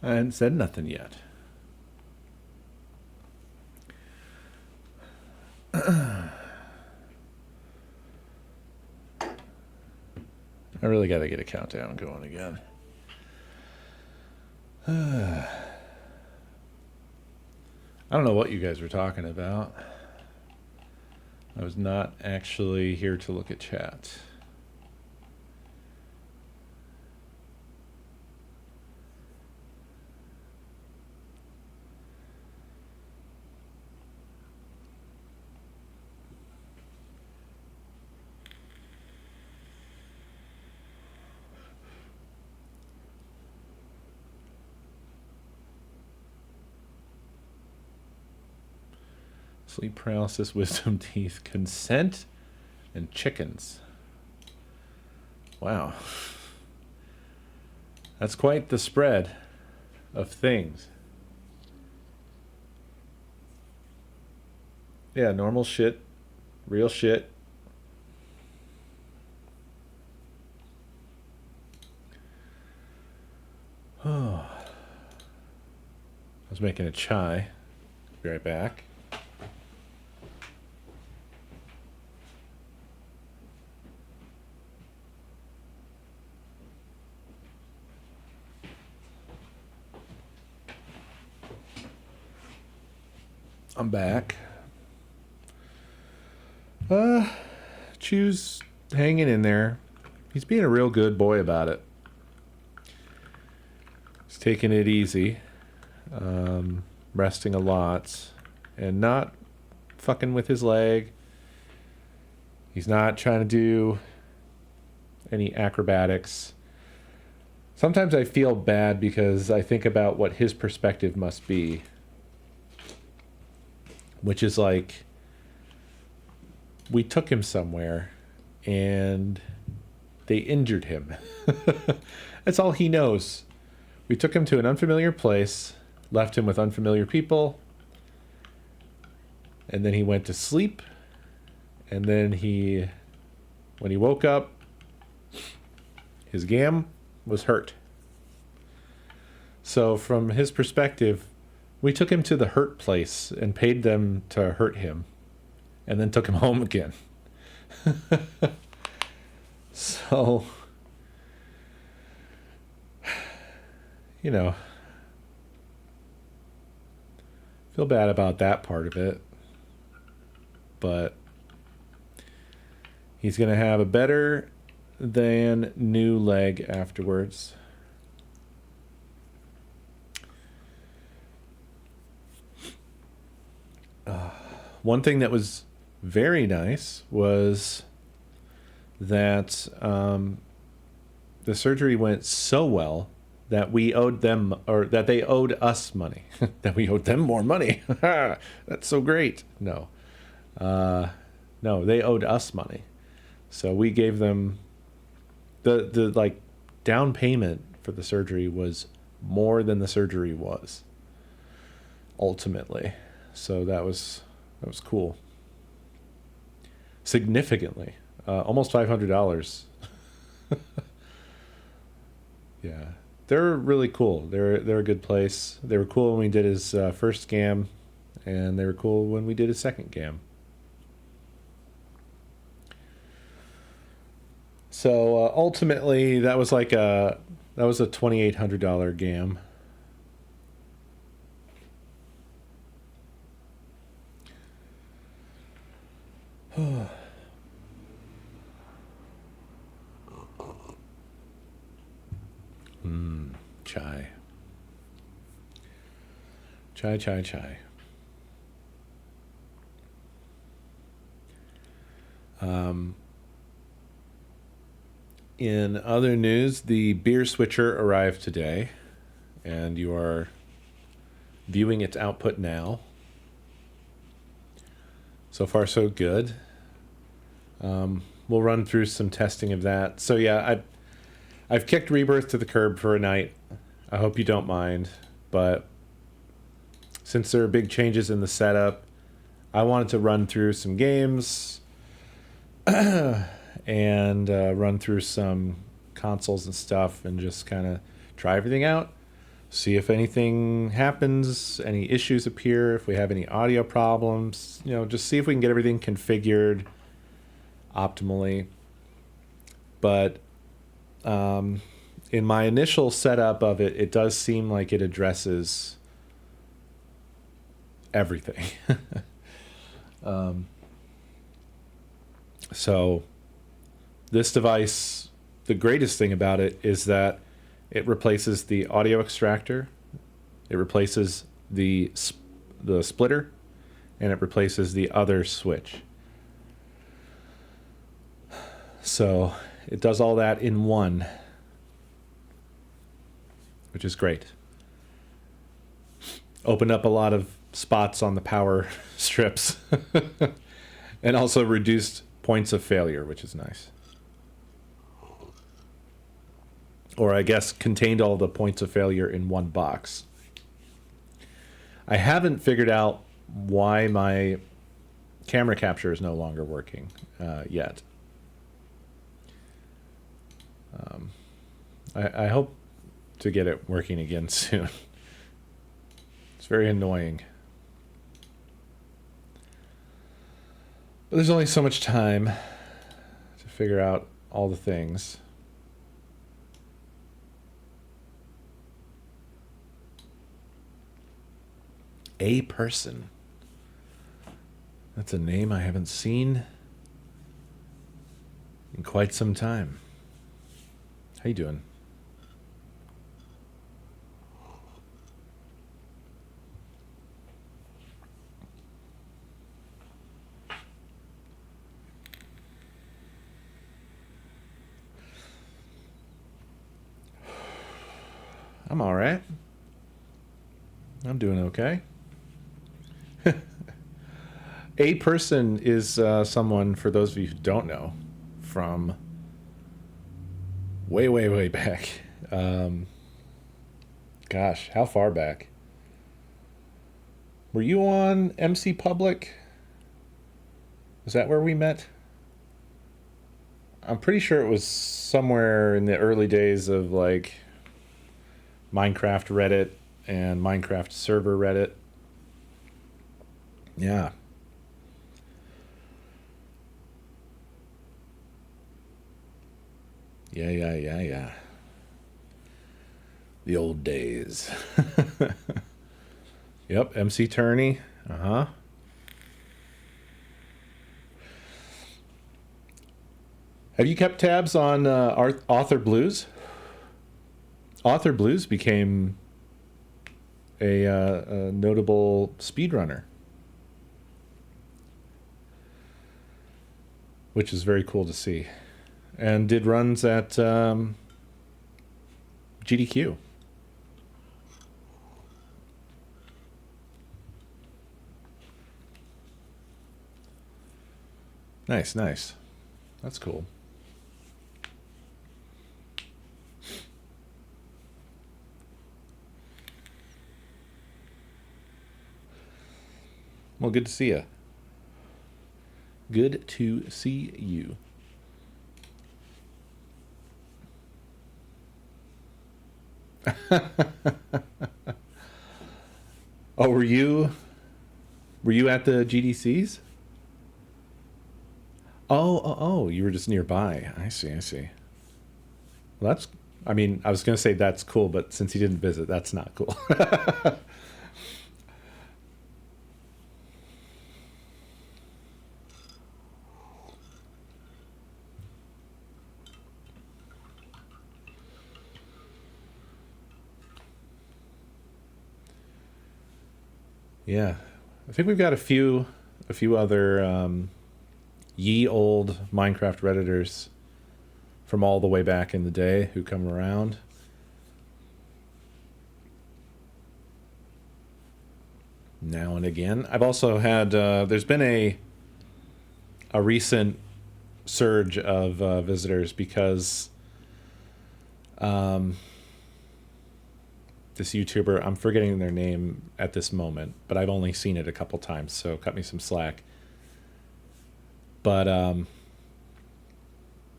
I hadn't said nothing yet. I really got to get a countdown going again. I don't know what you guys were talking about. I was not actually here to look at chat. Sleep paralysis, wisdom teeth, consent, and chickens. Wow. That's quite the spread of things. Yeah, normal shit, real shit. Oh. I was making a chai. Be right back. I'm back. Chew's hanging in there. He's being a real good boy about it. He's taking it easy, resting a lot, and not fucking with his leg. He's not trying to do any acrobatics. Sometimes I feel bad because I think about what his perspective must be, which is like, we took him somewhere and they injured him. That's all he knows. We took him to an unfamiliar place, left him with unfamiliar people, and then he went to sleep. And then when he woke up, his gam was hurt. So from his perspective, we took him to the hurt place and paid them to hurt him, and then took him home again. So, you know, feel bad about that part of it, but he's going to have a better than new leg afterwards. One thing that was very nice was that the surgery went so well that we owed them, or that they owed us money. That we owed them more money. That's so great. No, they owed us money. So we gave them the like down payment for the surgery was more than the surgery was ultimately. So that was cool. Significantly, almost $500. Yeah, they're really cool. They're a good place. They were cool when we did his first gam, and they were cool when we did his second gam. So ultimately, that was a $2,800 gam. Chai. Chai. In other news, the beer switcher arrived today, and you are viewing its output now. So far, so good. We'll run through some testing of that. So yeah, I've kicked Rebirth to the curb for a night. I hope you don't mind, but since there are big changes in the setup, I wanted to run through some games and run through some consoles and stuff and just kind of try everything out. see if anything happens, any issues appear, if we have any audio problems, just see if we can get everything configured optimally. But in my initial setup of it, it does seem like it addresses everything. So this device, the greatest thing about it is that it replaces the audio extractor, it replaces the splitter, and it replaces the other switch. So it does all that in one, which is great. Opened up a lot of spots on the power strips and also reduced points of failure, which is nice. Or I guess contained all the points of failure in one box. I haven't figured out why my camera capture is no longer working yet. I hope to get it working again soon. It's very annoying. But there's only so much time to figure out all the things. A person. That's a name I haven't seen in quite some time. How you doing? I'm all right. I'm doing okay. A person is someone, for those of you who don't know, from way, way, way back. Gosh, how far back? Were you on MC Public? Was that where we met? I'm pretty sure it was somewhere in the early days of like Minecraft Reddit and Minecraft server Reddit. Yeah. Yeah. The old days. Yep, MC Turney. Uh-huh. Have you kept tabs on Author Blues? Author Blues became a notable speedrunner, which is very cool to see, and did runs at GDQ. Nice. That's cool. Well, good to see you. Good to see you. Oh, were you at the GDCs? Oh, you were just nearby. I see. Well, I was going to say that's cool, but since you didn't visit, that's not cool. Yeah. I think we've got a few other ye old Minecraft Redditors from all the way back in the day who come around. Now and again. I've also had there's been a recent surge of visitors because this YouTuber, I'm forgetting their name at this moment, but I've only seen it a couple times, so cut me some slack. But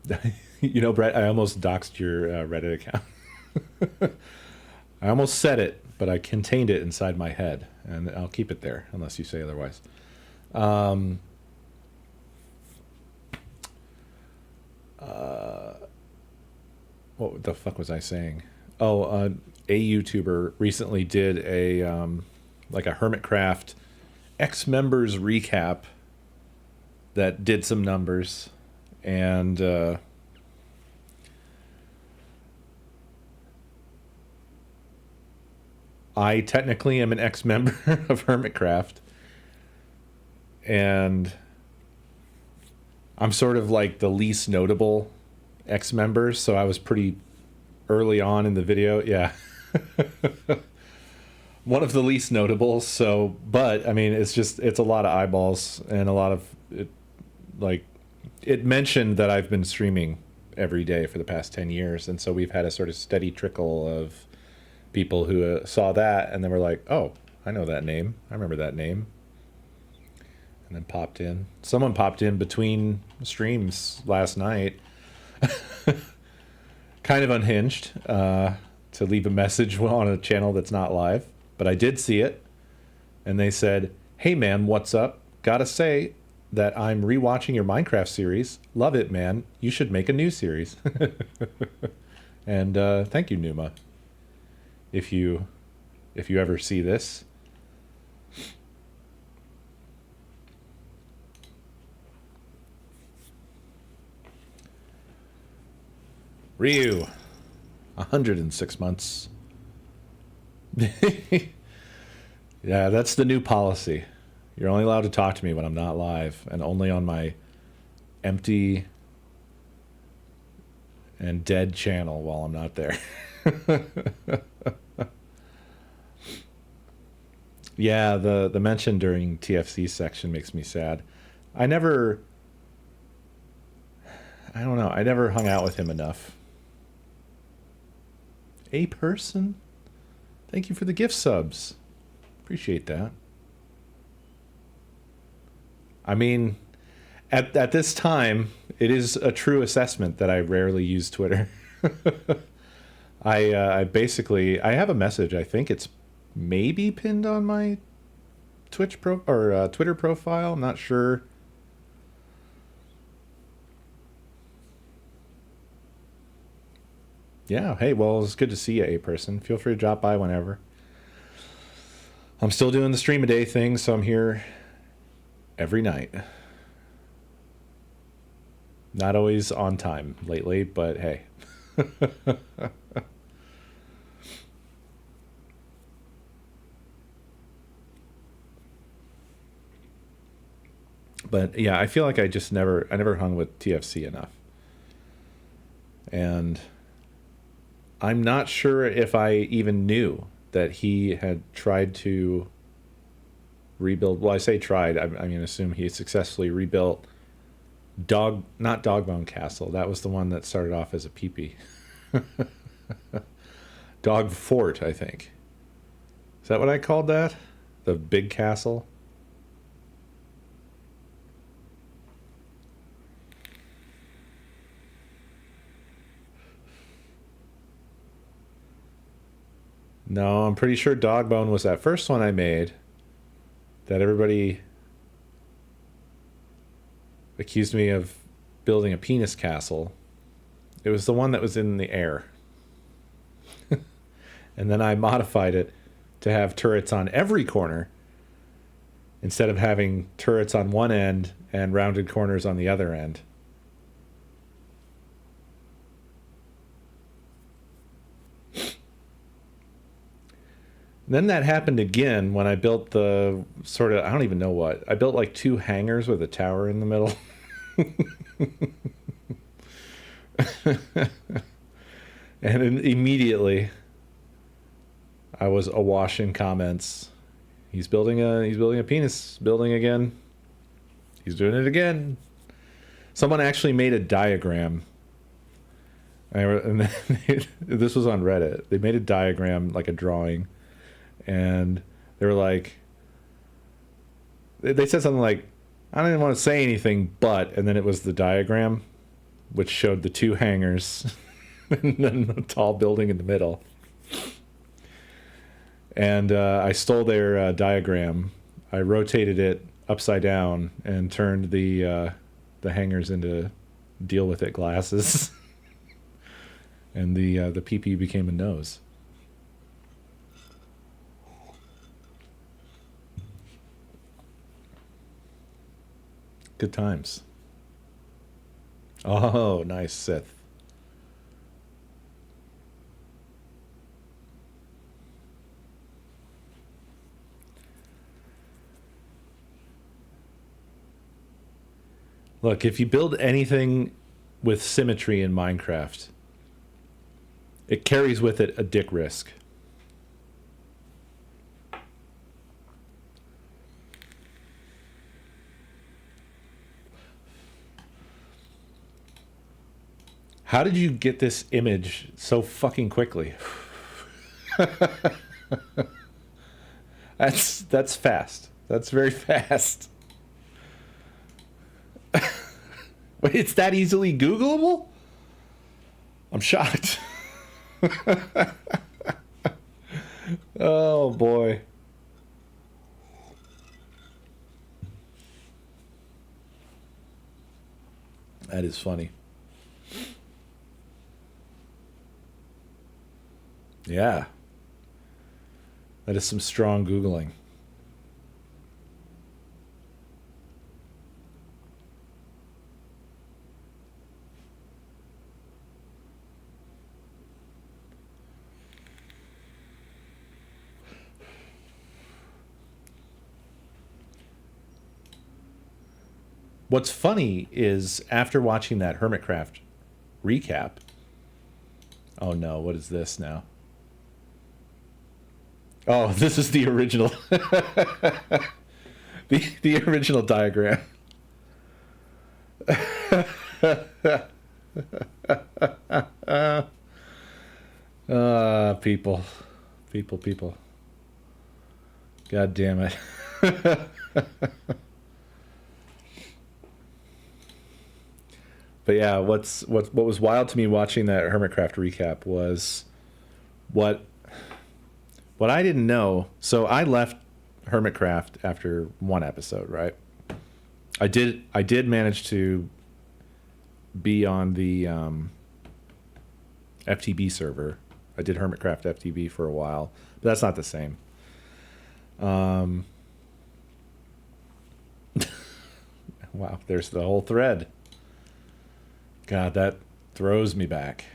Brett, I almost doxed your Reddit account. I almost said it, but I contained it inside my head, and I'll keep it there unless you say otherwise. What the fuck was I saying? Oh, a YouTuber recently did a like a Hermitcraft ex-members recap that did some numbers, and I technically am an ex-member of Hermitcraft, and I'm sort of like the least notable ex-members, so I was pretty early on in the video. Yeah. One of the least notable, so, but I mean, it's a lot of eyeballs and a lot of it, like, it mentioned that I've been streaming every day for the past 10 years, and so we've had a sort of steady trickle of people who saw that and then were like, oh, I know that name, I remember that name, and then popped in. Someone popped in between streams last night, kind of unhinged, to leave a message on a channel that's not live, but I did see it, and they said, hey man, what's up? Gotta say that I'm rewatching your Minecraft series. Love it, man. You should make a new series. And thank you, Numa. If you ever see this. Ryu, 106 months. Yeah, that's the new policy. You're only allowed to talk to me when I'm not live, and only on my empty and dead channel while I'm not there. Yeah, the mention during TFC section makes me sad. I don't know, I never hung out with him enough. A person? Thank you for the gift subs. Appreciate that. I mean, at this time, it is a true assessment that I rarely use Twitter. I basically, I have a message. I think it's maybe pinned on my Twitter profile. I'm not sure. Yeah, hey, well, it's good to see you, A person. Feel free to drop by whenever. I'm still doing the stream a day thing, so I'm here every night. Not always on time lately, but hey. But yeah, I feel like I never hung with TFC enough. And I'm not sure if I even knew that he had tried to rebuild. Well, I say tried. I'm going to assume he successfully rebuilt not Dogbone Castle. That was the one that started off as a peepee. Dog Fort, I think. Is that what I called that? The big castle? No, I'm pretty sure Dogbone was that first one I made that everybody accused me of building a penis castle. It was the one that was in the air. And then I modified it to have turrets on every corner instead of having turrets on one end and rounded corners on the other end. Then that happened again when I built the sort of, I don't even know what. I built like 2 hangars with a tower in the middle. And immediately I was awash in comments. He's building a penis building again. He's doing it again. Someone actually made a diagram. And this was on Reddit. They made a diagram, like a drawing. And they were like, they said something like, I don't even want to say anything, but, and then it was the diagram, which showed the 2 hangars and then the tall building in the middle. And I stole their diagram. I rotated it upside down and turned the hangers into deal with it glasses. And the PP became a nose. Good times. Oh, nice, Sith. Look, if you build anything with symmetry in Minecraft, it carries with it a dick risk. How did you get this image so fucking quickly? That's fast. That's very fast. Wait, it's that easily Googleable? I'm shocked. Oh boy. That is funny. Yeah. That is some strong Googling. What's funny is after watching that Hermitcraft recap. Oh no, what is this now? Oh, this is the original. the original diagram. People. People. God damn it. But yeah, what was wild to me watching that Hermitcraft recap was what I didn't know. So I left Hermitcraft after one episode, right? I did manage to be on the FTB server. I did Hermitcraft FTB for a while, but that's not the same. Wow, there's the whole thread. God, that throws me back.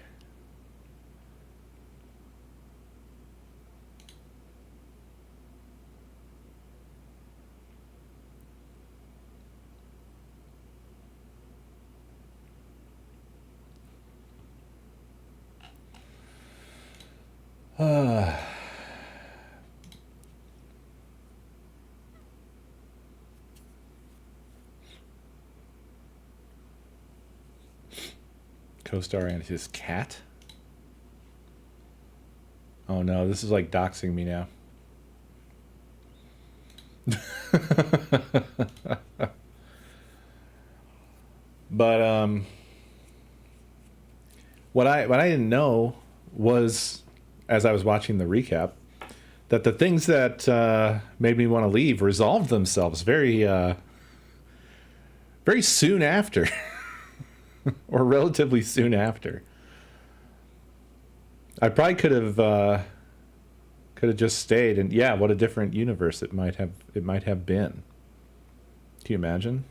Coestar and his cat? Oh no, this is like doxing me now. But what I didn't know was, as I was watching the recap, that the things that made me want to leave resolved themselves very soon after. Or relatively soon after. I probably could have just stayed, and yeah, what a different universe it might have been. Can you imagine?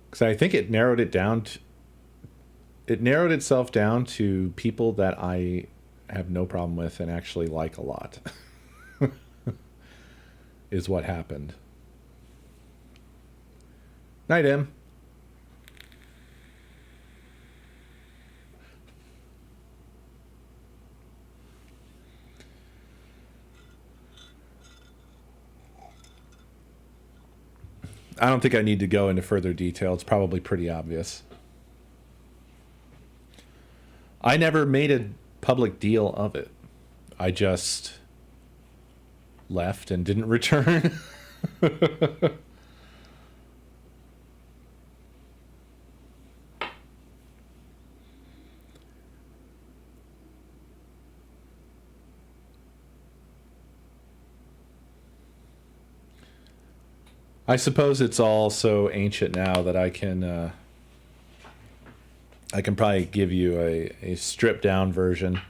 Because I think it narrowed itself down to people that I have no problem with and actually like a lot. Is what happened. Night, Em. I don't think I need to go into further detail. It's probably pretty obvious. I never made a public deal of it. I just left and didn't return. I suppose it's all so ancient now that I can probably give you a stripped down version.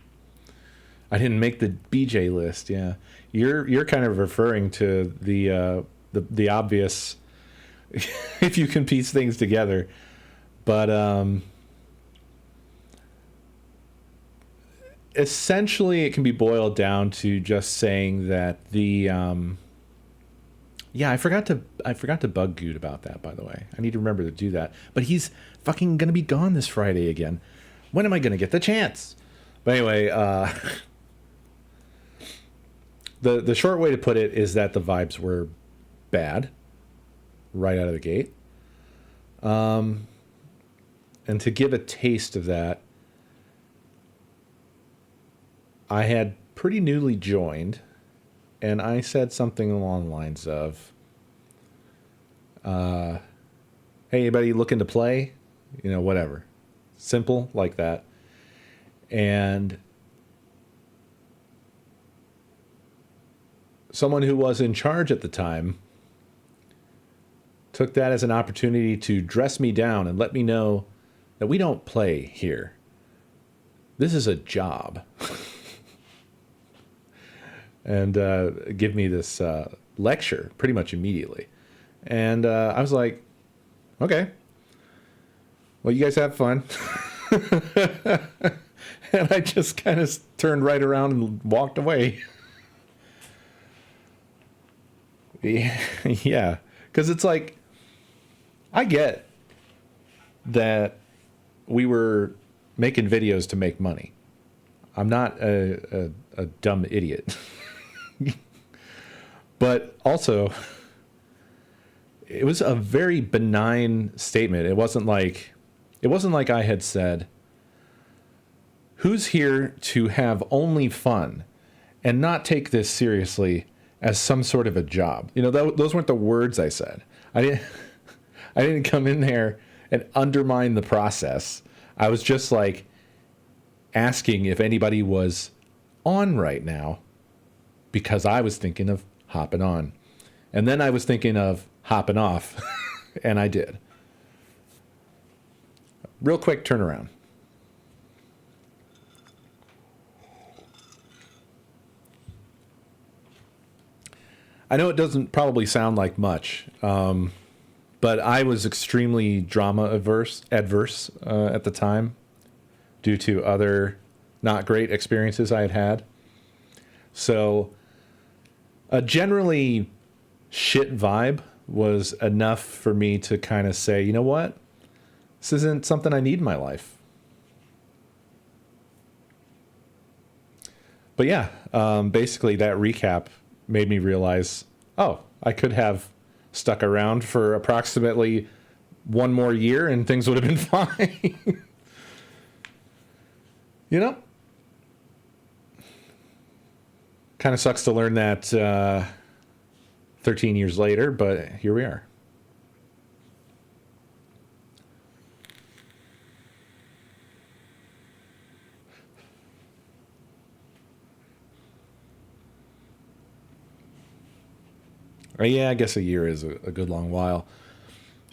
I didn't make the BJ list. Yeah, you're kind of referring to the obvious if you can piece things together, but essentially it can be boiled down to just saying that the yeah, I forgot to bug Good about that, by the way. I need to remember to do that. But he's fucking gonna be gone this Friday again. When am I gonna get the chance? But anyway, the short way to put it is that the vibes were bad right out of the gate. And to give a taste of that, I had pretty newly joined, and I said something along the lines of, hey, anybody looking to play? You know, whatever. Simple like that. And someone who was in charge at the time took that as an opportunity to dress me down and let me know that we don't play here. This is a job. And give me this lecture pretty much immediately. And I was like, okay, well, you guys have fun. And I just kind of turned right around and walked away. Yeah, because it's like, I get that we were making videos to make money. I'm not a dumb idiot. But also, it was a very benign statement. It wasn't like I had said, who's here to have only fun and not take this seriously as some sort of a job? You know, those weren't the words I said. I didn't come in there and undermine the process. I was just like asking if anybody was on right now, because I was thinking of hopping on. And then I was thinking of hopping off, and I did. Real quick turnaround. I know it doesn't probably sound like much, but I was extremely drama adverse at the time due to other not great experiences I had had. So a generally shit vibe was enough for me to kind of say, you know what? This isn't something I need in my life. But yeah, basically that recap made me realize, oh, I could have stuck around for approximately one more year and things would have been fine. You know? Kind of sucks to learn that 13 years later, but here we are. Yeah, I guess a year is a good long while.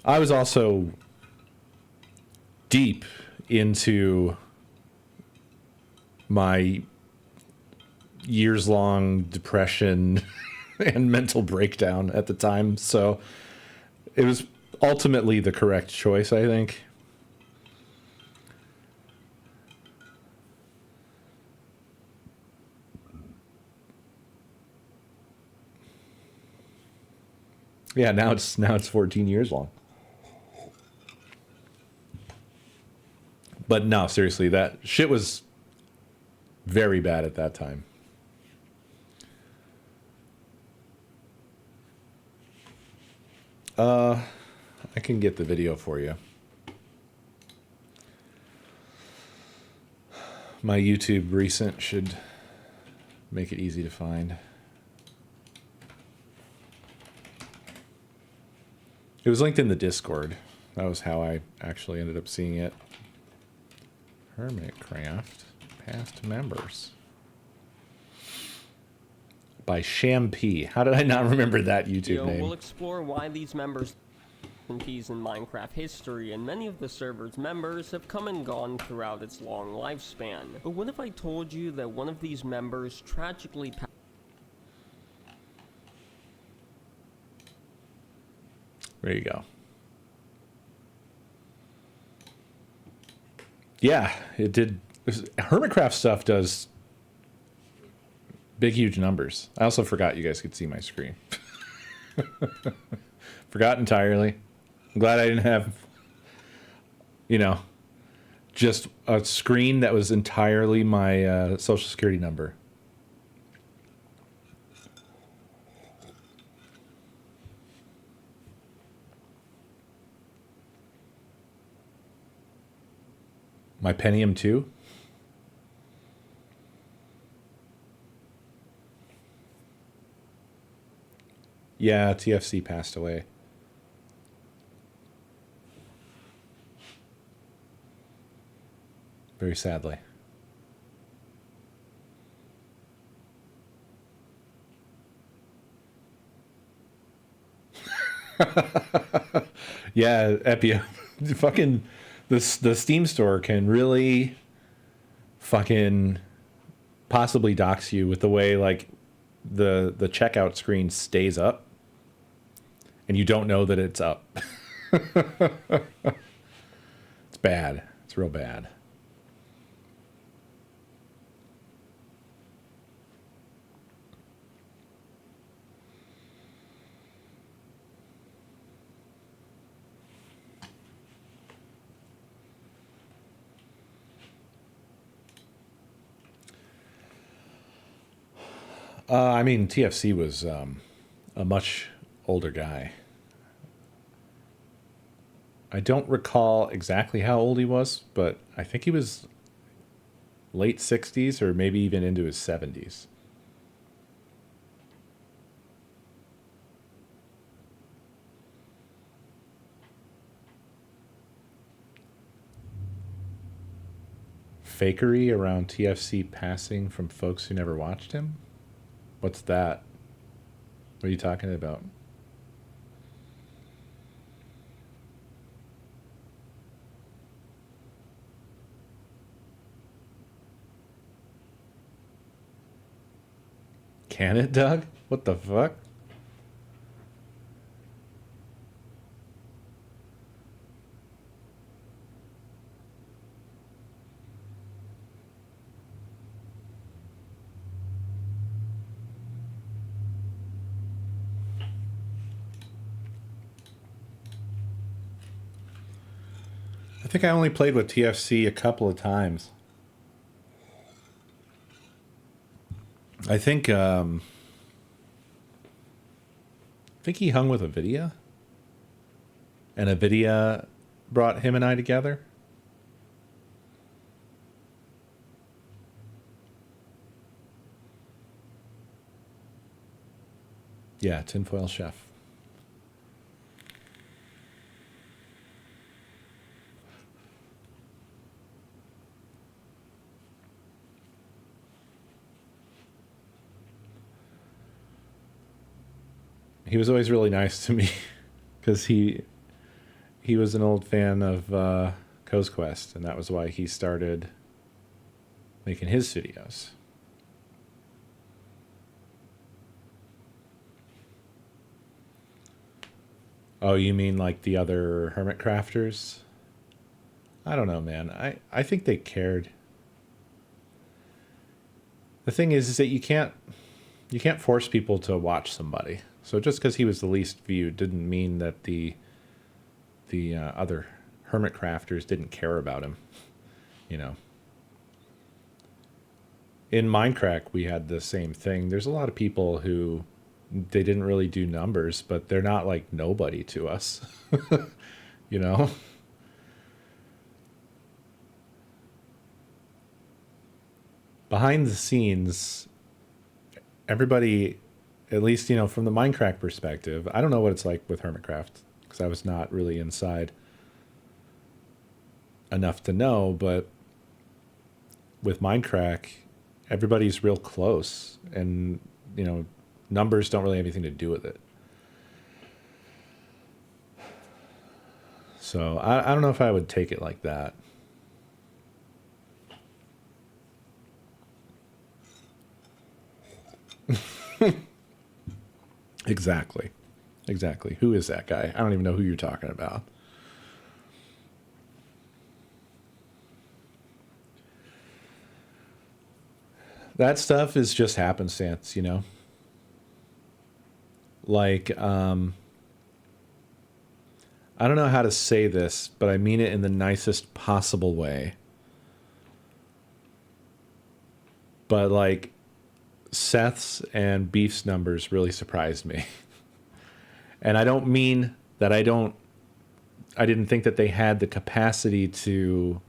I was also deep into my years-long depression and mental breakdown at the time, so it was ultimately the correct choice, I think. Yeah, now it's 14 years long. But no, seriously, that shit was very bad at that time. I can get the video for you. My YouTube recent should make it easy to find. It was linked in the Discord. That was how I actually ended up seeing it. Hermitcraft, past members. by Shampy. How did I not remember that YouTube name? We'll explore why these members and keys in Minecraft history, and many of the server's members have come and gone throughout its long lifespan. But what if I told you that one of these members tragically passed? There you go. Yeah, it did. Hermitcraft stuff does big, huge numbers. I also forgot you guys could see my screen. Forgot entirely. I'm glad I didn't have, just a screen that was entirely my social security number. My Pentium 2? Yeah, TFC passed away. Very sadly. Yeah, Epia. Fucking the Steam store can really fucking possibly dox you with the way like the checkout screen stays up and you don't know that it's up. It's bad. It's real bad. I mean, TFC was a much older guy. I don't recall exactly how old he was, but I think he was late 60s or maybe even into his 70s. Fakery around TFC passing from folks who never watched him? What's that? What are you talking about? Can it, Doug? What the fuck? I think I only played with TFC a couple of times. I think he hung with Avidia, and Avidia brought him and I together. Yeah, Tinfoil Chef. He was always really nice to me because he was an old fan of Coesquest, and that was why he started making his videos. Oh, you mean like the other hermit crafters? I don't know, man. I think they cared. The thing is that you can't force people to watch somebody. So just because he was the least viewed didn't mean that the other hermit crafters didn't care about him. In Minecraft, we had the same thing. There's a lot of people who they didn't really do numbers, but they're not like nobody to us. Behind the scenes, everybody, at least, from the Minecraft perspective, I don't know what it's like with Hermitcraft because I was not really inside enough to know, but with Minecraft, everybody's real close and numbers don't really have anything to do with it. So I don't know if I would take it like that. Exactly. Who is that guy? I don't even know who you're talking about. That stuff is just happenstance, Like, I don't know how to say this, but I mean it in the nicest possible way. But like, Seth's and Beef's numbers really surprised me. And I don't mean that I didn't think that they had the capacity to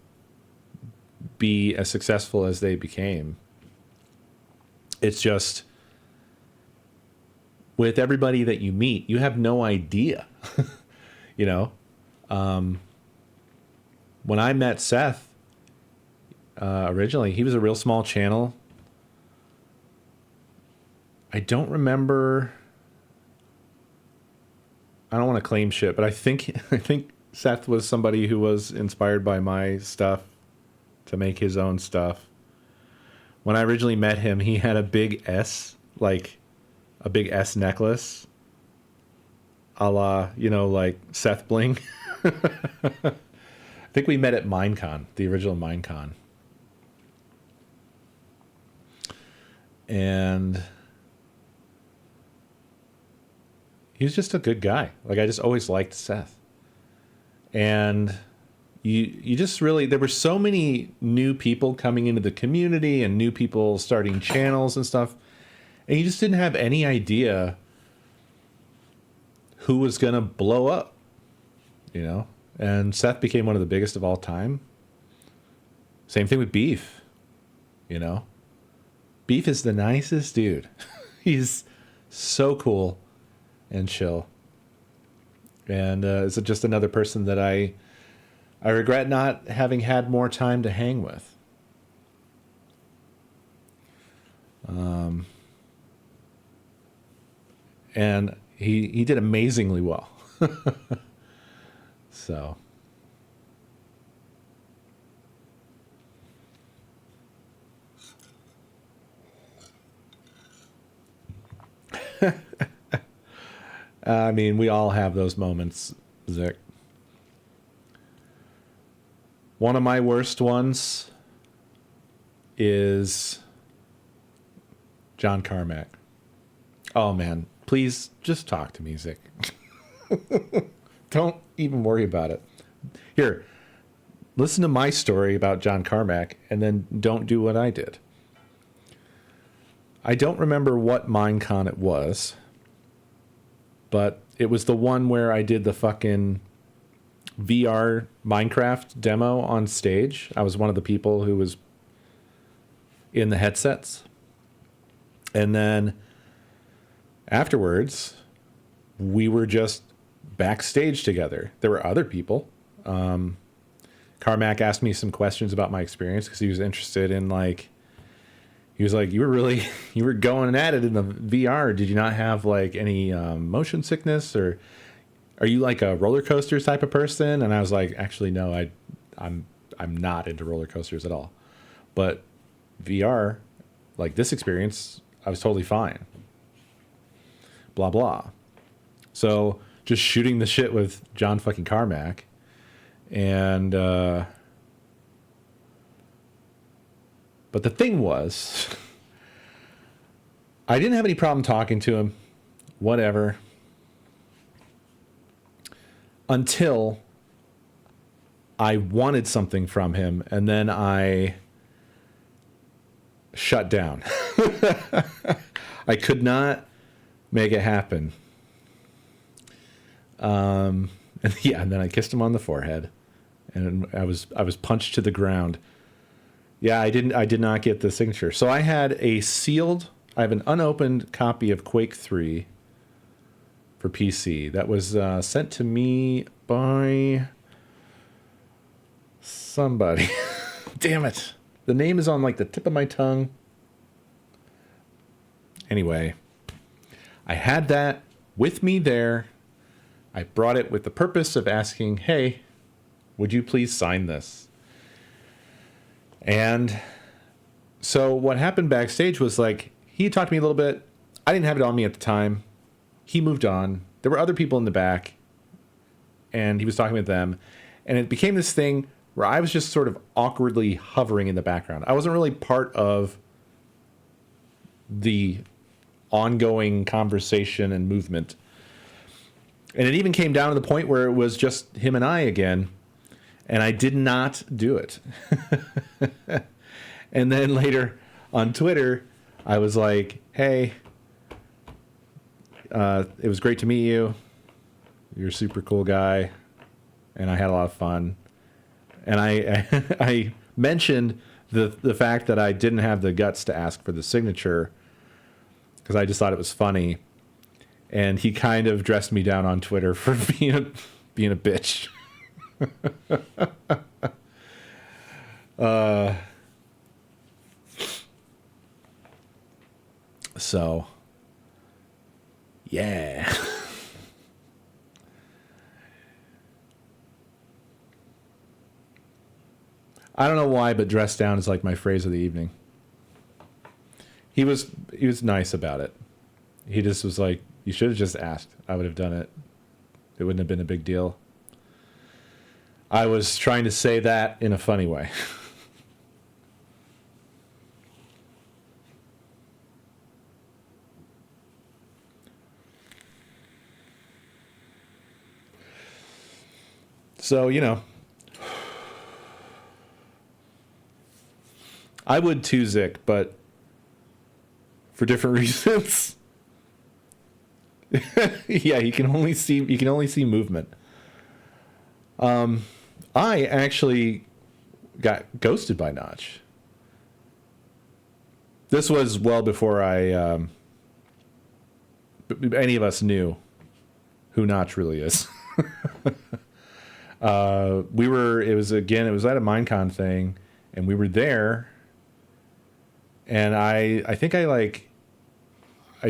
be as successful as they became. It's just, with everybody that you meet, you have no idea. When I met Seth, originally, he was a real small channel. I don't remember. I don't want to claim shit, but I think Seth was somebody who was inspired by my stuff to make his own stuff. When I originally met him, he had a big S, like a big S necklace, a la, like Seth Bling. I think we met at Minecon, the original Minecon. And he was just a good guy. Like, I just always liked Seth. And you just really, there were so many new people coming into the community and new people starting channels and stuff. And you just didn't have any idea who was going to blow up, And Seth became one of the biggest of all time. Same thing with Beef, Beef is the nicest dude. He's so cool and chill. And it's just another person that I regret not having had more time to hang with. And he did amazingly well. So. I mean, we all have those moments, Zick. One of my worst ones is John Carmack. Oh, man. Please just talk to me, Zick. Don't even worry about it. Here, listen to my story about John Carmack, and then don't do what I did. I don't remember what Minecon it was, but it was the one where I did the fucking VR Minecraft demo on stage. I was one of the people who was in the headsets. And then afterwards, we were just backstage together. There were other people. Carmack asked me some questions about my experience because he was interested in, like, he was like, you were going at it in the VR. Did you not have like any motion sickness, or are you like a roller coaster type of person? And I was like, actually, no, I'm not into roller coasters at all. But VR, like this experience, I was totally fine. Blah, blah. So just shooting the shit with John fucking Carmack. And, but the thing was, I didn't have any problem talking to him, whatever, until I wanted something from him, and then I shut down. I could not make it happen. And then I kissed him on the forehead, and I was punched to the ground. Yeah, I did not get the signature. So I have an unopened copy of Quake 3 for PC that was sent to me by somebody. Damn it. The name is on like the tip of my tongue. Anyway, I had that with me there. I brought it with the purpose of asking, hey, would you please sign this? And so what happened backstage was like, he talked to me a little bit. I didn't have it on me at the time. He moved on. There were other people in the back, and he was talking with them. And it became this thing where I was just sort of awkwardly hovering in the background. I wasn't really part of the ongoing conversation and movement. And it even came down to the point where it was just him and I again, and I did not do it. And then later on Twitter, I was like, hey, it was great to meet you. You're a super cool guy. And I had a lot of fun. And I mentioned the fact that I didn't have the guts to ask for the signature because I just thought it was funny. And he kind of dressed me down on Twitter for being a bitch. So, yeah. I don't know why, but dress down is like my phrase of the evening. He was nice about it. He just was like, you should have just asked. I would have done it. It wouldn't have been a big deal. I was trying to say that in a funny way. So, I would too, Zick, but for different reasons. Yeah, you can only see movement. I actually got ghosted by Notch. This was well before any of us knew who Notch really is. It was at a Minecon thing, and we were there, and I think I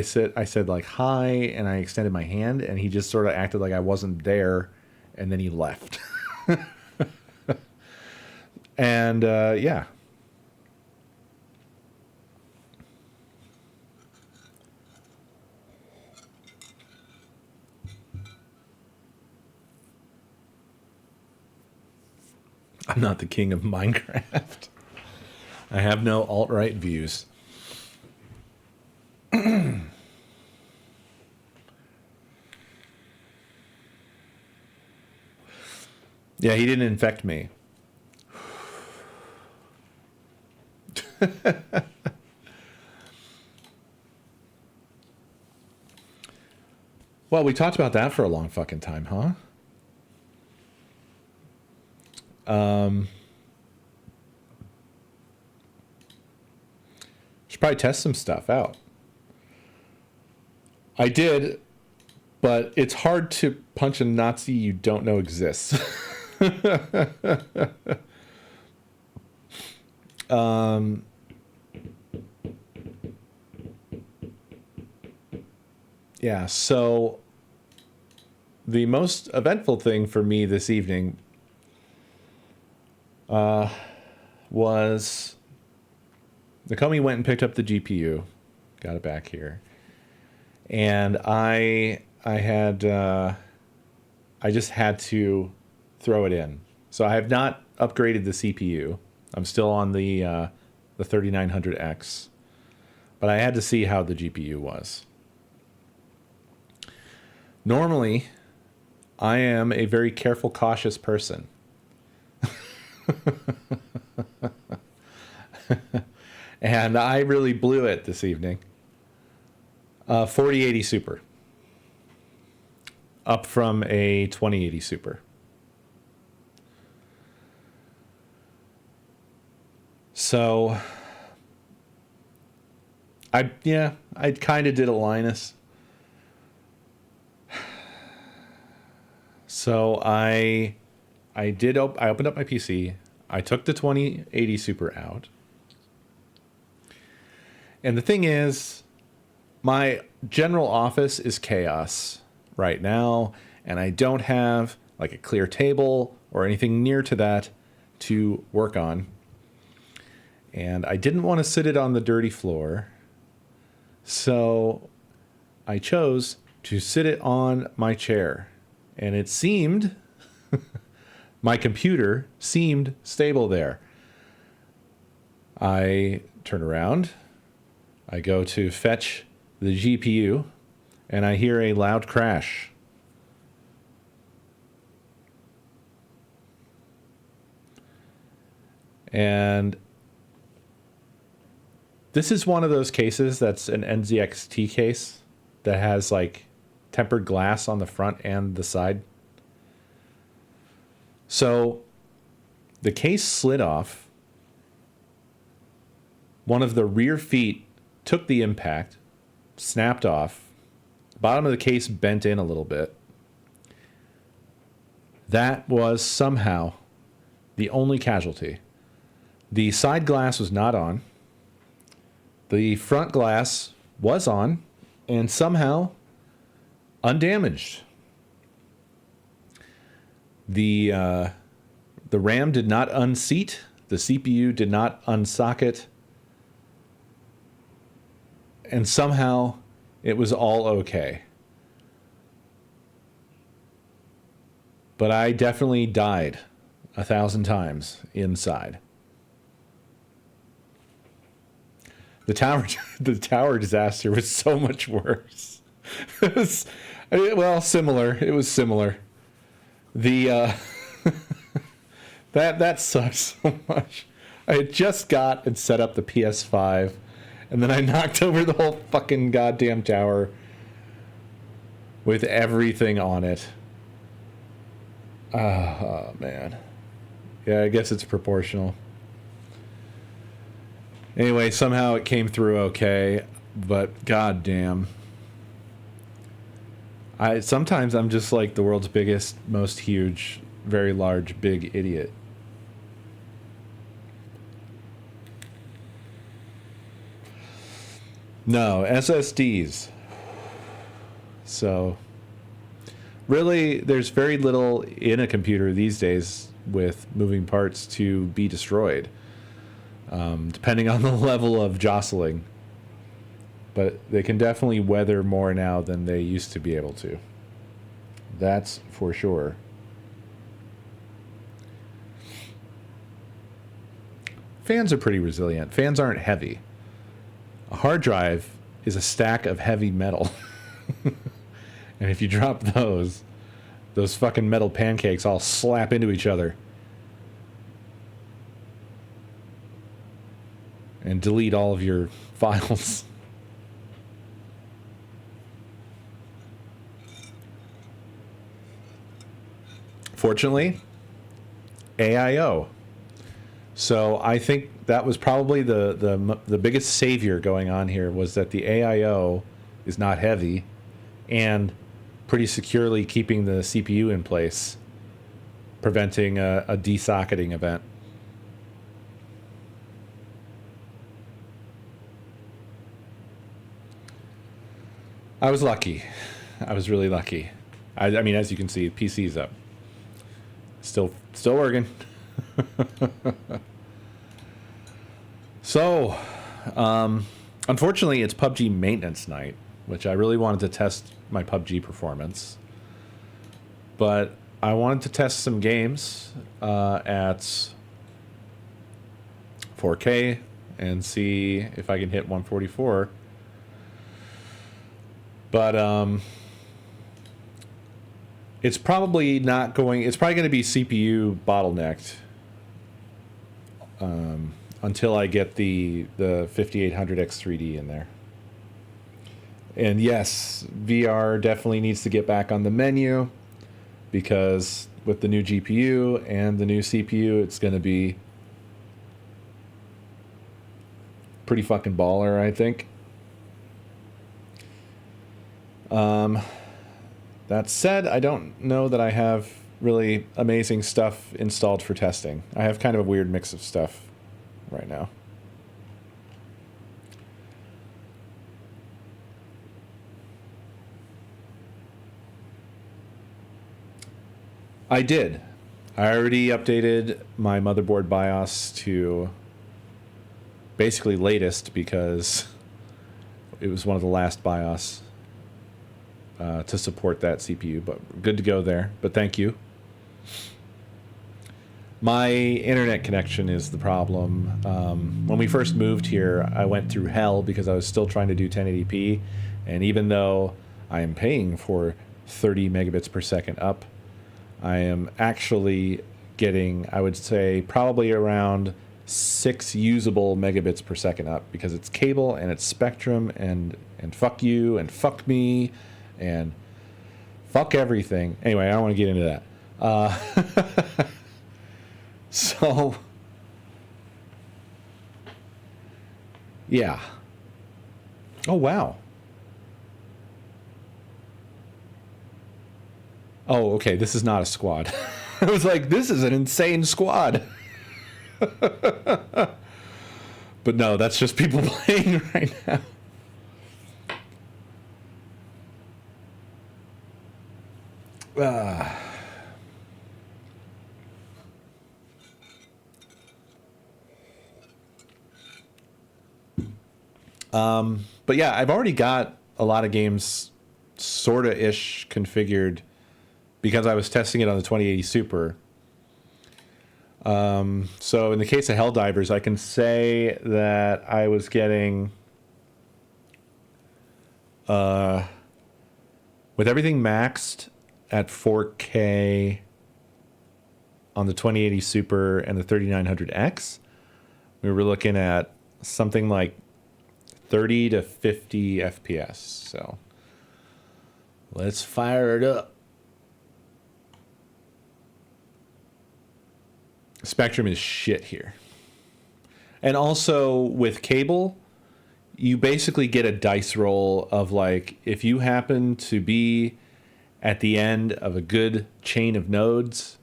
said like hi, and I extended my hand, and he just sort of acted like I wasn't there, and then he left. And yeah. I'm not the king of Minecraft. I have no alt-right views. Yeah, he didn't infect me. Well, we talked about that for a long fucking time, huh? Should probably test some stuff out. I did, but it's hard to punch a Nazi you don't know exists. Yeah, so the most eventful thing for me this evening was Nakomi went and picked up the GPU, got it back here, and I just had to throw it in. So I have not upgraded the CPU. I'm still on the 3900X, but I had to see how the GPU was. Normally, I am a very careful, cautious person. And I really blew it this evening. 4080 Super. Up from a 2080 Super. So, I kind of did a Linus. So I opened up my PC. I took the 2080 Super out. And the thing is, my general office is chaos right now, and I don't have like a clear table or anything near to that to work on. And I didn't want to sit it on the dirty floor, so I chose to sit it on my chair. And it seemed, my computer seemed stable there. I turn around, I go to fetch the GPU, and I hear a loud crash. And this is one of those cases that's an NZXT case that has like tempered glass on the front and the side. So the case slid off. One of the rear feet took the impact, snapped off. The bottom of the case bent in a little bit. That was somehow the only casualty. The side glass was not on. The front glass was on and somehow undamaged. The RAM did not unseat. The CPU did not unsocket. And somehow it was all okay. But I definitely died 1,000 times inside. The tower disaster was so much worse. It was, well, similar. It was similar. The that sucks so much. I had just got and set up the PS5, and then I knocked over the whole fucking goddamn tower with everything on it. Oh man. Yeah, I guess it's proportional. Anyway, somehow it came through okay, but goddamn. Sometimes I'm just like the world's biggest, most huge, very large, big idiot. No, SSDs. So, really, there's very little in a computer these days with moving parts to be destroyed, depending on the level of jostling. But they can definitely weather more now than they used to be able to. That's for sure. Fans are pretty resilient. Fans aren't heavy. A hard drive is a stack of heavy metal. And if you drop those fucking metal pancakes all slap into each other. And delete all of your files. Fortunately, AIO. So I think that was probably the biggest savior going on here, was that the AIO is not heavy and pretty securely keeping the CPU in place, preventing a desocketing event. I was lucky. I was really lucky. I mean, as you can see, PC's up. Still working. So, unfortunately, it's PUBG maintenance night, which I really wanted to test my PUBG performance. But I wanted to test some games at 4K and see if I can hit 144. But it's probably not going. It's probably going to be CPU bottlenecked until I get the 5800X3D in there. And yes, VR definitely needs to get back on the menu, because with the new GPU and the new CPU, it's going to be pretty fucking baller, I think. That said, I don't know that I have really amazing stuff installed for testing. I have kind of a weird mix of stuff right now. I did. I already updated my motherboard BIOS to basically latest because it was one of the last BIOS to support that CPU, but good to go there. But thank you. My internet connection is the problem. When we first moved here, I went through hell because I was still trying to do 1080p, and even though I am paying for 30 megabits per second up, I am actually getting, I would say, probably around 6 usable megabits per second up because it's cable and it's Spectrum and fuck you and fuck me and fuck everything. Anyway, I don't want to get into that. So, yeah. Oh, wow. Oh, okay, this is not a squad. I was like, this is an insane squad. But no, that's just people playing right now. But yeah, I've already got a lot of games sorta-ish configured because I was testing it on the 2080 Super. So in the case of Helldivers, I can say that I was getting, with everything maxed at 4K on the 2080 Super and the 3900X, we were looking at something like 30 to 50 FPS. So let's fire it up. Spectrum is shit here. And also with cable, you basically get a dice roll of like, if you happen to be at the end of a good chain of nodes,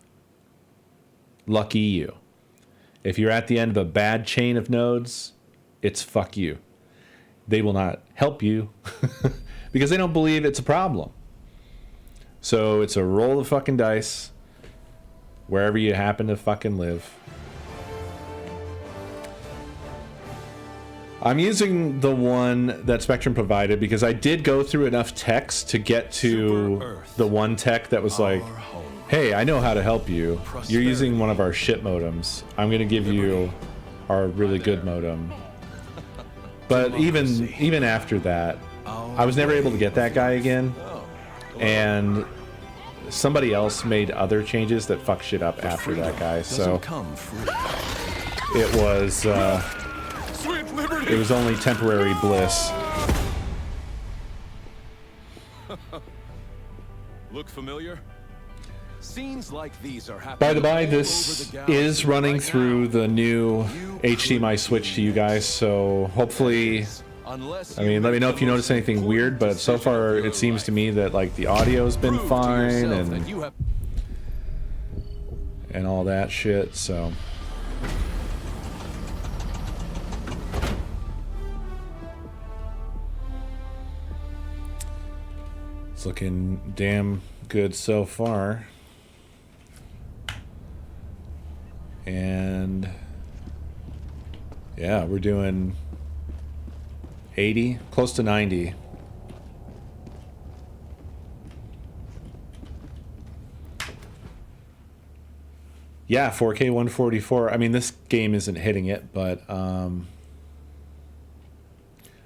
lucky you. If you're at the end of a bad chain of nodes, it's fuck you. They will not help you because they don't believe it's a problem. So it's a roll of fucking dice wherever you happen to fucking live. I'm using the one that Spectrum provided because I did go through enough techs to get to the one tech that was like, hey, I know how to help you. You're using one of our shit modems. I'm going to give you our really good modem. But even after that, I was never able to get that guy again. And somebody else made other changes that fuck shit up after that guy. So it was only temporary bliss. Look familiar? Scenes like these are happening. By the by, this is running through the new HDMI switch to you guys, so hopefully, I mean, let me know if you notice anything weird, but so far it seems to me that like the audio's been fine and all that shit, so. It's looking damn good so far. And yeah, we're doing 80, close to 90. Yeah, 4K 144. I mean, this game isn't hitting it, but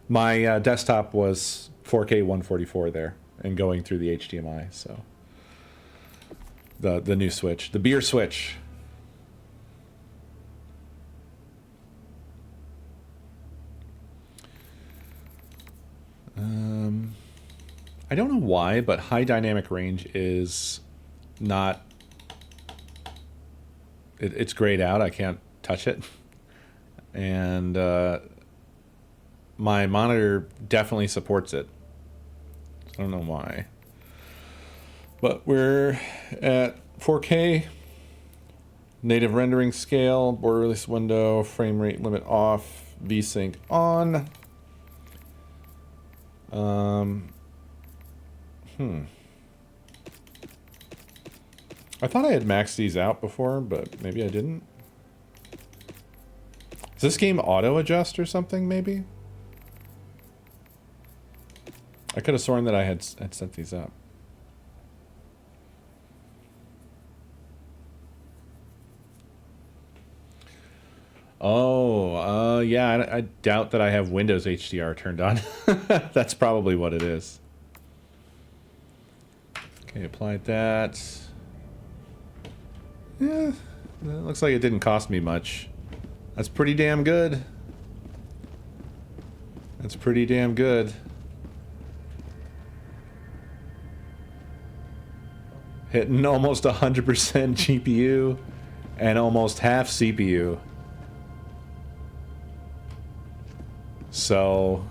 my desktop was 4K 144 there and going through the HDMI, so the new switch, the beer switch. I don't know why, but high dynamic range is not... It's grayed out. I can't touch it. And my monitor definitely supports it. I don't know why. But we're at 4K. Native rendering scale, border release window, frame rate limit off, VSync on. I thought I had maxed these out before, but maybe I didn't. Does this game auto-adjust or something, maybe? I could have sworn that I had set these up. Oh, yeah, I doubt that I have Windows HDR turned on. That's probably what it is. Okay, applied that. Yeah, it looks like it didn't cost me much. That's pretty damn good. That's pretty damn good. Hitting almost 100% GPU and almost half CPU. So,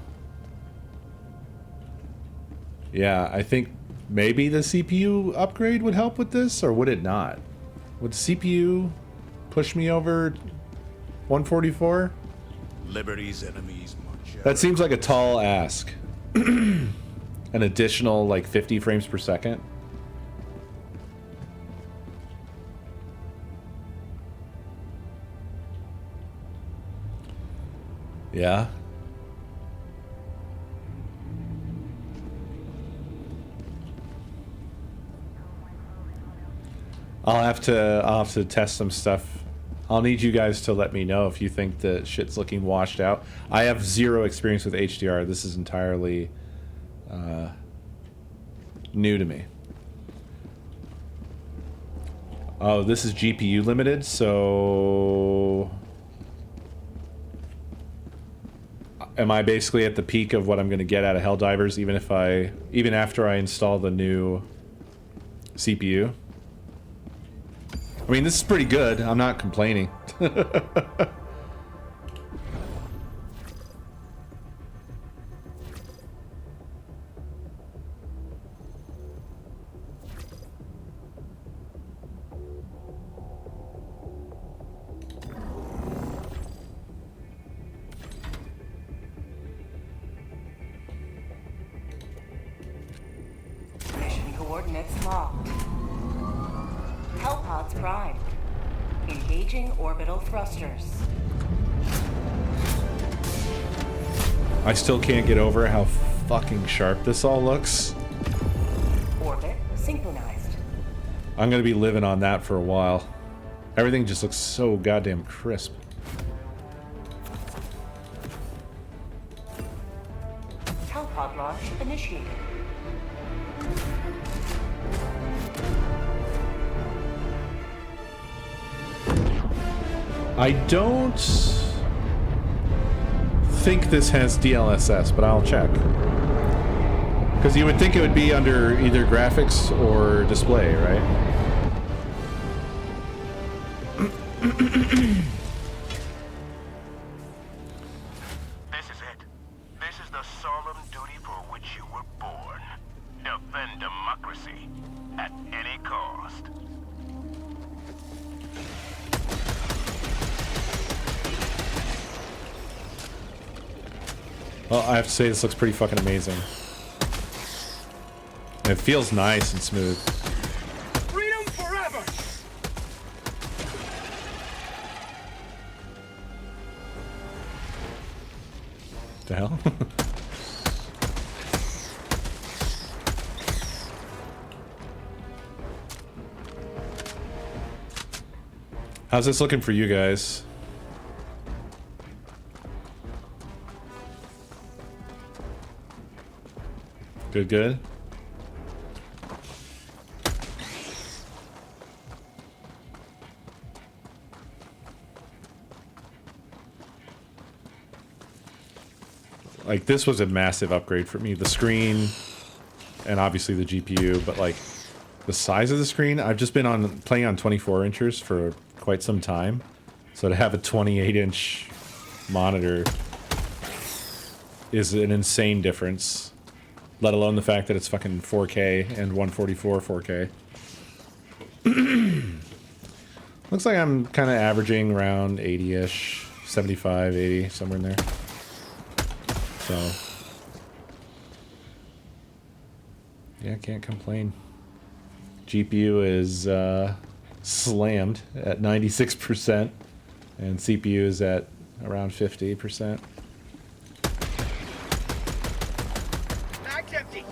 yeah, I think maybe the CPU upgrade would help with this, or would it not? Would CPU push me over 144? Liberty's enemies march. That seems like a tall ask. An additional, like, 50 frames per second. Yeah. I'll have to test some stuff. I'll need you guys to let me know if you think that shit's looking washed out. I have zero experience with HDR. This is entirely new to me. Oh, this is GPU limited, so am I basically at the peak of what I'm going to get out of Helldivers even after I install the new CPU? I mean, this is pretty good. I'm not complaining. Mission coordinates locked. Hellpods prime. Engaging orbital thrusters. I still can't get over how fucking sharp this all looks. Orbit synchronized. I'm gonna be living on that for a while. Everything just looks so goddamn crisp. Hellpod launch initiated. I don't think this has DLSS, but I'll check. Because you would think it would be under either graphics or display, right? This is it. This is the solemn duty for which you were born. Defend democracy at any cost. Well, I have to say this looks pretty fucking amazing. And it feels nice and smooth. Freedom forever! The hell? How's this looking for you guys? Good, good. Like, this was a massive upgrade for me. The screen, and obviously the GPU, but like, the size of the screen, I've just been playing on 24 inches for quite some time. So to have a 28-inch monitor is an insane difference. Let alone the fact that it's fucking 4K and 144 4K. Looks like I'm kind of averaging around 80-ish, 75, 80, somewhere in there. So, yeah, can't complain. GPU is slammed at 96%, and CPU is at around 50%. Mag's empty.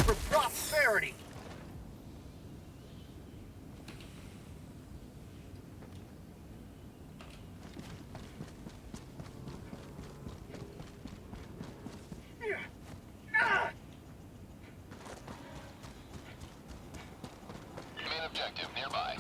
For prosperity. Main objective nearby.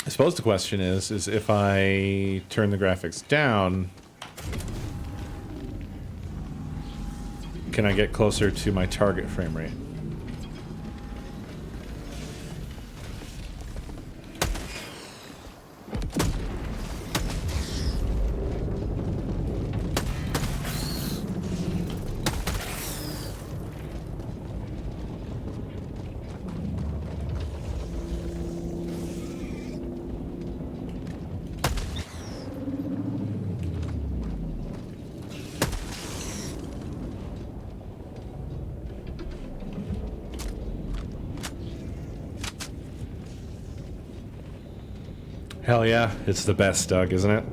I suppose the question is if I turn the graphics down, can I get closer to my target frame rate? Hell yeah, it's the best, Doug, isn't it?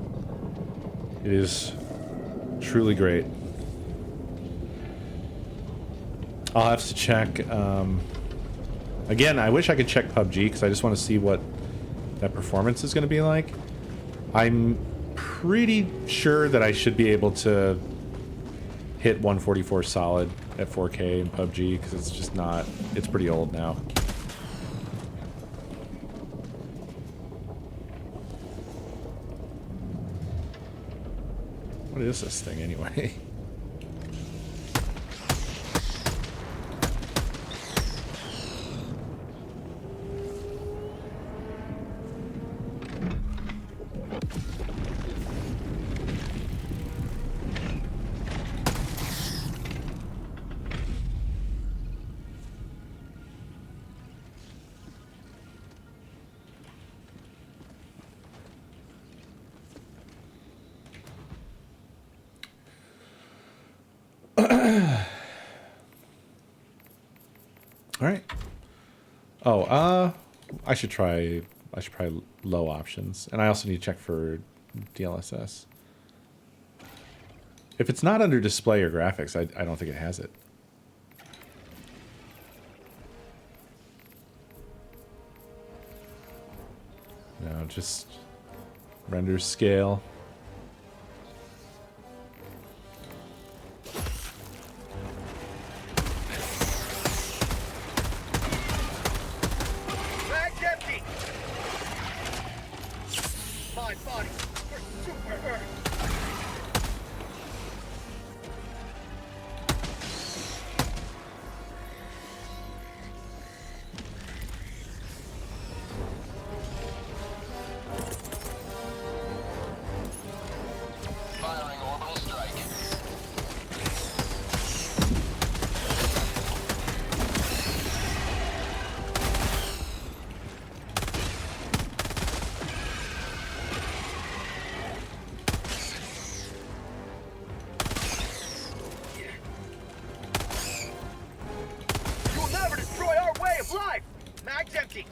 It is truly great. I'll have to check. Again, I wish I could check PUBG because I just want to see what that performance is going to be like. I'm pretty sure that I should be able to hit 144 solid at 4K in PUBG because it's just not. It's pretty old now. What is this thing anyway? All right. Oh, I should try low options, and I also need to check for DLSS. If it's not under display or graphics, I don't think it has it. No, just render scale. Mag's empty. My body for Super Earth. Firing orbital strike. You will never destroy our way of life. Mag's empty.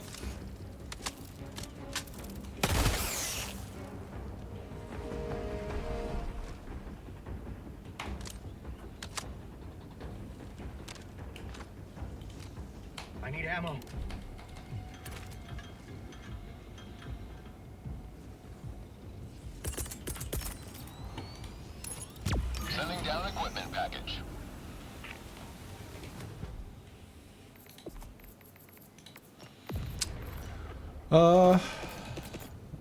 I need ammo. Sending down equipment package.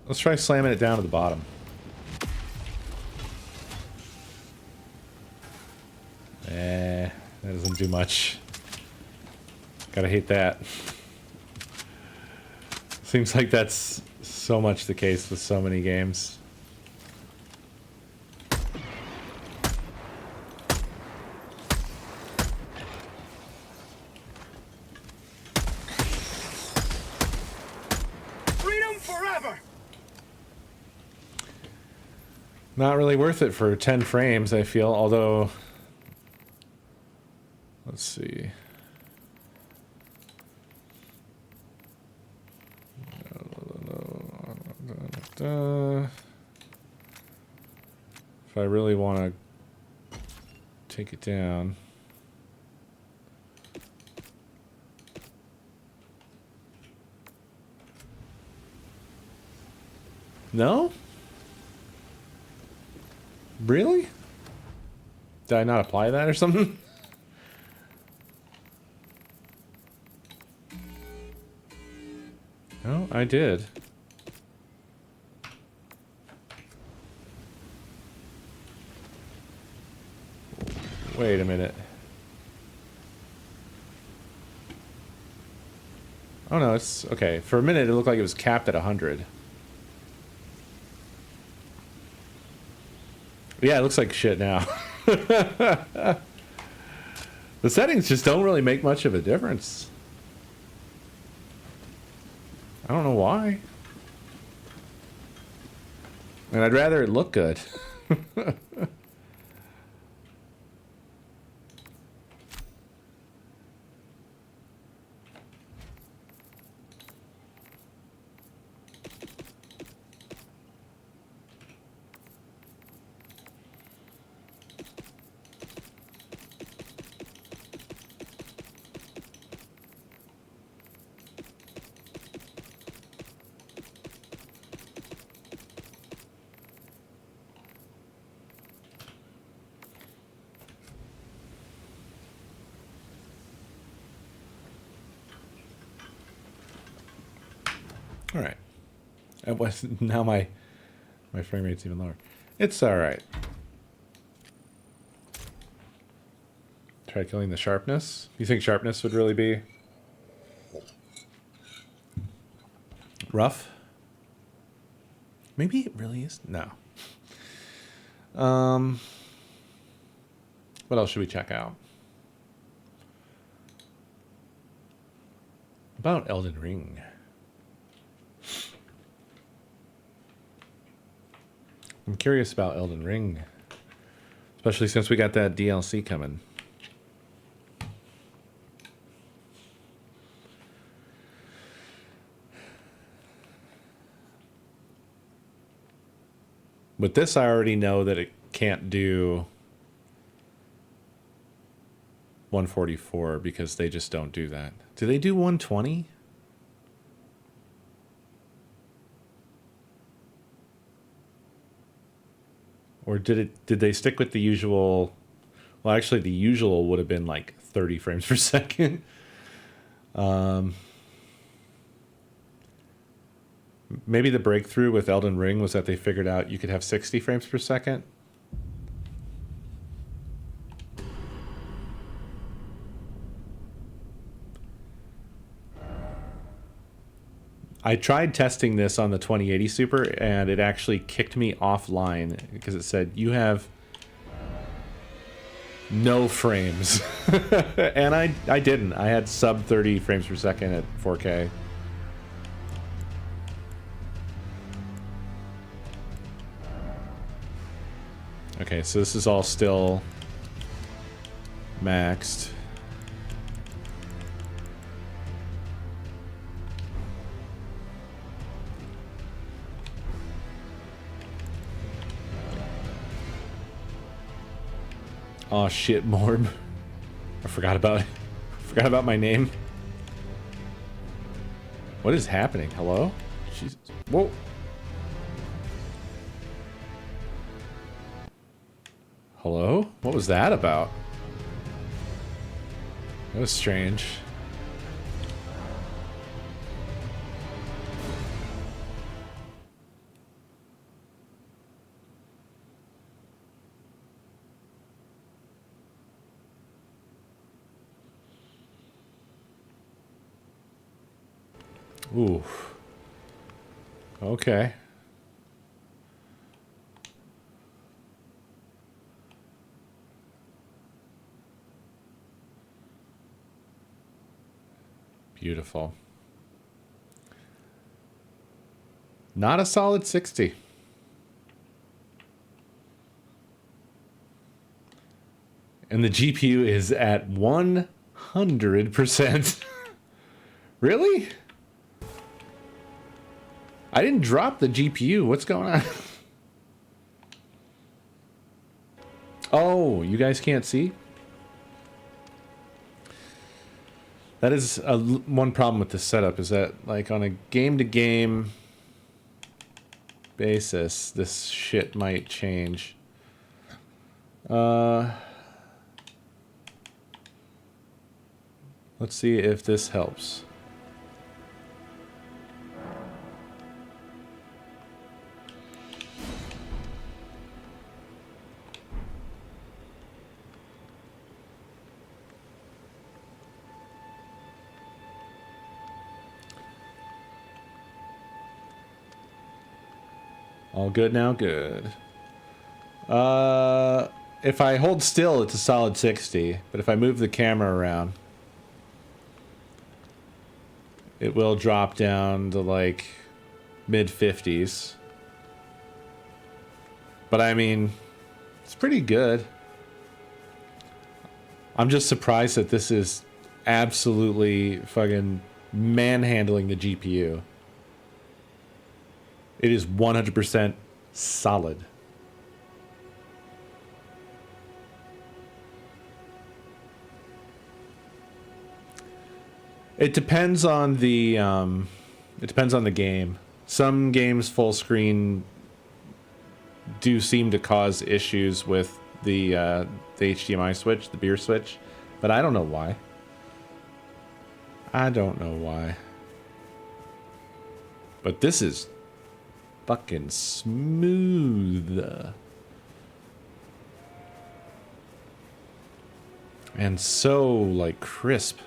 Let's try slamming it down to the bottom. do much. Gotta hate that. Seems like that's so much the case with so many games. Freedom forever! Not really worth it for 10 frames, I feel, although... Let's see. If I really want to take it down... No? Really? Did I not apply that or something? No, I did. Wait a minute. Oh no, it's okay. For a minute it looked like it was capped at 100. Yeah, it looks like shit now. The settings just don't really make much of a difference. I don't know why. And I'd rather it look good. All right. It was now my frame rate's even lower. It's all right. Try killing the sharpness. You think sharpness would really be rough? Maybe it really is. No. What else should we check out? About Elden Ring. I'm curious about Elden Ring, especially since we got that DLC coming. With this, I already know that it can't do 144 because they just don't do that. Do they do 120? Or did they stick with the usual? Well, actually, the usual would have been like 30 frames per second. Maybe the breakthrough with Elden Ring was that they figured out you could have 60 frames per second. I tried testing this on the 2080 Super, and it actually kicked me offline because it said, you have no frames. And I didn't. I had sub 30 frames per second at 4K. Okay, so this is all still maxed. Oh shit, Morb. I forgot about my name. What is happening? Hello? Jesus. Whoa. Hello? What was that about? That was strange. Ooh. Okay. Beautiful. Not a solid 60. And the GPU is at 100%. Really? I didn't drop the GPU. What's going on? Oh, you guys can't see? That is one problem with this setup, is that, like, on a game-to-game basis, this shit might change. Let's see if this helps. All good now? Good. If I hold still, it's a solid 60. But if I move the camera around, it will drop down to, like, mid-50s. But, I mean, it's pretty good. I'm just surprised that this is absolutely fucking manhandling the GPU. It is 100% solid. It depends on the game. Some games full screen do seem to cause issues with the HDMI switch, the beer switch, but I don't know why. I don't know why. But this is fucking smooth. And so, like, crisp.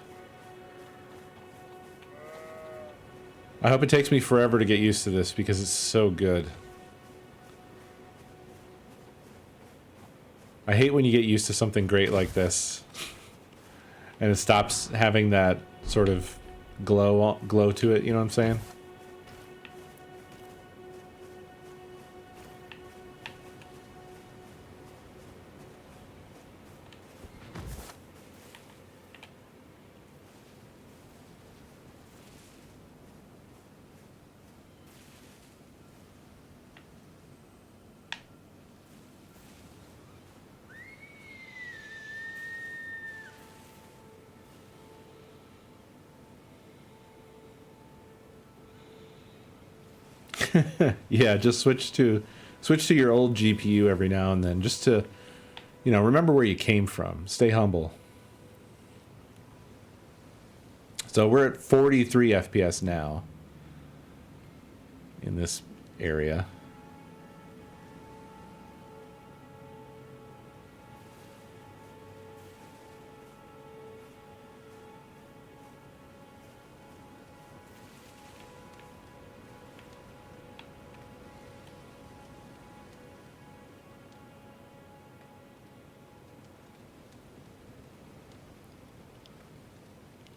I hope it takes me forever to get used to this because it's so good. I hate when you get used to something great like this and it stops having that sort of glow to it, you know what I'm saying? Yeah, just switch to your old GPU every now and then, just to, you know, remember where you came from. Stay humble. So we're at 43 FPS now in this area.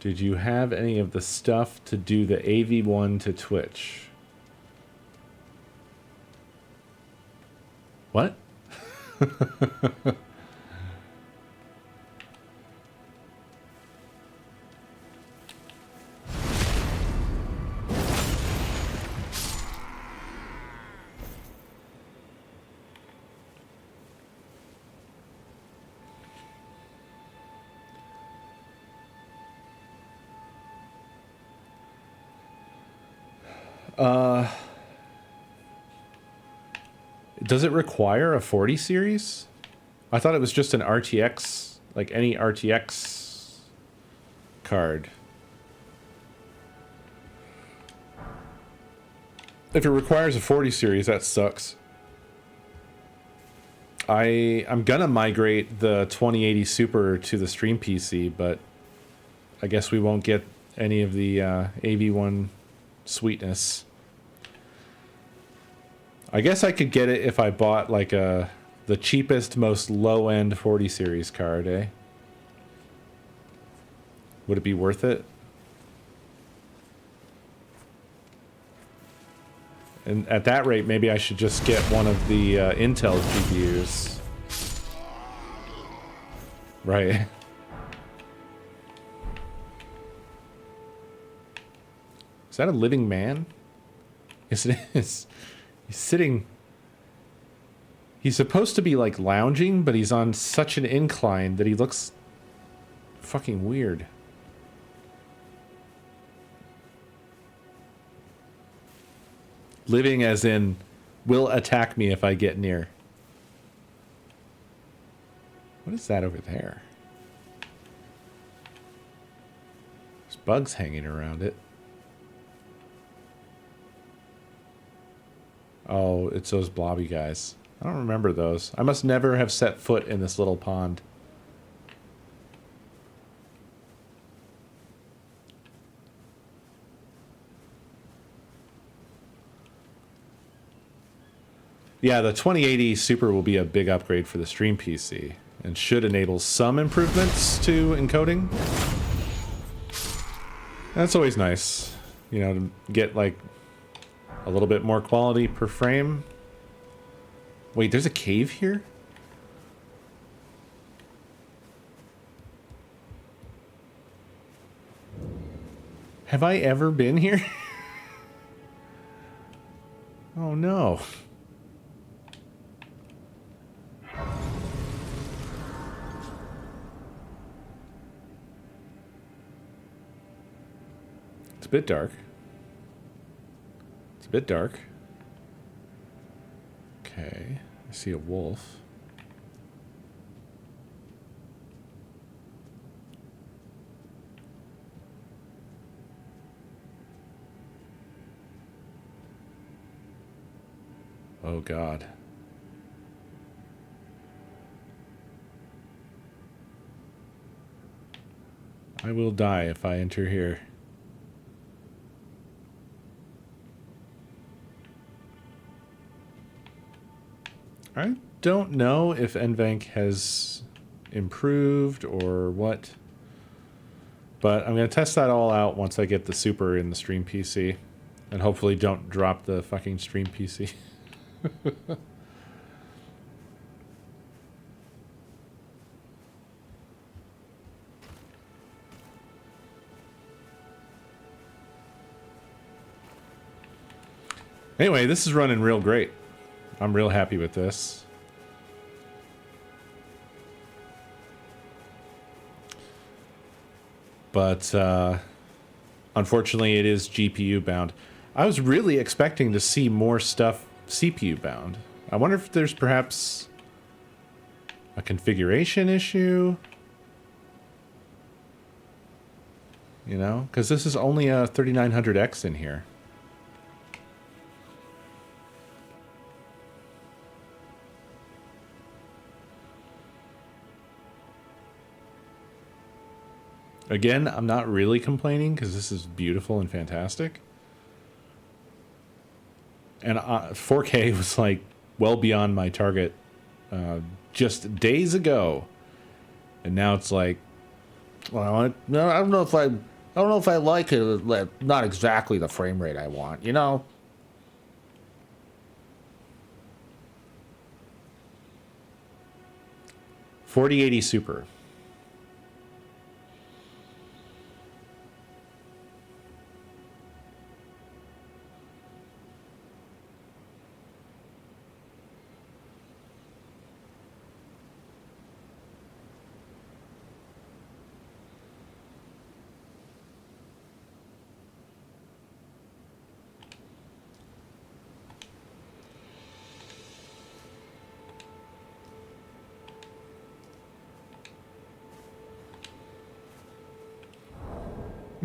Did you have any of the stuff to do the AV1 to Twitch? What? Does it require a 40 series? I thought it was just an RTX, like any RTX card. If it requires a 40 series, that sucks. I'm gonna migrate the 2080 Super to the Stream PC, but I guess we won't get any of the AV1 sweetness. I guess I could get it if I bought like the cheapest, most low-end 40 series card, eh? Would it be worth it? And at that rate, maybe I should just get one of the Intel GPUs. Right. Is that a living man? Yes, it is. He's sitting... He's supposed to be, like, lounging, but he's on such an incline that he looks fucking weird. Living as in, will attack me if I get near. What is that over there? There's bugs hanging around it. Oh, it's those blobby guys. I don't remember those. I must never have set foot in this little pond. Yeah, the 2080 Super will be a big upgrade for the Stream PC and should enable some improvements to encoding. That's always nice, you know, to get like a little bit more quality per frame. Wait, there's a cave here? Have I ever been here? Oh no. It's a bit dark. It's a bit dark. Okay, I see a wolf. Oh God. I will die if I enter here. I don't know if NVENC has improved or what, but I'm going to test that all out once I get the Super in the Stream PC, and hopefully don't drop the fucking Stream PC. Anyway, this is running real great. I'm real happy with this. But unfortunately, it is GPU bound. I was really expecting to see more stuff CPU bound. I wonder if there's perhaps a configuration issue. You know, because this is only a 3900X in here. Again, I'm not really complaining because this is beautiful and fantastic. And 4K was like well beyond my target just days ago. And now it's like, well, I don't know if I like it. Not exactly the frame rate I want, you know? $4080 Super.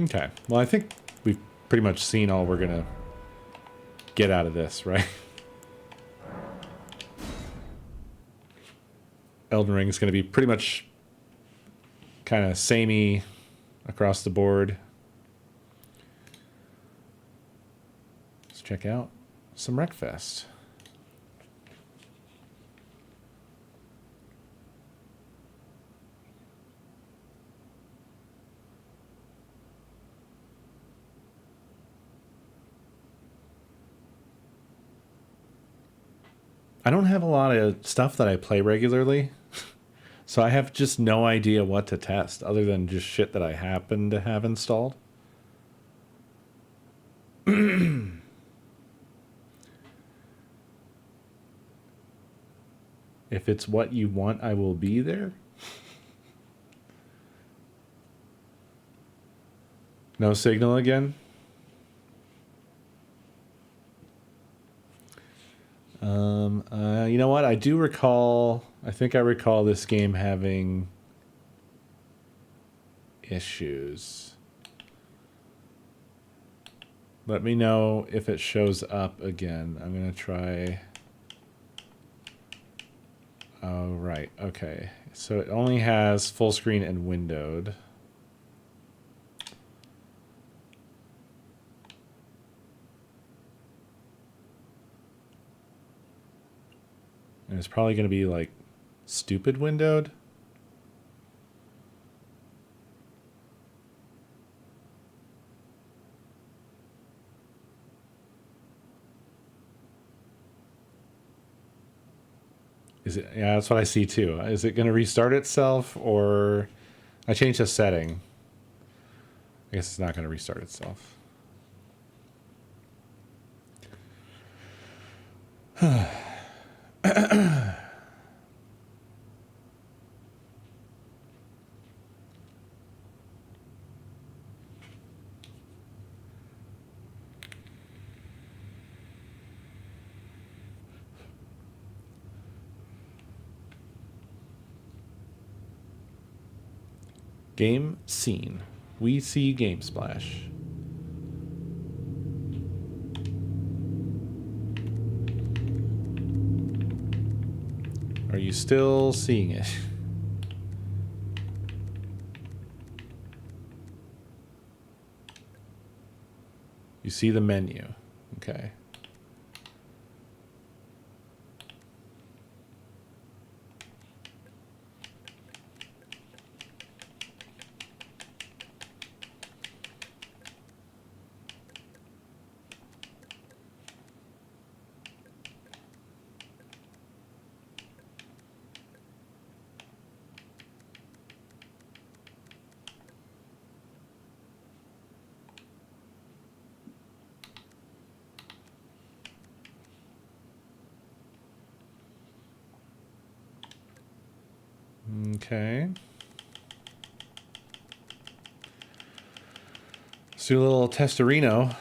Okay. Well, I think we've pretty much seen all we're going to get out of this, right? Elden Ring is going to be pretty much kind of samey across the board. Let's check out some Wreckfest. I don't have a lot of stuff that I play regularly, so I have just no idea what to test other than just shit that I happen to have installed. If it's what you want, I will be there. No signal again? You know what? I do recall, I think I recall this game having issues. Let me know if it shows up again. I'm going to try. Oh, right. Okay. So it only has full screen and windowed. And it's probably going to be like stupid windowed. Is it? Yeah, that's what I see too. Is it going to restart itself, or I changed the setting? I guess it's not going to restart itself. Game scene. We see Game Splash. Are you still seeing it? You see the menu. Okay. Okay. Let's do a little testerino.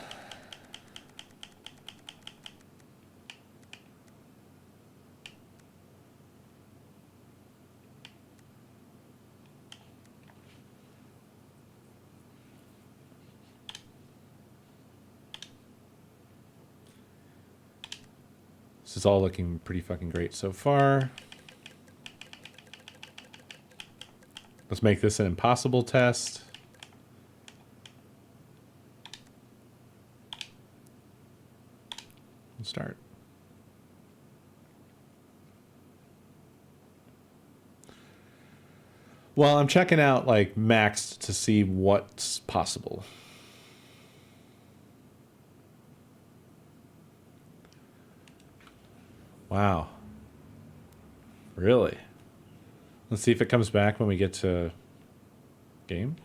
This is all looking pretty fucking great so far. Let's make this an impossible test. Let's start. Well, I'm checking out like maxed to see what's possible. Wow. Really? Let's see if it comes back when we get to game.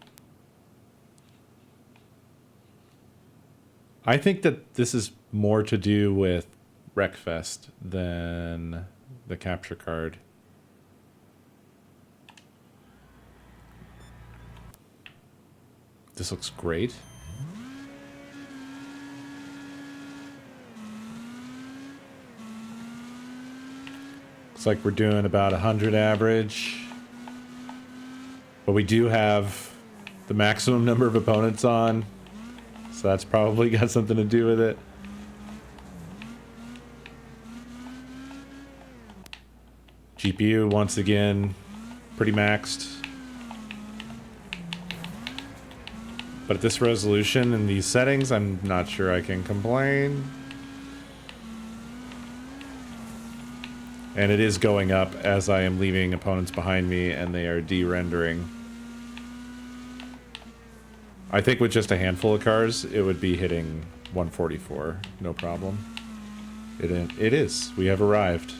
I think that this is more to do with Wreckfest than the capture card. This looks great. Looks like we're doing about 100 average. But we do have the maximum number of opponents on. So that's probably got something to do with it. GPU, once again, pretty maxed. But at this resolution and these settings, I'm not sure I can complain. And it is going up as I am leaving opponents behind me and they are de-rendering. I think with just a handful of cars, it would be hitting 144, no problem. It is. We have arrived.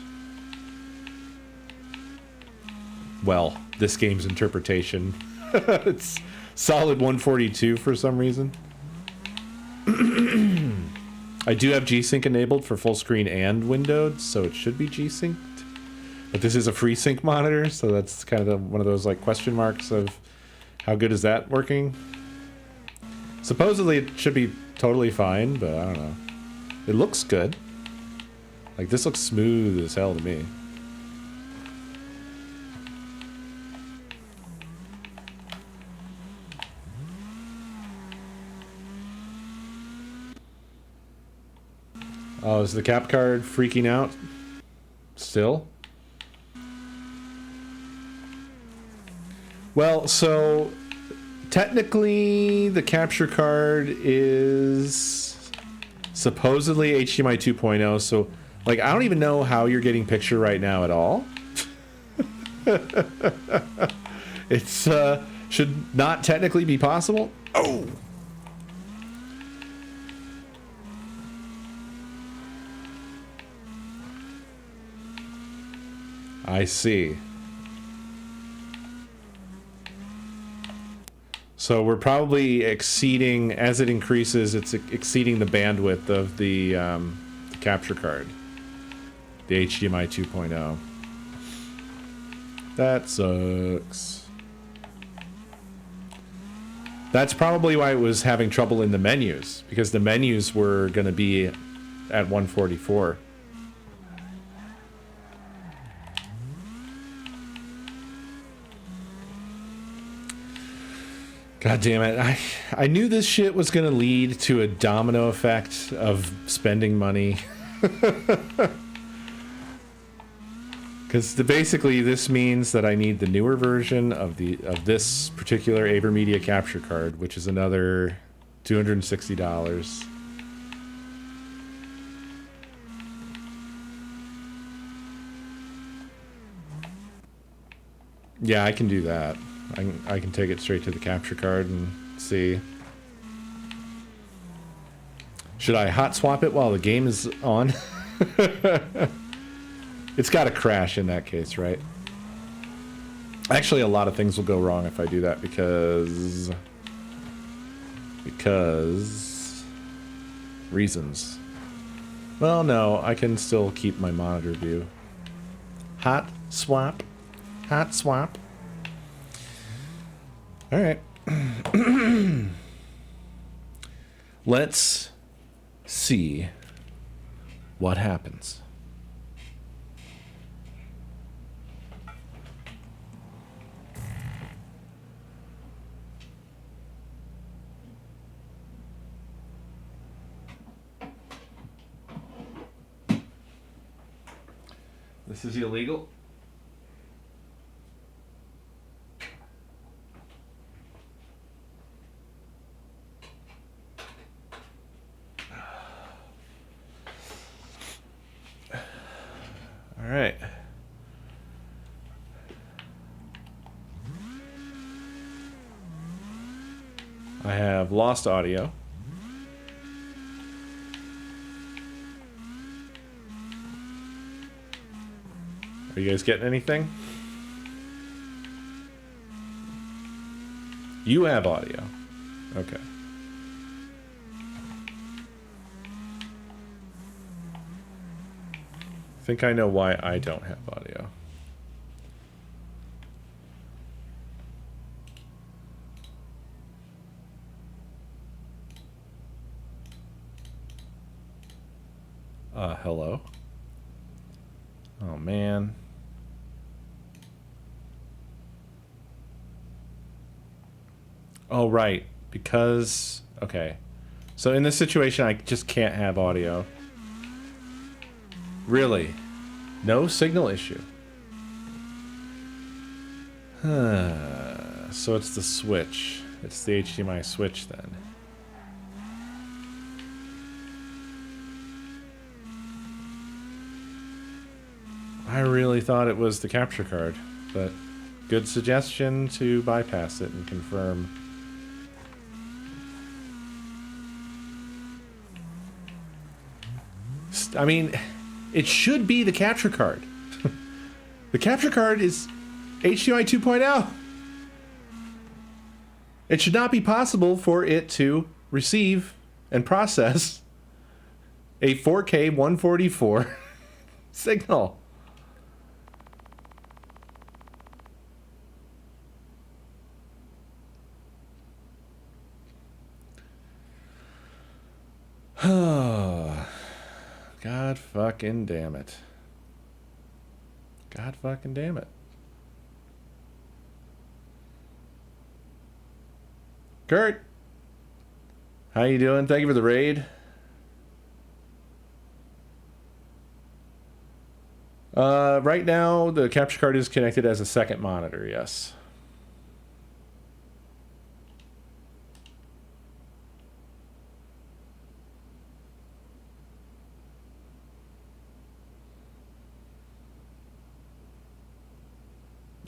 Well, this game's interpretation. It's solid 142 for some reason. I do have G-Sync enabled for full screen and windowed, so it should be G-Synced. But this is a FreeSync monitor, so that's kind of one of those like question marks of how good is that working. Supposedly it should be totally fine, but I don't know. It looks good. Like, this looks smooth as hell to me. Oh, is the cap card freaking out? Still? Well, so technically the capture card is supposedly HDMI 2.0, so like I don't even know how you're getting picture right now at all. It's should not technically be possible. Oh. I see. So we're probably exceeding, as it increases, it's exceeding the bandwidth of the capture card. The HDMI 2.0. That sucks. That's probably why it was having trouble in the menus, because the menus were going to be at 144. God damn it. I knew this shit was going to lead to a domino effect of spending money. Because basically this means that I need the newer version of this particular AverMedia capture card, which is another $260. Yeah, I can do that. I can take it straight to the capture card and see. Should I hot swap it while the game is on? It's got to crash in that case, right? Actually, a lot of things will go wrong if I do that because reasons. Well, no, I can still keep my monitor view. Hot swap. Hot swap. All right. Let's see what happens. This is illegal. All right. I have lost audio. Are you guys getting anything? You have audio. Okay. I think I know why I don't have audio. Hello? Oh, man. Oh, right. Because... Okay. So in this situation, I just can't have audio. Really? No signal issue. So it's the switch. It's the HDMI switch then. I really thought it was the capture card, but good suggestion to bypass it and confirm. I mean, it should be the capture card. The capture card is HDMI 2.0. It should not be possible for it to receive and process a 4K 144 signal. God fucking damn it. God fucking damn it. Kurt, how you doing? Thank you for the raid. Right now, the capture card is connected as a second monitor, yes.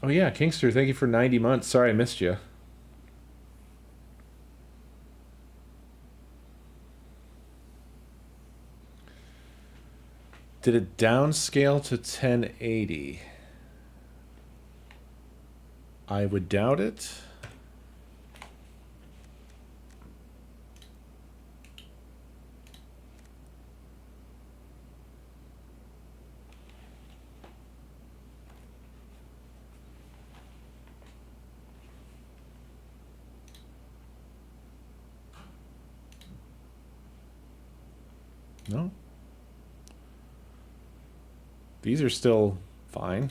Oh yeah, Kingster, thank you for 90 months. Sorry I missed you. Did it downscale to 1080? I would doubt it. No. These are still fine.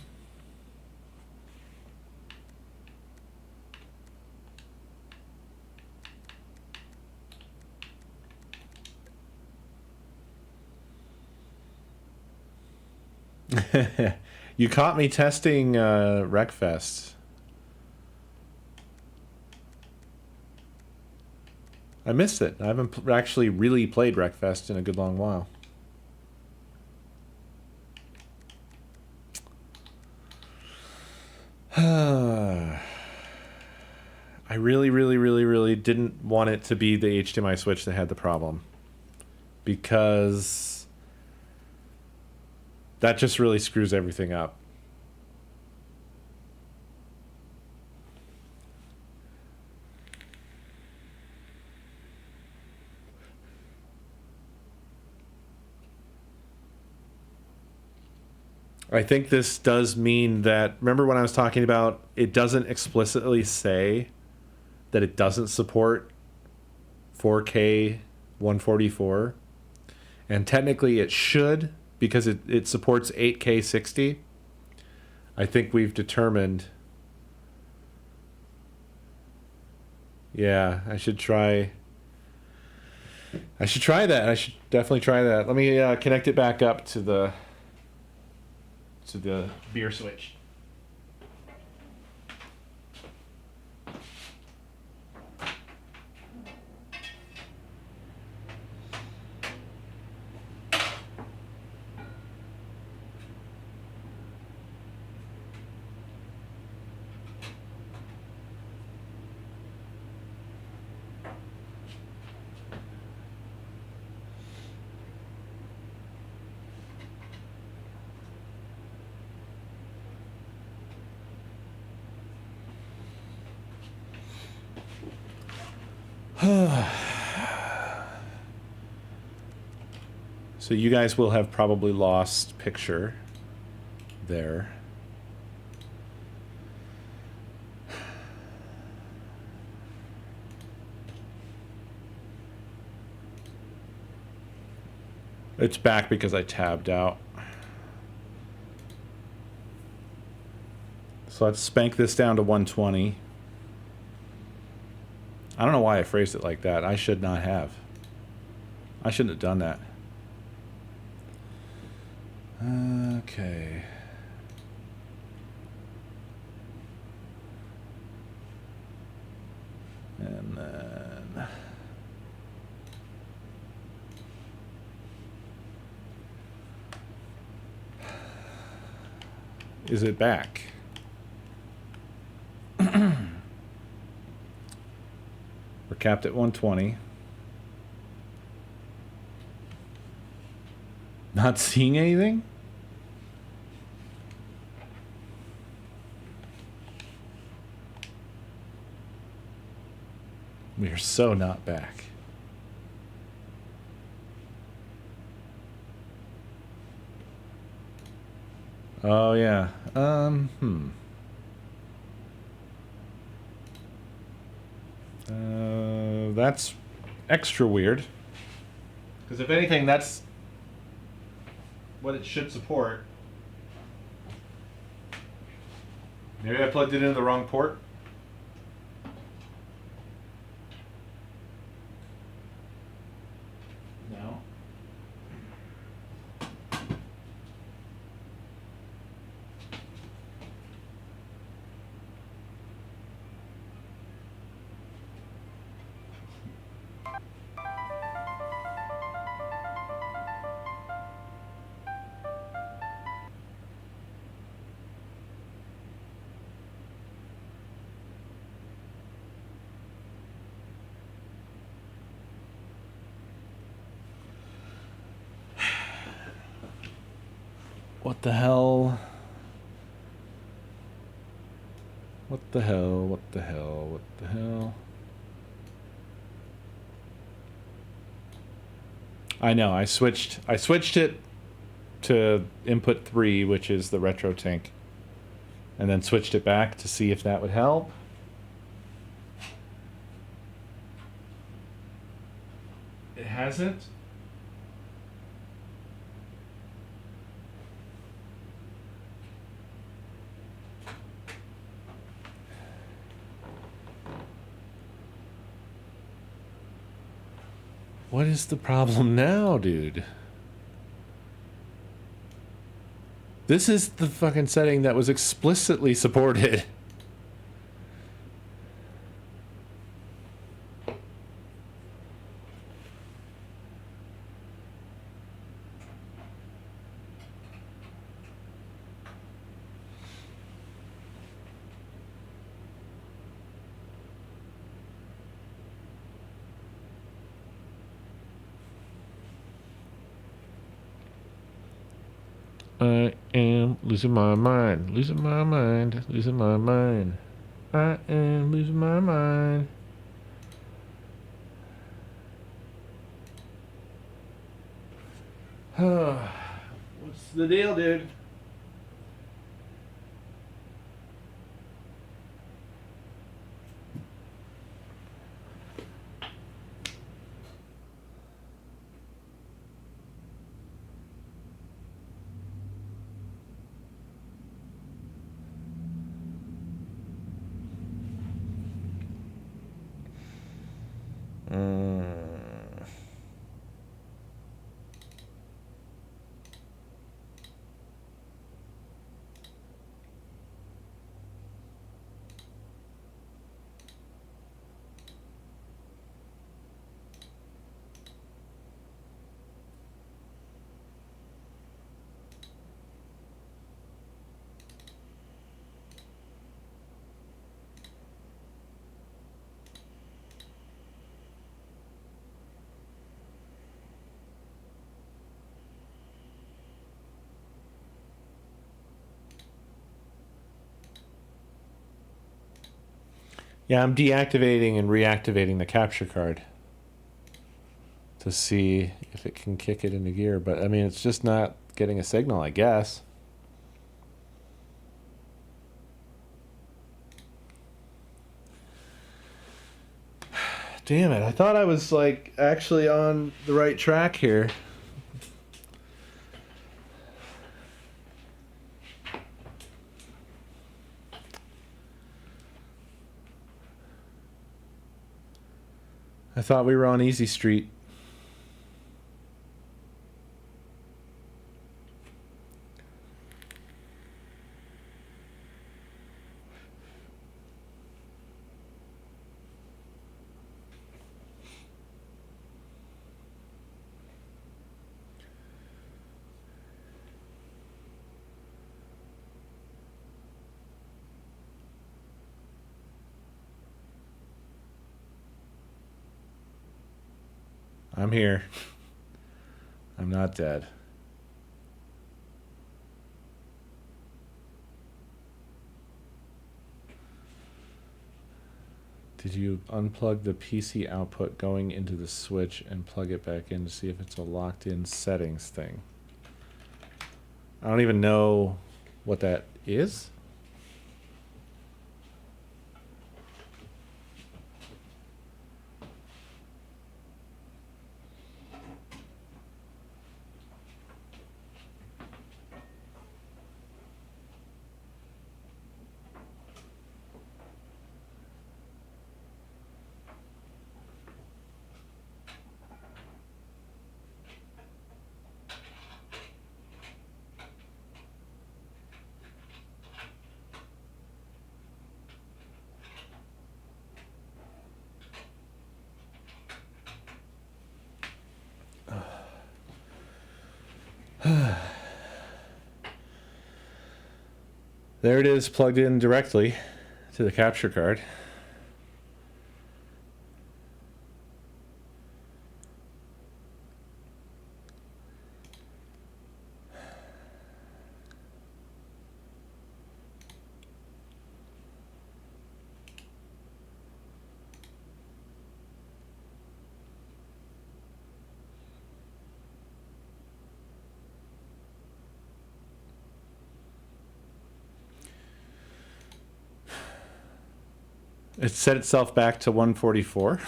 You caught me testing Wreckfest. I missed it. I haven't actually really played Wreckfest in a good long while. I really didn't want it to be the HDMI switch that had the problem, because that just really screws everything up. I think this does mean that, remember when I was talking about it doesn't explicitly say that it doesn't support 4K 144, and technically it should, because it supports 8K 60. I think we've determined, yeah, I should try that. I should definitely try that. Let me connect it back up to the beer switch. So you guys will have probably lost picture there. It's back because I tabbed out. So let's spank this down to 120. I don't know why I phrased it like that. I should not have. I shouldn't have done that. Okay. And then... is it back? We're capped at 120. Not seeing anything? We are so not back. Oh yeah. That's extra weird. Because if anything, that's what it should support. Maybe I plugged it into the wrong port. No. What the hell? What the hell? What the hell? What the hell? I know, I switched it to input 3, which is the retro tank. And then switched it back to see if that would help. It hasn't. What is the problem now, dude? This is the fucking setting that was explicitly supported. I am losing my mind, losing my mind, losing my mind. I am losing my mind. What's the deal, dude? Yeah, I'm deactivating and reactivating the capture card to see if it can kick it into gear. But, I mean, it's just not getting a signal, I guess. Damn it, I thought I was, like, actually on the right track here. I thought we were on Easy Street. I'm here. I'm not dead. Did you unplug the PC output going into the switch and plug it back in to see if it's a locked-in settings thing? I don't even know what that is. There it is, plugged in directly to the capture card. It set itself back to 144.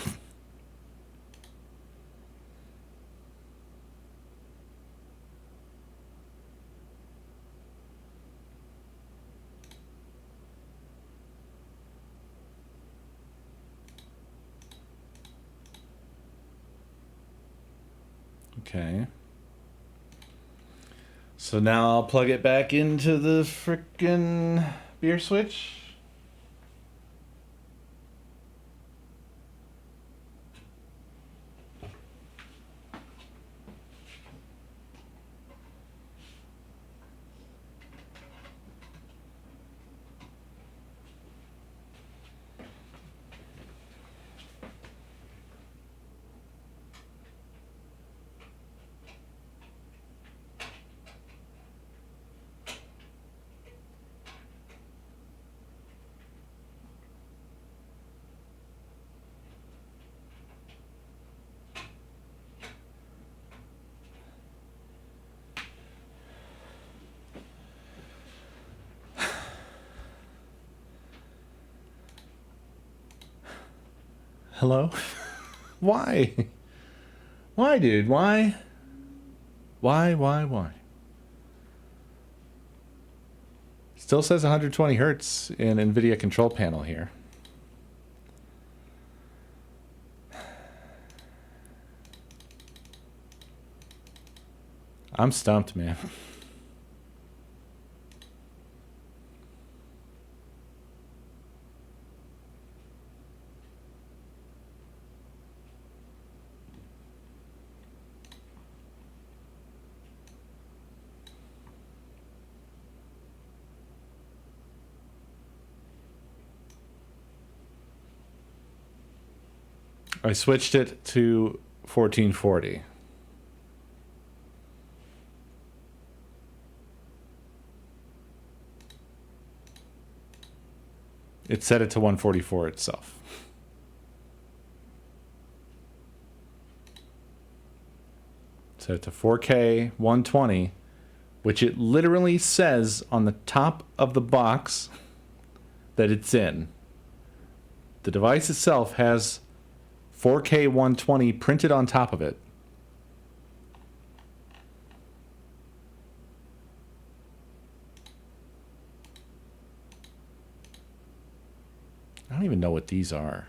Okay. So now I'll plug it back into the frickin' beer switch. Hello? Why? Why, dude? Why? Why? Still says 120 hertz in NVIDIA control panel here. I'm stumped, man. I switched it to 1440. It set it to 144 itself. Set it to 4K 120, which it literally says on the top of the box that it's in. The device itself has 4K 120 printed on top of it. I don't even know what these are.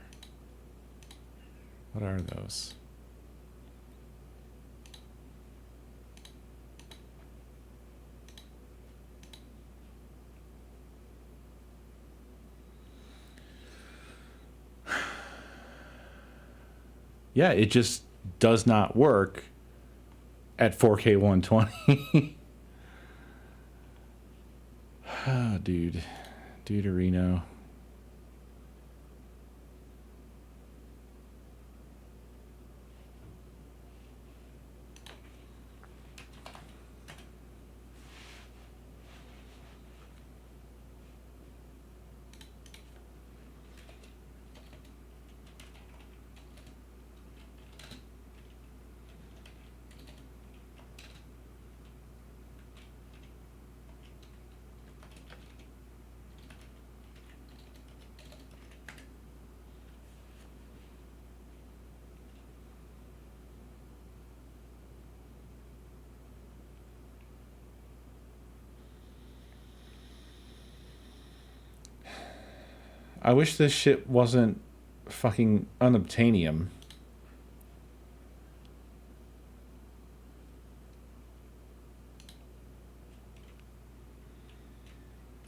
What are those? Yeah, it just does not work at 4K 120. Oh, dude. Deuterino. I wish this shit wasn't fucking unobtainium.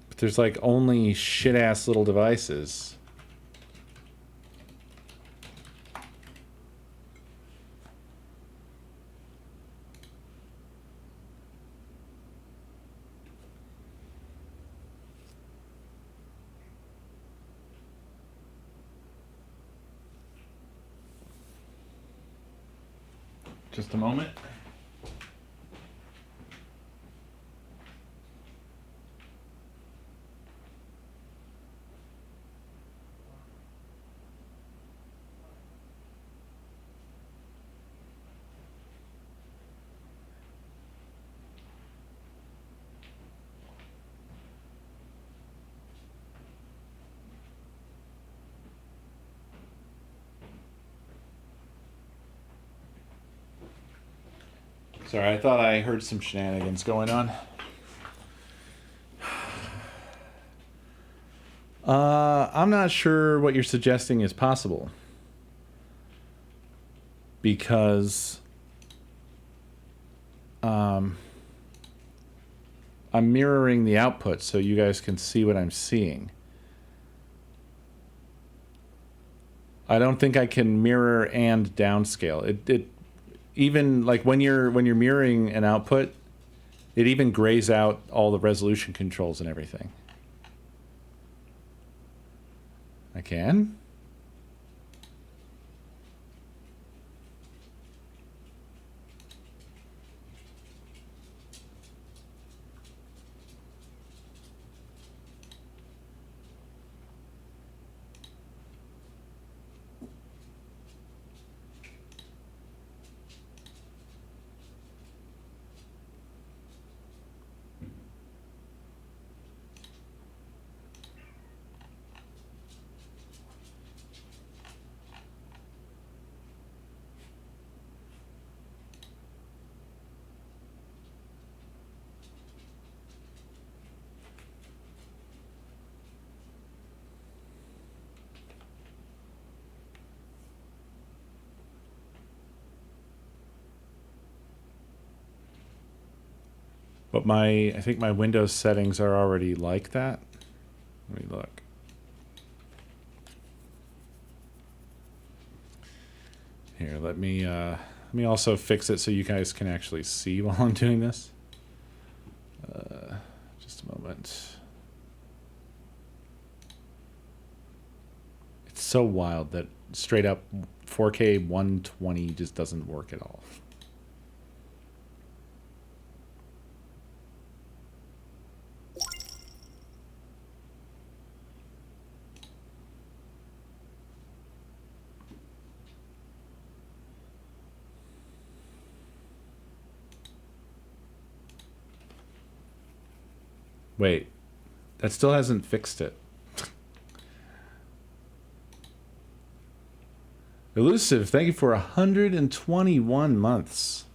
But there's like only shit-ass little devices. Just a moment. Sorry, I thought I heard some shenanigans going on. I'm not sure what you're suggesting is possible. Because I'm mirroring the output so you guys can see what I'm seeing. I don't think I can mirror and downscale. It even like when you're mirroring an output, it even grays out all the resolution controls and everything. I can? But I think my Windows settings are already like that. Let me look. Here, let me also fix it so you guys can actually see while I'm doing this. Just a moment. It's so wild that straight up 4K 120 just doesn't work at all. Wait, that still hasn't fixed it. Elusive, thank you for 121 months.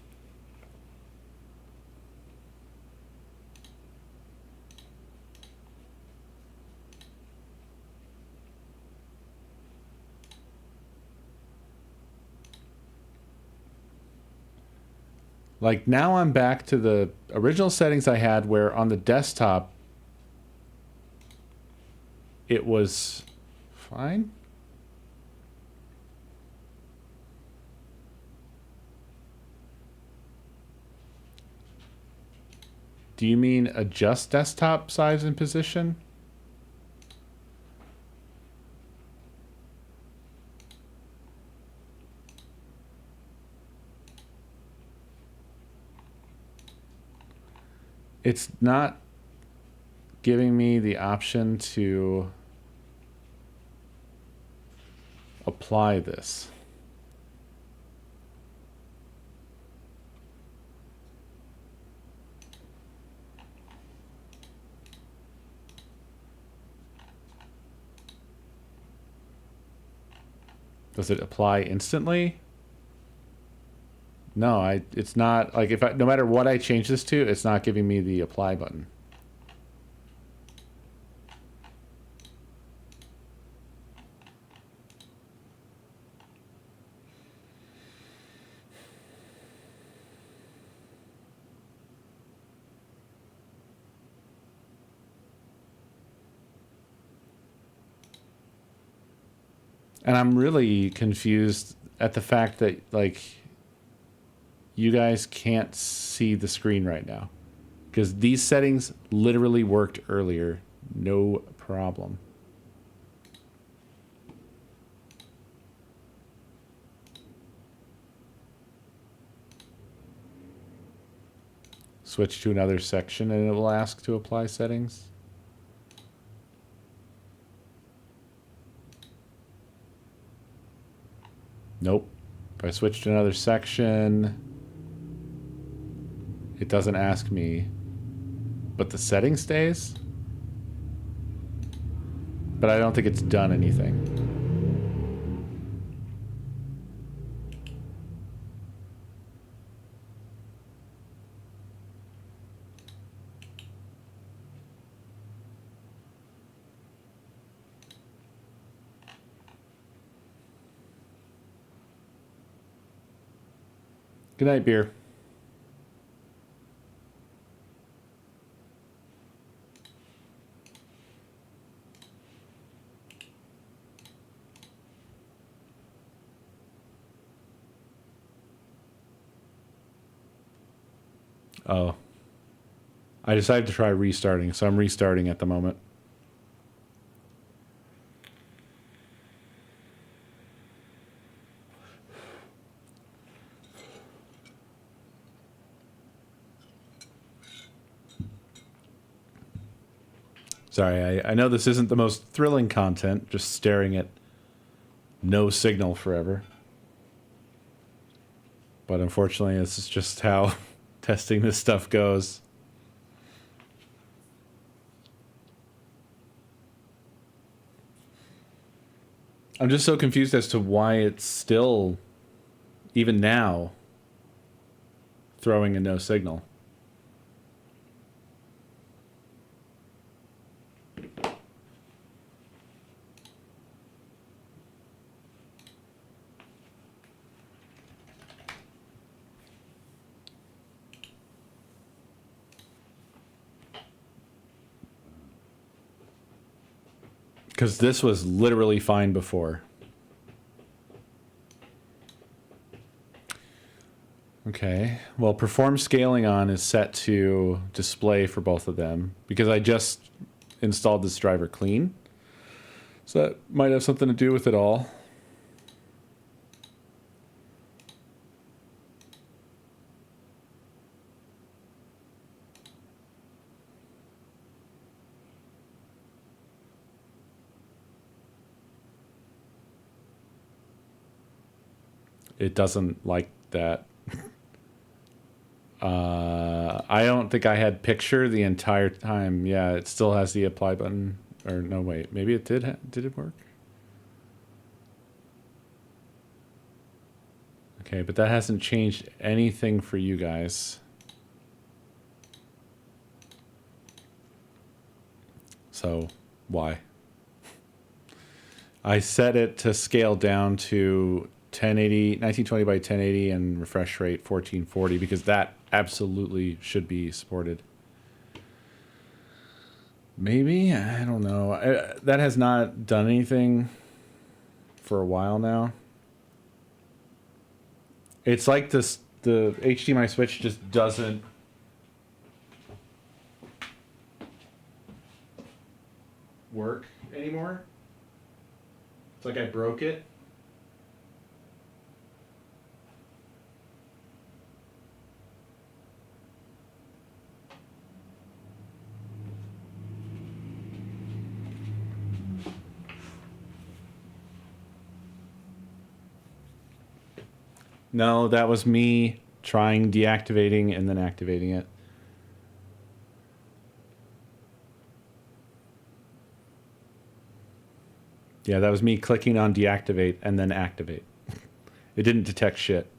Like now I'm back to the original settings I had where on the desktop it was fine. Do you mean adjust desktop size and position? It's not giving me the option to apply this. Does it apply instantly? No, it's not like no matter what I change this to, it's not giving me the apply button. And I'm really confused at the fact that, like, you guys can't see the screen right now. Because these settings literally worked earlier. No problem. Switch to another section and it will ask to apply settings. Nope. If I switch to another section, it doesn't ask me. But the setting stays? But I don't think it's done anything. Good night, beer. Oh. I decided to try restarting, so I'm restarting at the moment. Sorry, I know this isn't the most thrilling content, just staring at no signal forever. But unfortunately, this is just how testing this stuff goes. I'm just so confused as to why it's still, even now, throwing a no signal. Because this was literally fine before. Okay, well, perform scaling on is set to display for both of them because I just installed this driver clean. So that might have something to do with it all. It doesn't like that. I don't think I had picture the entire time. Yeah, it still has the apply button. Or no, wait. Maybe it did. Did it work? Okay, but that hasn't changed anything for you guys. So, why? I set it to scale down to 1920 by 1080 and refresh rate 1440 because that absolutely should be supported. Maybe? I don't know. That has not done anything for a while now. It's like the HDMI switch just doesn't work anymore. It's like I broke it. No, that was me trying deactivating and then activating it. Yeah, that was me clicking on deactivate and then activate. It didn't detect shit.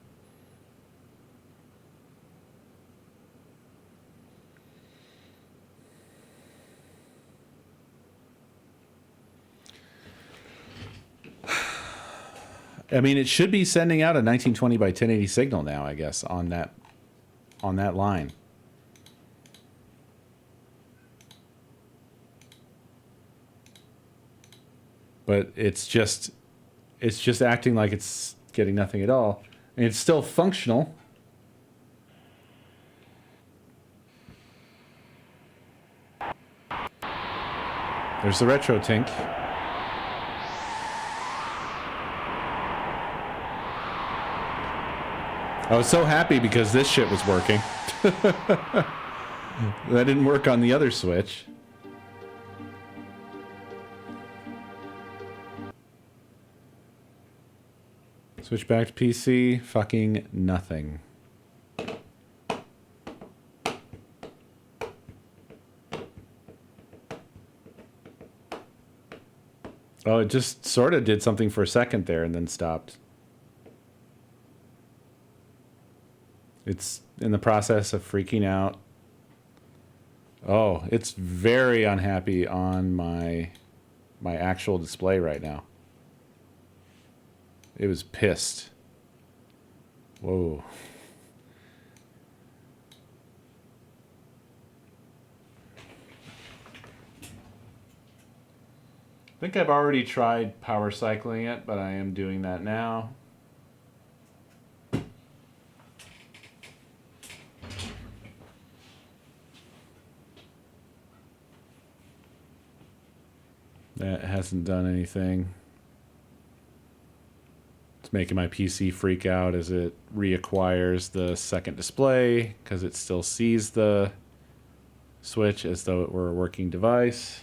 I mean, it should be sending out a 1920 by 1080 signal now, I guess, on that line. But it's just it's just acting like it's getting nothing at all. And it's still functional. There's the retro tink. I was so happy because this shit was working. That didn't work on the other switch. Switch back to PC. Fucking nothing. Oh, it just sort of did something for a second there and then stopped. It's in the process of freaking out. Oh, it's very unhappy on my actual display right now. It was pissed. Whoa. I think I've already tried power cycling it, but I am doing that now. That hasn't done anything. It's making my PC freak out as it reacquires the second display because it still sees the Switch as though it were a working device.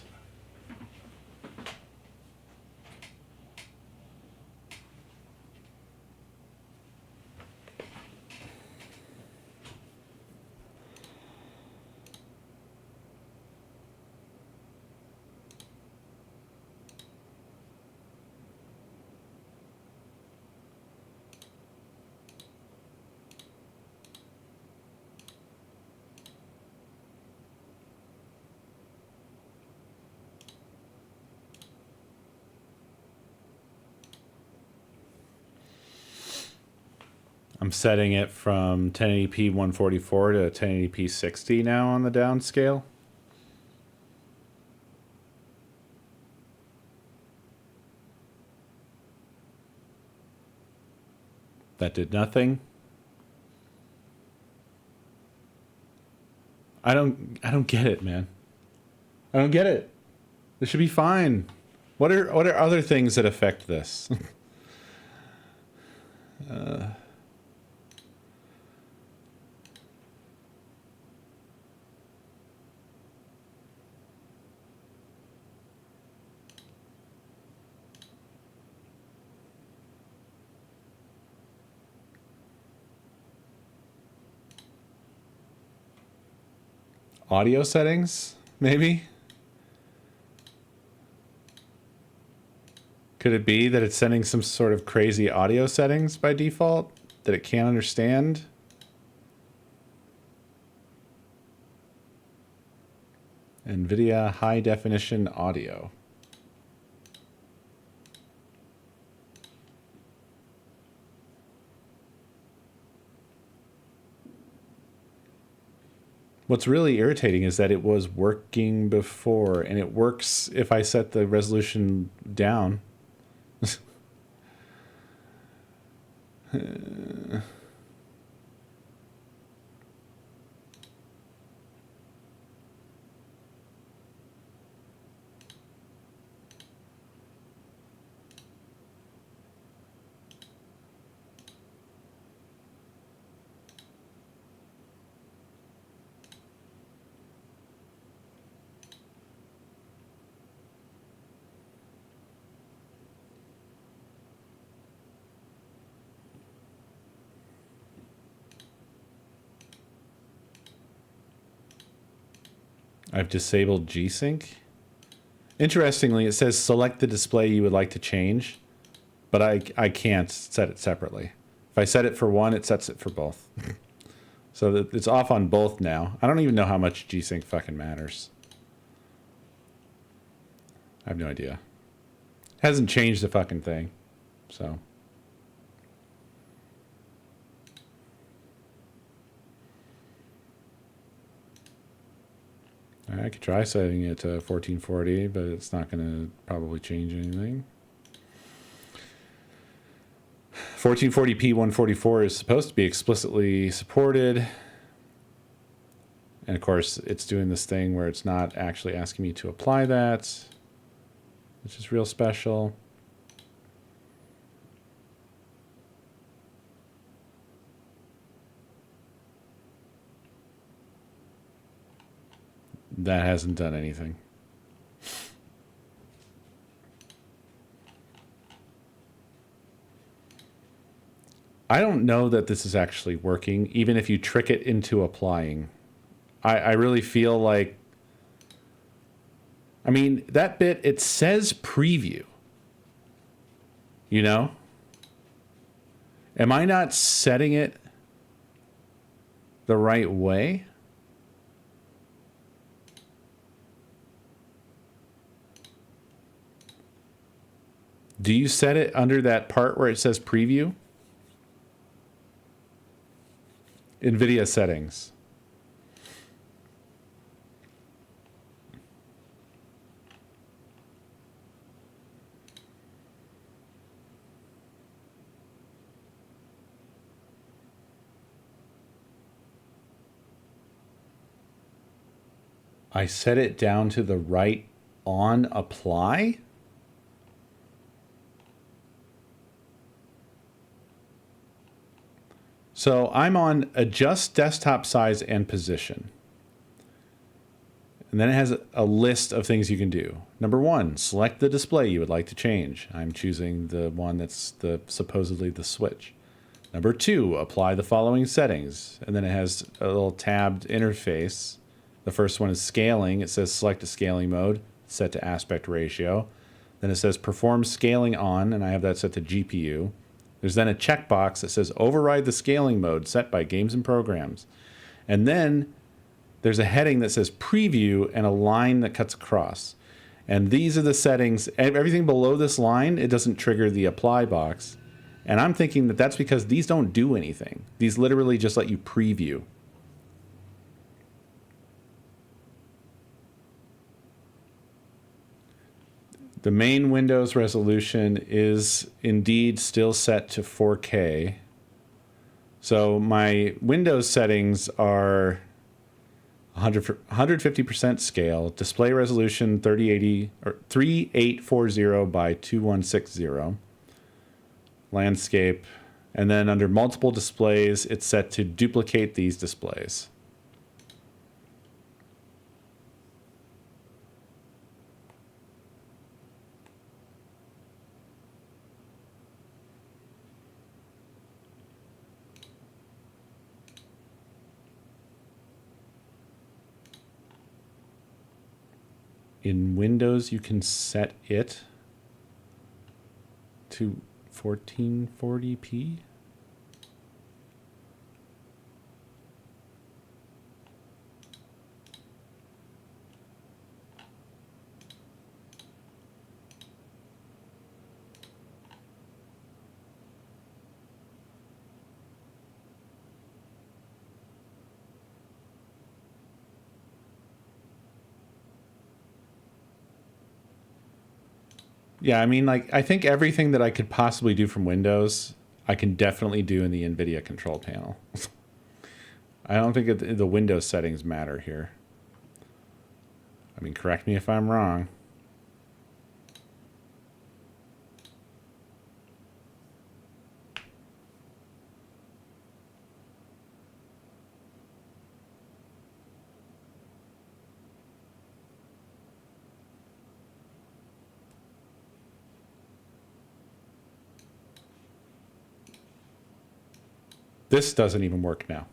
I'm setting it from 1080p 144 to 1080p 60 now on the downscale. That did nothing. I don't get it, man. I don't get it. This should be fine. What are other things that affect this? Audio settings, maybe? Could it be that it's sending some sort of crazy audio settings by default that it can't understand? NVIDIA high definition audio. What's really irritating is that it was working before, and it works if I set the resolution down. I've disabled G-Sync. Interestingly, it says select the display you would like to change, but I can't set it separately. If I set it for one, it sets it for both. So that it's off on both now. I don't even know how much G-Sync fucking matters. I have no idea. Hasn't changed the fucking thing. So. I could try setting it to 1440, but it's not going to probably change anything. 1440p 144 is supposed to be explicitly supported. And of course, it's doing this thing where it's not actually asking me to apply that, which is real special. That hasn't done anything. I don't know that this is actually working, even if you trick it into applying. I really feel like, I mean, that bit, it says preview. You know? Am I not setting it the right way? Do you set it under that part where it says preview? NVIDIA settings. I set it down to the right on apply? So I'm on adjust desktop size and position. And then it has a list of things you can do. Number 1, select the display you would like to change. I'm choosing the one that's supposedly the switch. Number 2, apply the following settings. And then it has a little tabbed interface. The first one is scaling. It says select a scaling mode, set to aspect ratio. Then it says perform scaling on, and I have that set to GPU. There's then a checkbox that says override the scaling mode set by games and programs. And then there's a heading that says preview and a line that cuts across. And these are the settings. Everything below this line, it doesn't trigger the apply box. And I'm thinking that that's because these don't do anything. These literally just let you preview. The main Windows resolution is indeed still set to 4K. So my Windows settings are 150% scale, display resolution 3080 or 3840 by 2160, landscape, and then under multiple displays, it's set to duplicate these displays. In Windows, you can set it to 1440p. Yeah, I mean, like, I think everything that I could possibly do from Windows, I can definitely do in the NVIDIA control panel. I don't think the Windows settings matter here. I mean, correct me if I'm wrong. This doesn't even work now.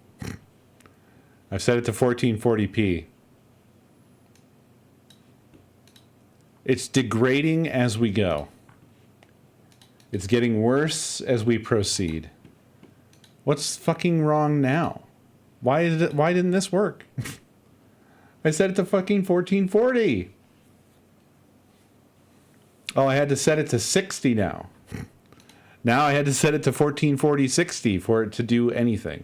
I've set it to 1440p. It's degrading as we go. It's getting worse as we proceed. What's fucking wrong now? Why didn't this work? I set it to fucking 1440. Oh, I had to set it to 60 now. Now I had to set it to 1440/60 for it to do anything.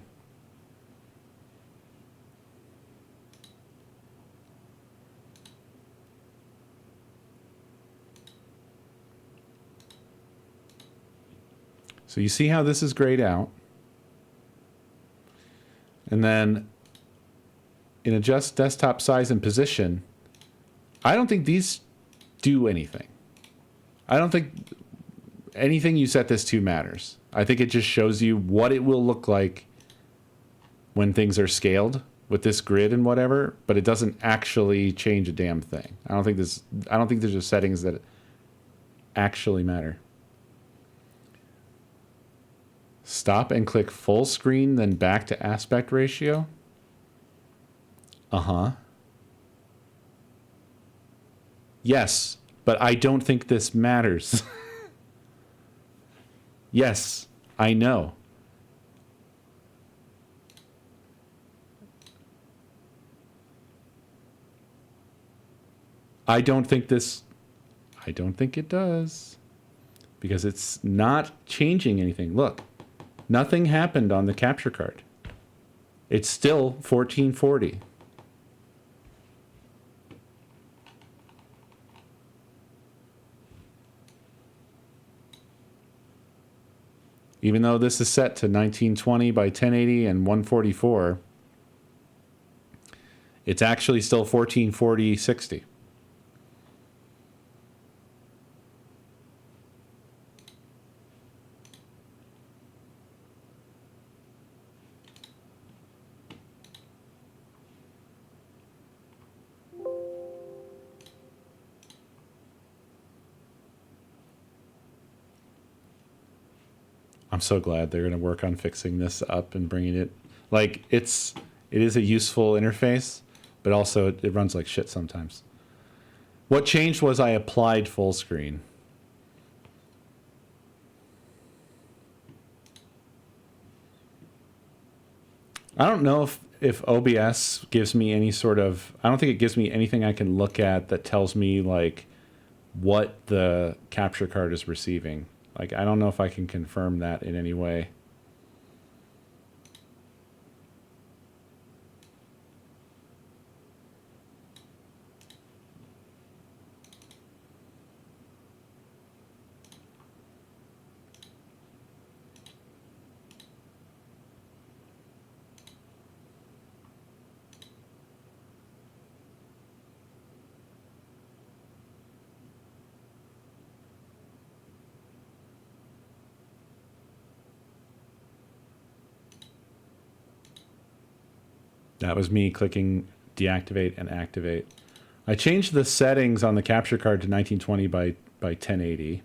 So you see how this is grayed out. And then in adjust desktop size and position, I don't think these do anything. I don't think anything you set this to matters. I think it just shows you what it will look like when things are scaled with this grid and whatever, but it doesn't actually change a damn thing. I don't think there's just settings that actually matter. Stop and click full screen, then back to aspect ratio. Uh-huh. Yes, but I don't think this matters. Yes, I know. I don't think it does. Because it's not changing anything. Look, nothing happened on the capture card. It's still 1440. Even though this is set to 1920 by 1080 and 144, it's actually still 1440 60. I'm so glad they're going to work on fixing this up and bringing it. Like, it is a useful interface, but also it runs like shit sometimes. What changed was I applied full screen. I don't know if OBS gives me any sort of... I don't think it gives me anything I can look at that tells me, like, what the capture card is receiving. Like, I don't know if I can confirm that in any way. That was me clicking deactivate and activate. I changed the settings on the capture card to 1920 by 1080.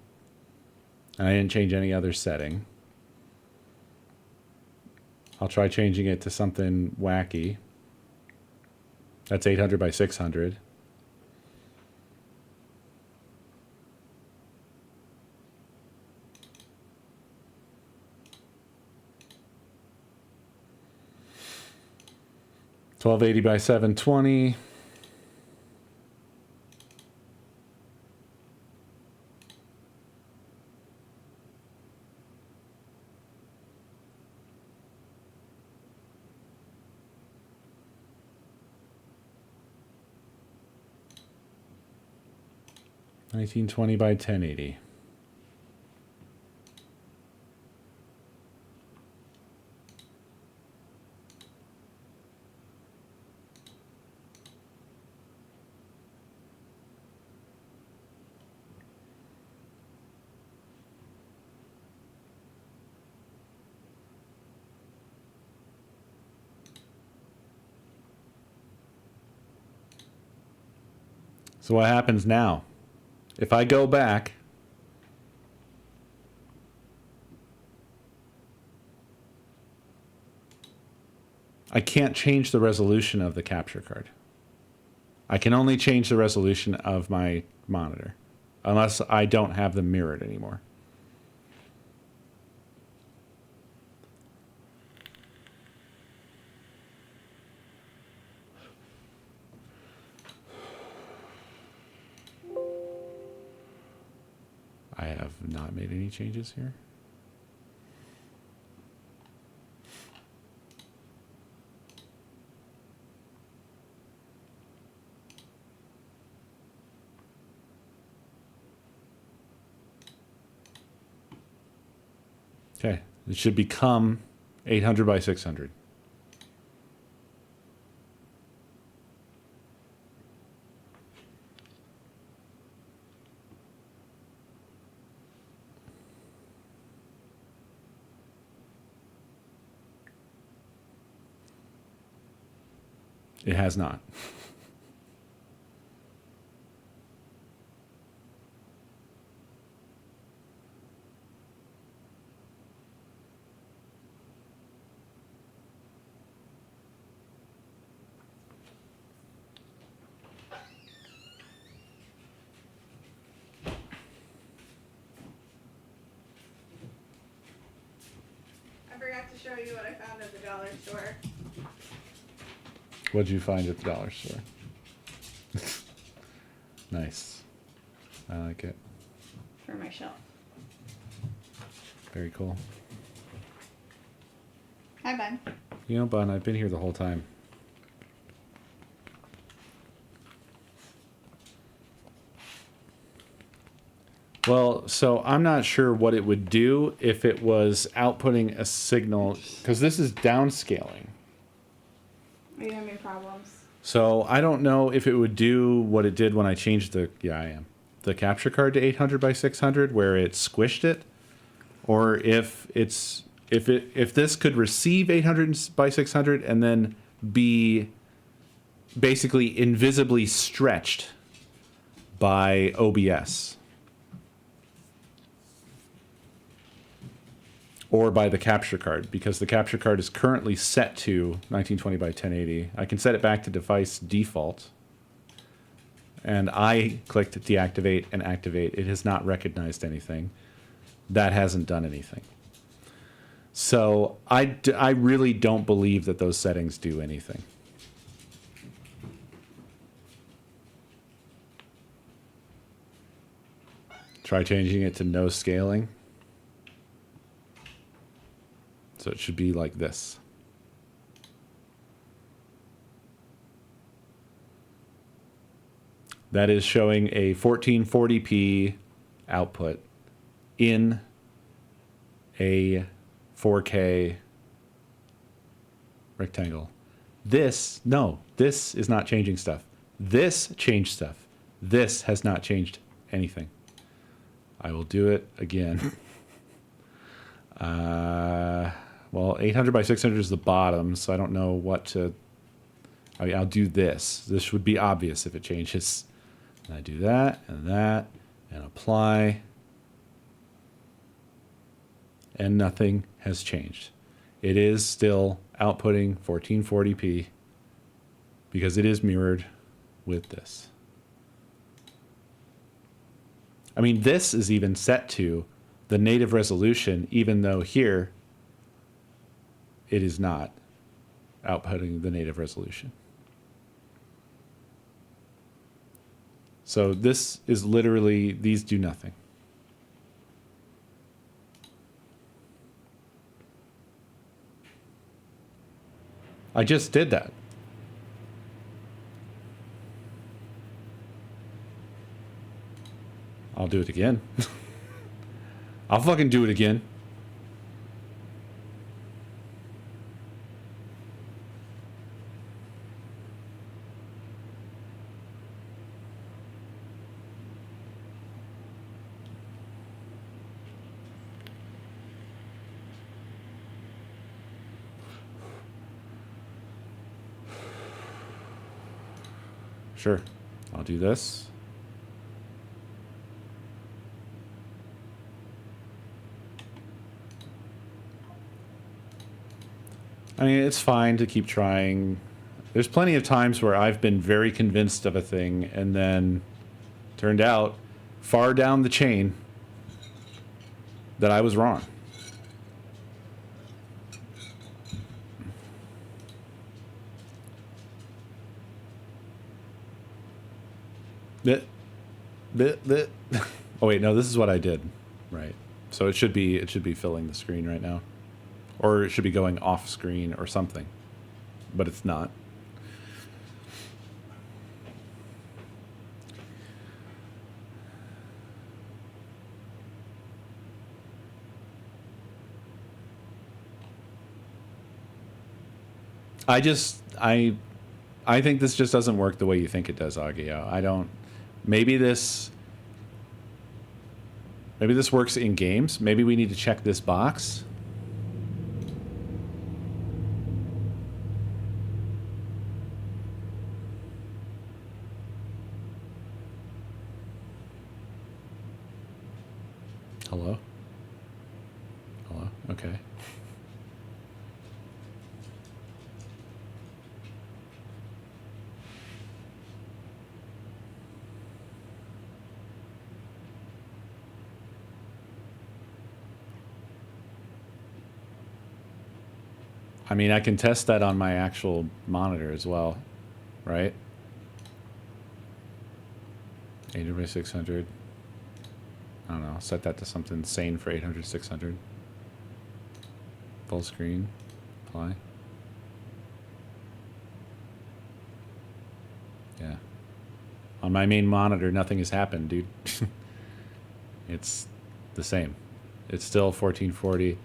And I didn't change any other setting. I'll try changing it to something wacky. That's 800 by 600. $1280 by 720. $1920 by 1080. So what happens now? If I go back, I can't change the resolution of the capture card. I can only change the resolution of my monitor, unless I don't have them mirrored anymore. I have not made any changes here. Okay. It should become 800 by 600. It has not. I forgot to show you what I found at the dollar store What'd you find at the dollar store? Nice. I like it. for my shelf. Very cool. Hi, bud. You know, Bun, I've been here the whole time. Well, so I'm not sure what it would do if it was outputting a signal, because this is downscaling. Are you having problems? So I don't know if it would do what it did when I changed the, the capture card to 800 by 600, where it squished it, or if if this could receive 800 by 600 and then be basically invisibly stretched by OBS. Or by the capture card, because the capture card is currently set to 1920 by 1080. I can set it back to device default. And I clicked deactivate and activate. It has not recognized anything. That hasn't done anything. So I really don't believe that those settings do anything. Try changing it to no scaling. So it should be like this. That is showing a 1440p output in a 4K rectangle. This is not changing stuff. This changed stuff. This has not changed anything. I will do it again. Well, 800 by 600 is the bottom, so I don't know what to... I'll do this. This would be obvious if it changes. And I do that, and apply. And nothing has changed. It is still outputting 1440p because it is mirrored with this. I mean, this is even set to the native resolution, even though here it is not outputting the native resolution. So this is literally, these do nothing. I just did that. I'll do it again. I'll fucking do it again. Sure. I'll do this. I mean, it's fine to keep trying. There's plenty of times where I've been very convinced of a thing and then turned out far down the chain that I was wrong. Oh wait, no, this is what I did. Right. So it should be filling the screen right now. Or it should be going off screen or something. But it's not. I think this just doesn't work the way you think it does, Agio. I don't. Maybe this works in games. Maybe we need to check this box. Hello? Hello? Okay. I mean, I can test that on my actual monitor as well, right? 800 by 600. I don't know, set that to something sane for 800, 600. Full screen, apply. Yeah. On my main monitor, nothing has happened, dude. It's the same. It's still 1440.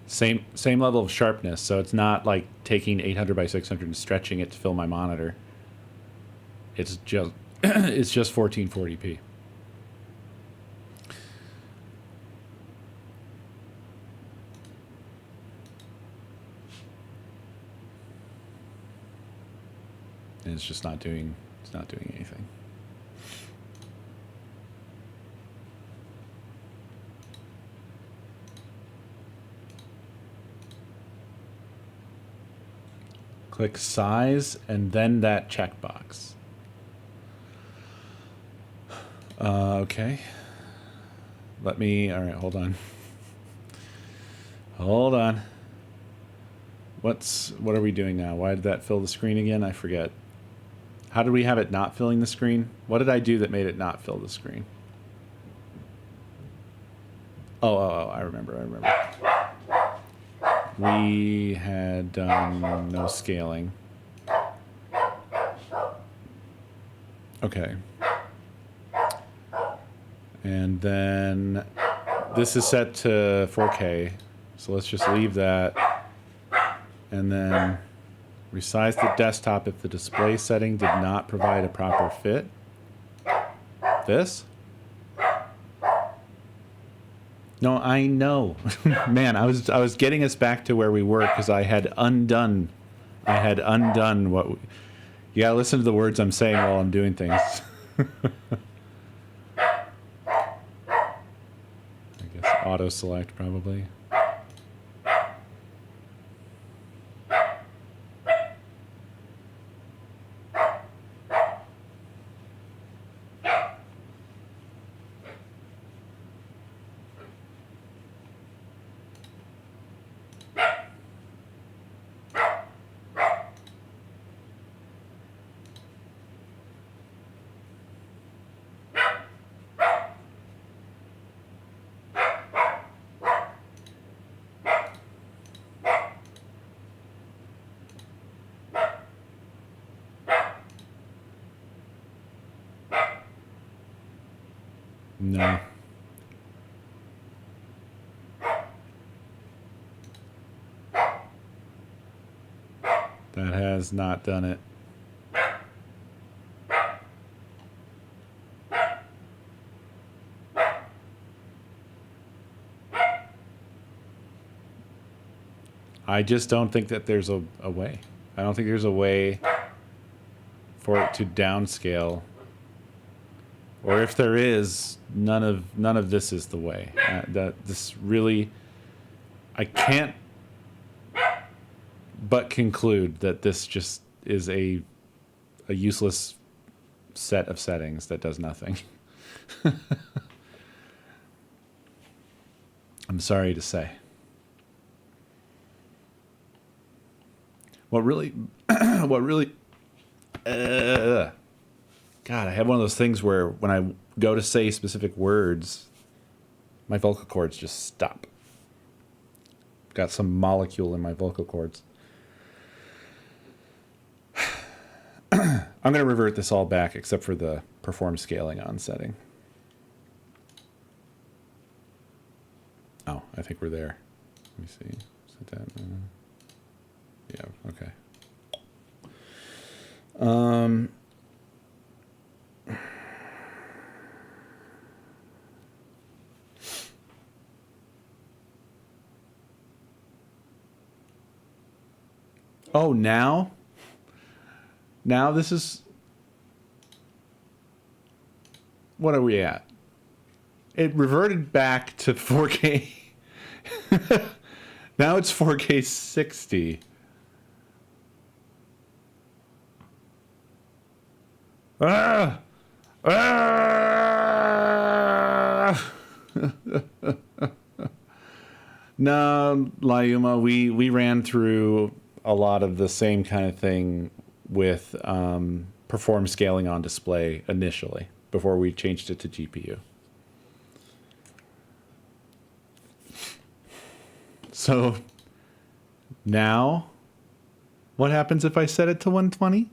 Same level of sharpness, so it's not like taking 800 by 600 and stretching it to fill my monitor. It's just it's just 1440p. And it's just not doing anything. Click size and then that checkbox. Okay. All right, hold on. Hold on. What are we doing now? Why did that fill the screen again? I forget. How did we have it not filling the screen? What did I do that made it not fill the screen? Oh, I remember. We had done no scaling. Okay. And then this is set to 4K. So let's just leave that. And then resize the desktop if the display setting did not provide a proper fit. This? No, I know. Man, I was getting us back to where we were because I had undone what we, you gotta listen to the words I'm saying while I'm doing things. I guess auto select probably. No. That has not done it. I just don't think that there's a way. I don't think there's a way for it to downscale. Or if there is, none of this is the way. This really, I can't but conclude that this just is a useless set of settings that does nothing. I'm sorry to say. What really, God, I have one of those things where when I go to say specific words, my vocal cords just stop. Got some molecule in my vocal cords. I'm going to revert this all back except for the perform scaling on setting. Oh, I think we're there. Let me see. Set that. Yeah, okay. Oh, now? Now this is... What are we at? It reverted back to 4K. Now it's 4K 60. Ah! Ah! No, Lyuma, we ran through a lot of the same kind of thing with perform scaling on display initially before we changed it to GPU. So now, what happens if I set it to 120?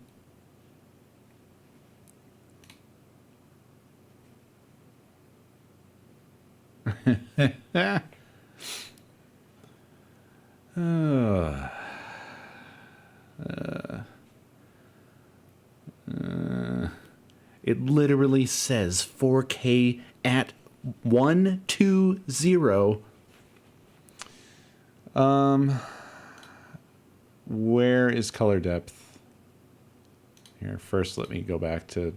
It literally says 4K at 120. Where is color depth? Here, first let me go back to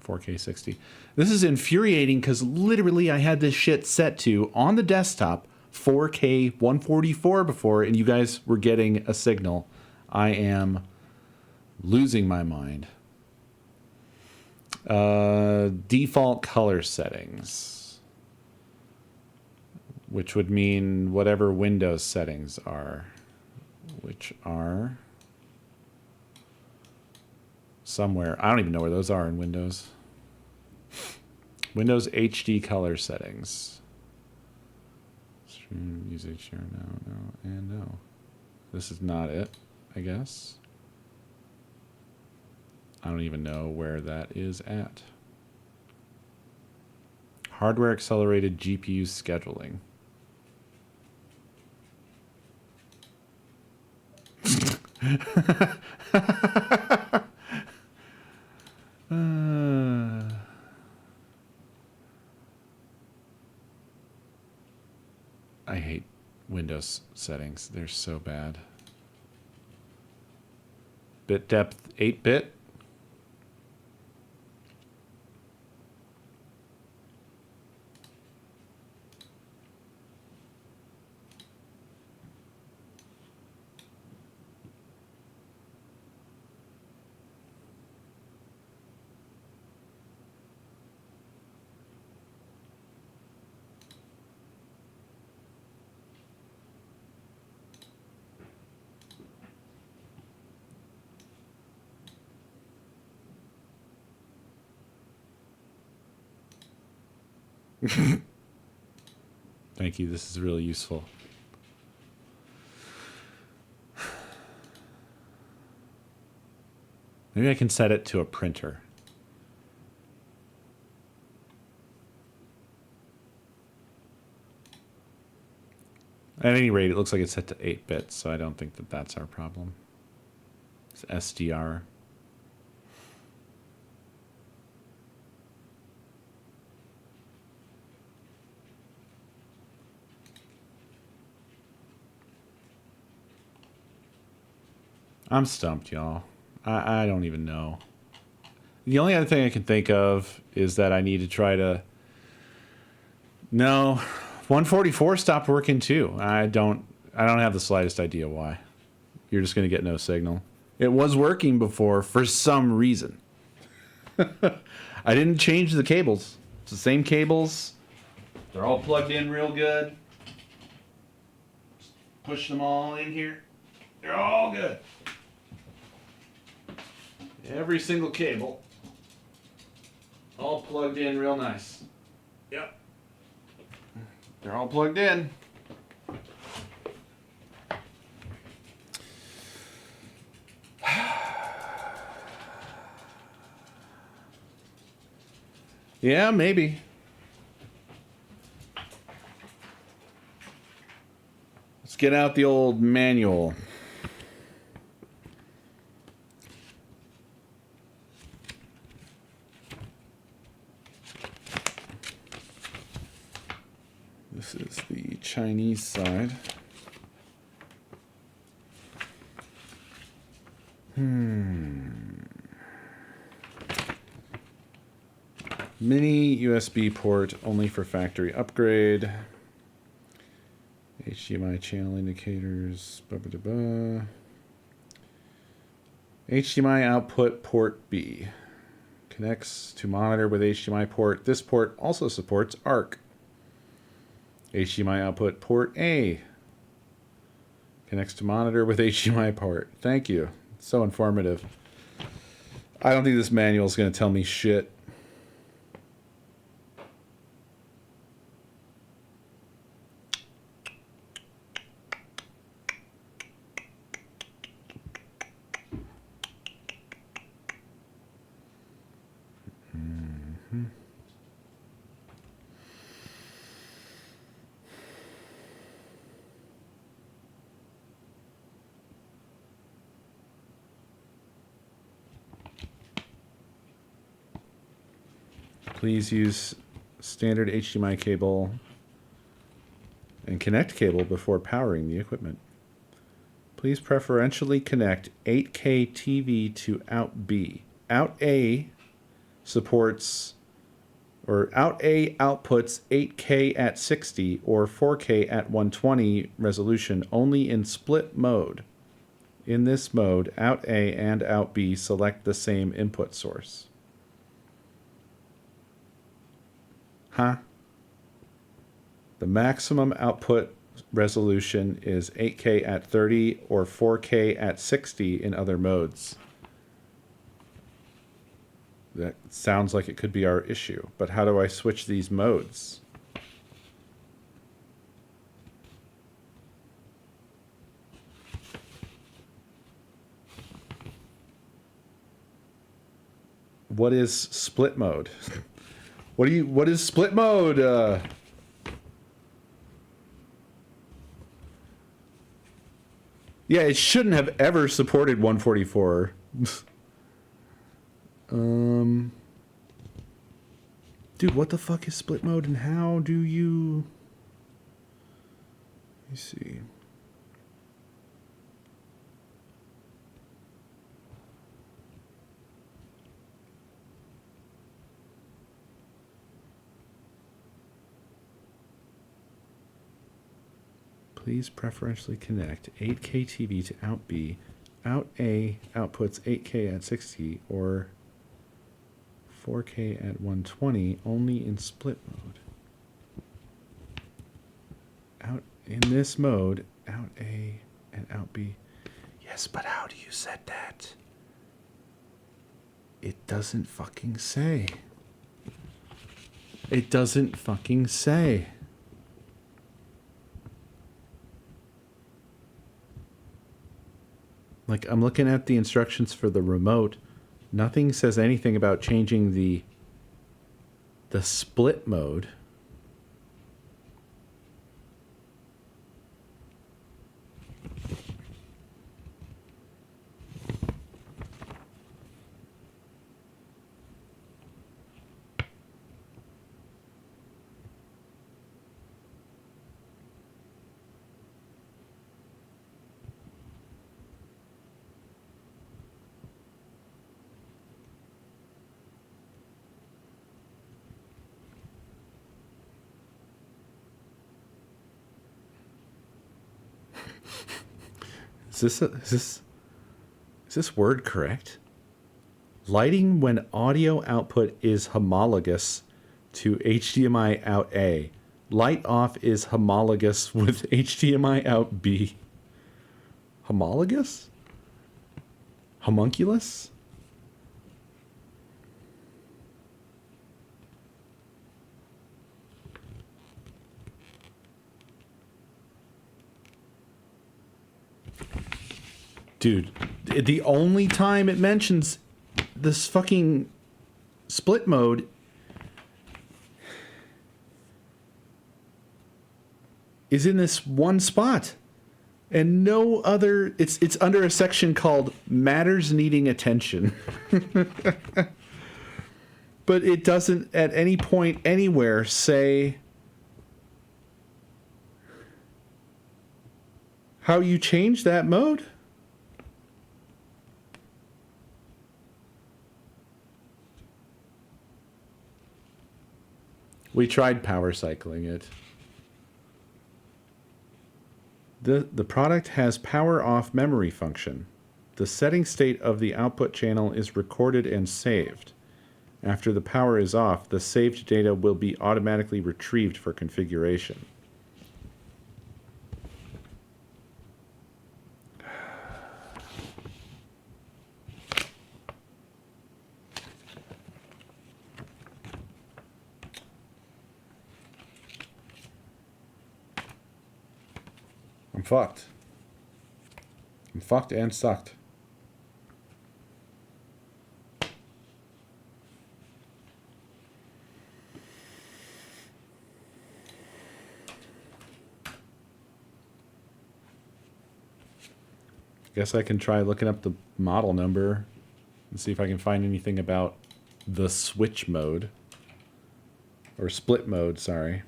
4K 60. This is infuriating because literally I had this shit set to, on the desktop, 4K 144 before, and you guys were getting a signal. I am losing my mind. Default color settings, which would mean whatever Windows settings are, which are somewhere. I don't even know where those are in Windows. Windows HD color settings. Use HDR, no, and no. This is not it, I guess. I don't even know where that is at. Hardware accelerated GPU scheduling. I hate Windows settings. They're so bad. Bit depth 8-bit. Thank you. This is really useful. Maybe I can set it to a printer. At any rate, it looks like it's set to 8 bits, so I don't think that that's our problem. It's SDR. I'm stumped, y'all. I don't even know. The only other thing I can think of is that I need to try to... No, 144 stopped working too. I don't have the slightest idea why. You're just going to get no signal. It was working before for some reason. I didn't change the cables. It's the same cables. They're all plugged in real good. Just push them all in here. They're all good. Every single cable. All plugged in real nice. Yep. They're all plugged in. Yeah, maybe. Let's get out the old manual. This is the Chinese side. Mini USB port only for factory upgrade. HDMI channel indicators. HDMI output port B. Connects to monitor with HDMI port. This port also supports ARC. HDMI output port A. Connects to monitor with HDMI port. Thank you. So informative. I don't think this manual is going to tell me shit. Please use standard HDMI cable and connect cable before powering the equipment. Please preferentially connect 8K TV to out B. Out A supports, or out A outputs 8K at 60 or 4K at 120 resolution only in split mode. In this mode, out A and out B select the same input source. Huh? The maximum output resolution is 8K at 30 or 4K at 60 in other modes. That sounds like it could be our issue, but how do I switch these modes? What is split mode? What is split mode? Yeah, it shouldn't have ever supported 144. Dude, what the fuck is split mode and how do you... Let me see. Please preferentially connect 8K TV to out B. Out A outputs 8K at 60 or 4K at 120 only in split mode. Out in this mode, out A and out B. Yes, but how do you set that? It doesn't fucking say. It doesn't fucking say. Like, I'm looking at the instructions for the remote. Nothing says anything about changing the split mode. Is this word correct? Lighting when audio output is homologous to HDMI out A. Light off is homologous with HDMI out B. Homologous? Homunculus? Dude, the only time it mentions this fucking split mode is in this one spot. And no other, it's under a section called Matters Needing Attention. But it doesn't at any point anywhere say how you change that mode? We tried power cycling it. The product has power off memory function. The setting state of the output channel is recorded and saved. After the power is off, the saved data will be automatically retrieved for configuration. I'm fucked. I'm fucked and sucked. Guess I can try looking up the model number and see if I can find anything about the switch mode. Or split mode, sorry.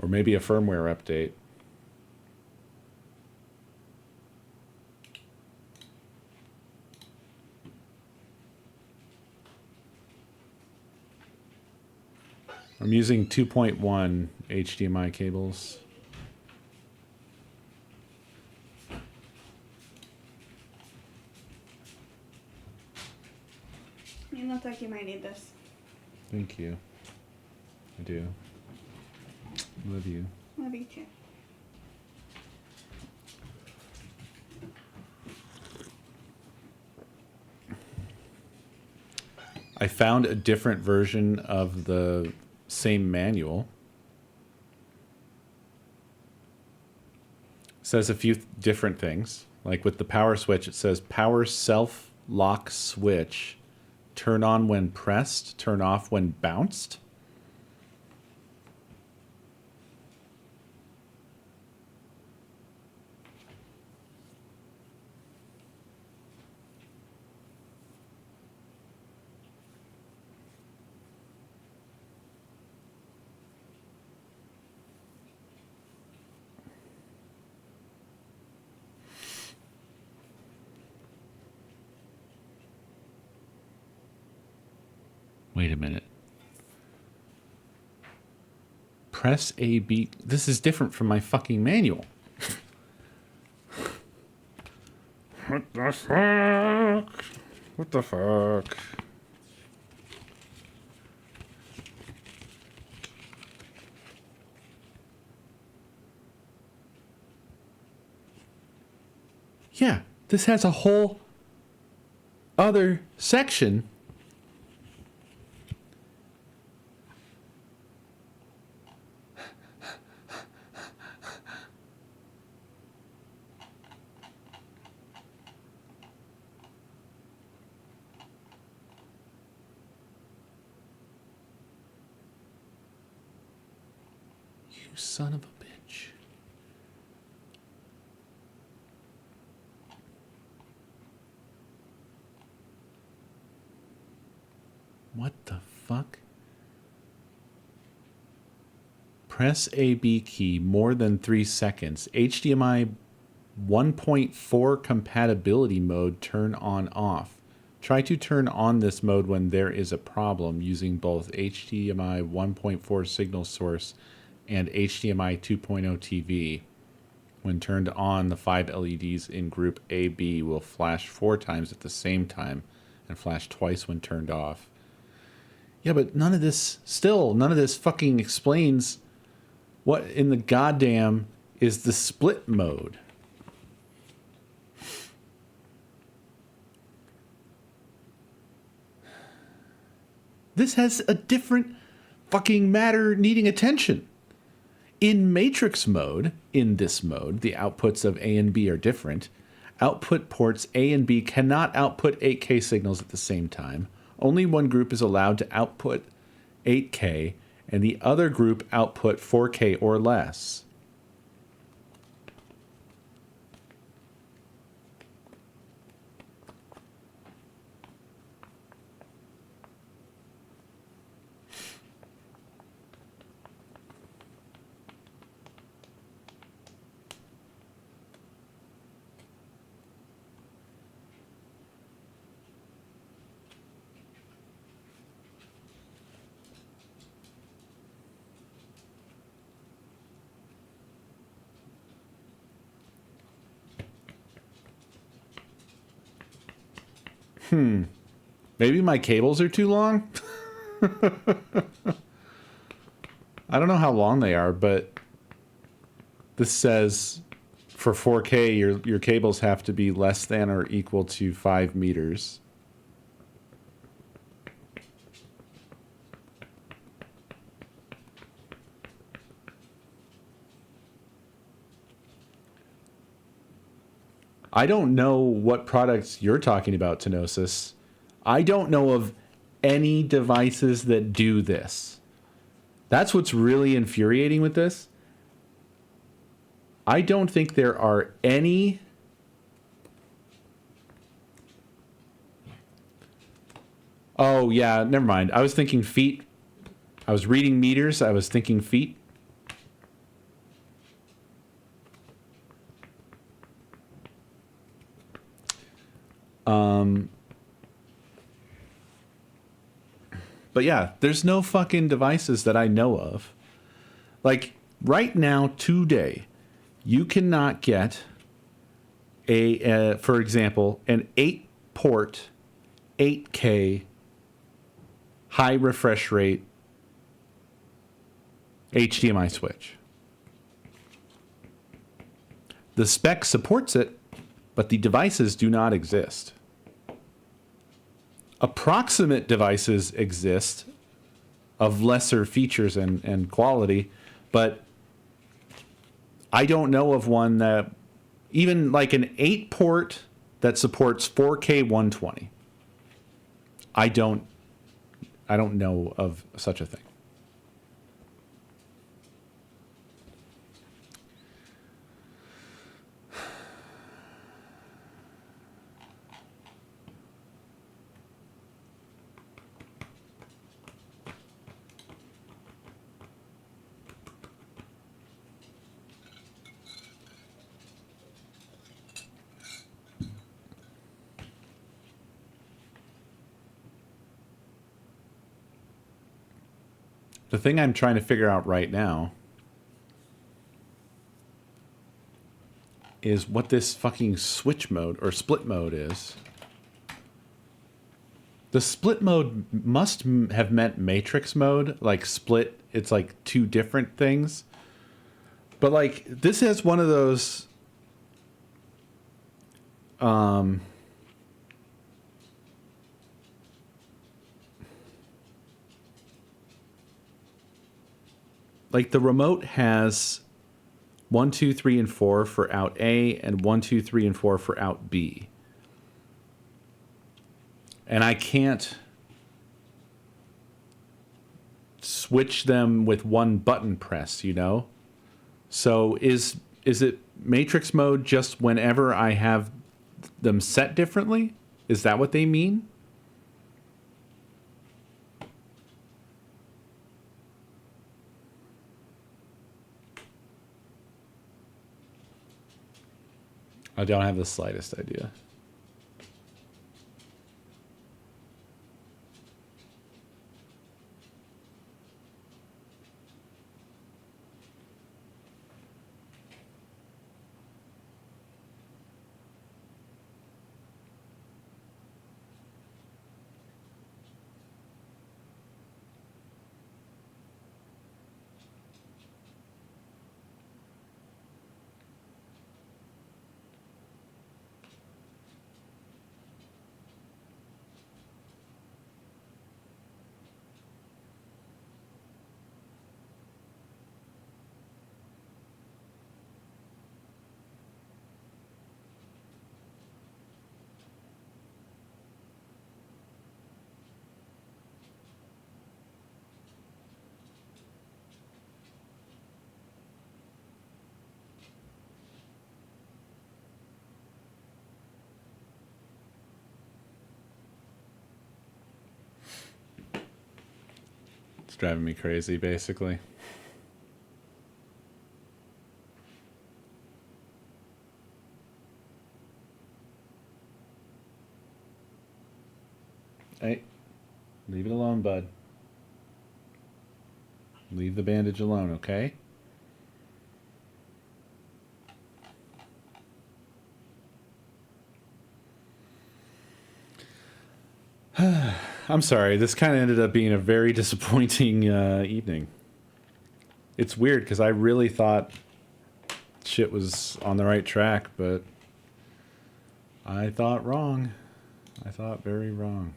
Or maybe a firmware update. I'm using 2.1 HDMI cables. You look like you might need this. Thank you. I do. Love you. Love you too. I found a different version of the same manual. It says a few different things. Like with the power switch, it says power self-lock switch. Turn on when pressed, turn off when bounced. Wait a minute. Press A, B. This is different from my fucking manual. What the fuck? What the fuck? Yeah, this has a whole other section. You son of a bitch. What the fuck? Press AB key more than 3 seconds. HDMI 1.4 compatibility mode turn on off. Try to turn on this mode when there is a problem using both HDMI 1.4 signal source and HDMI 2.0 TV. When turned on, the 5 LEDs in group AB will flash 4 times at the same time and flash twice when turned off. Yeah, but none of this fucking explains what in the goddamn is the split mode. This has a different fucking matter needing attention. In matrix mode, in this mode, the outputs of A and B are different. Output ports A and B cannot output 8K signals at the same time. Only one group is allowed to output 8K, and the other group output 4K or less. Maybe my cables are too long? I don't know how long they are, but this says for 4K, your cables have to be less than or equal to 5 meters. I don't know what products you're talking about, Tenosis. I don't know of any devices that do this. That's what's really infuriating with this. I don't think there are any Oh, yeah, never mind. I was thinking feet. I was reading meters. I was thinking feet. But yeah, there's no fucking devices that I know of. Like, right now, today, you cannot get for example, an 8-port, 8K, high refresh rate HDMI switch. The spec supports it, but the devices do not exist. Approximate devices exist of lesser features and quality, but I don't know of one that, even like an 8-port that supports 4K 120. I don't know of such a thing. The thing I'm trying to figure out right now is what this fucking switch mode or split mode is. The split mode must have meant matrix mode, like split, it's like two different things. But like, this is one of those like the remote has 1, 2, 3, and 4 for out A and 1, 2, 3, and 4 for out B. And I can't switch them with one button press, you know? So is it matrix mode just whenever I have them set differently? Is that what they mean? I don't have the slightest idea. It's driving me crazy, basically. Hey, leave it alone, bud. Leave the bandage alone, okay? I'm sorry. This kind of ended up being a very disappointing evening. It's weird because I really thought shit was on the right track, but I thought wrong. I thought very wrong.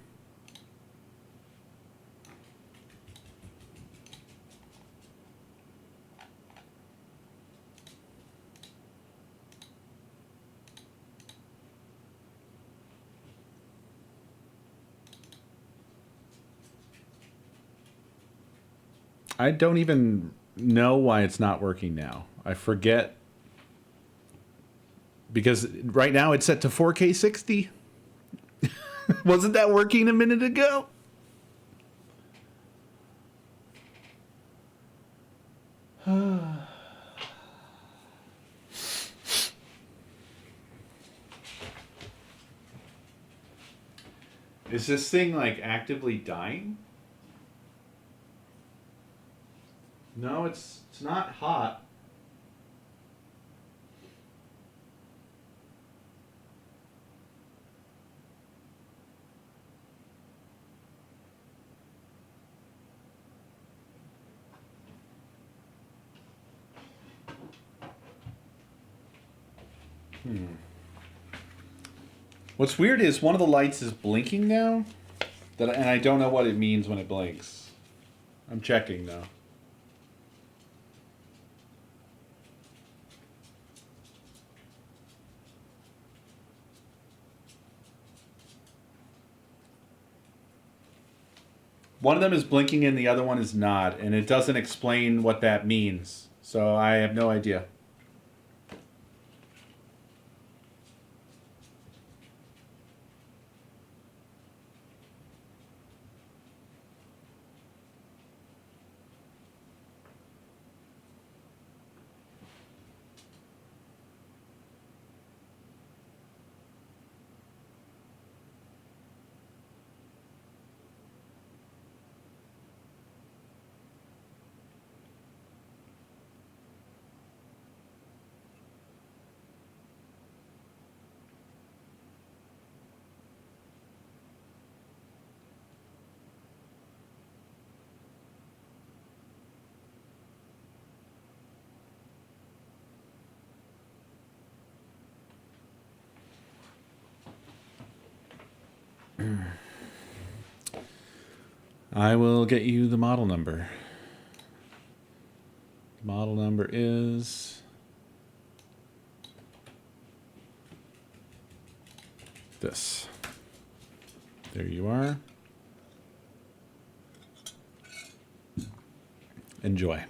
I don't even know why it's not working now. I forget. Because right now it's set to 4K 60. Wasn't that working a minute ago? Is this thing like actively dying? No, it's not hot. What's weird is one of the lights is blinking now, and I don't know what it means when it blinks. I'm checking though. One of them is blinking and the other one is not, and it doesn't explain what that means. So I have no idea. I will get you the model number. The model number is this. There you are. Enjoy.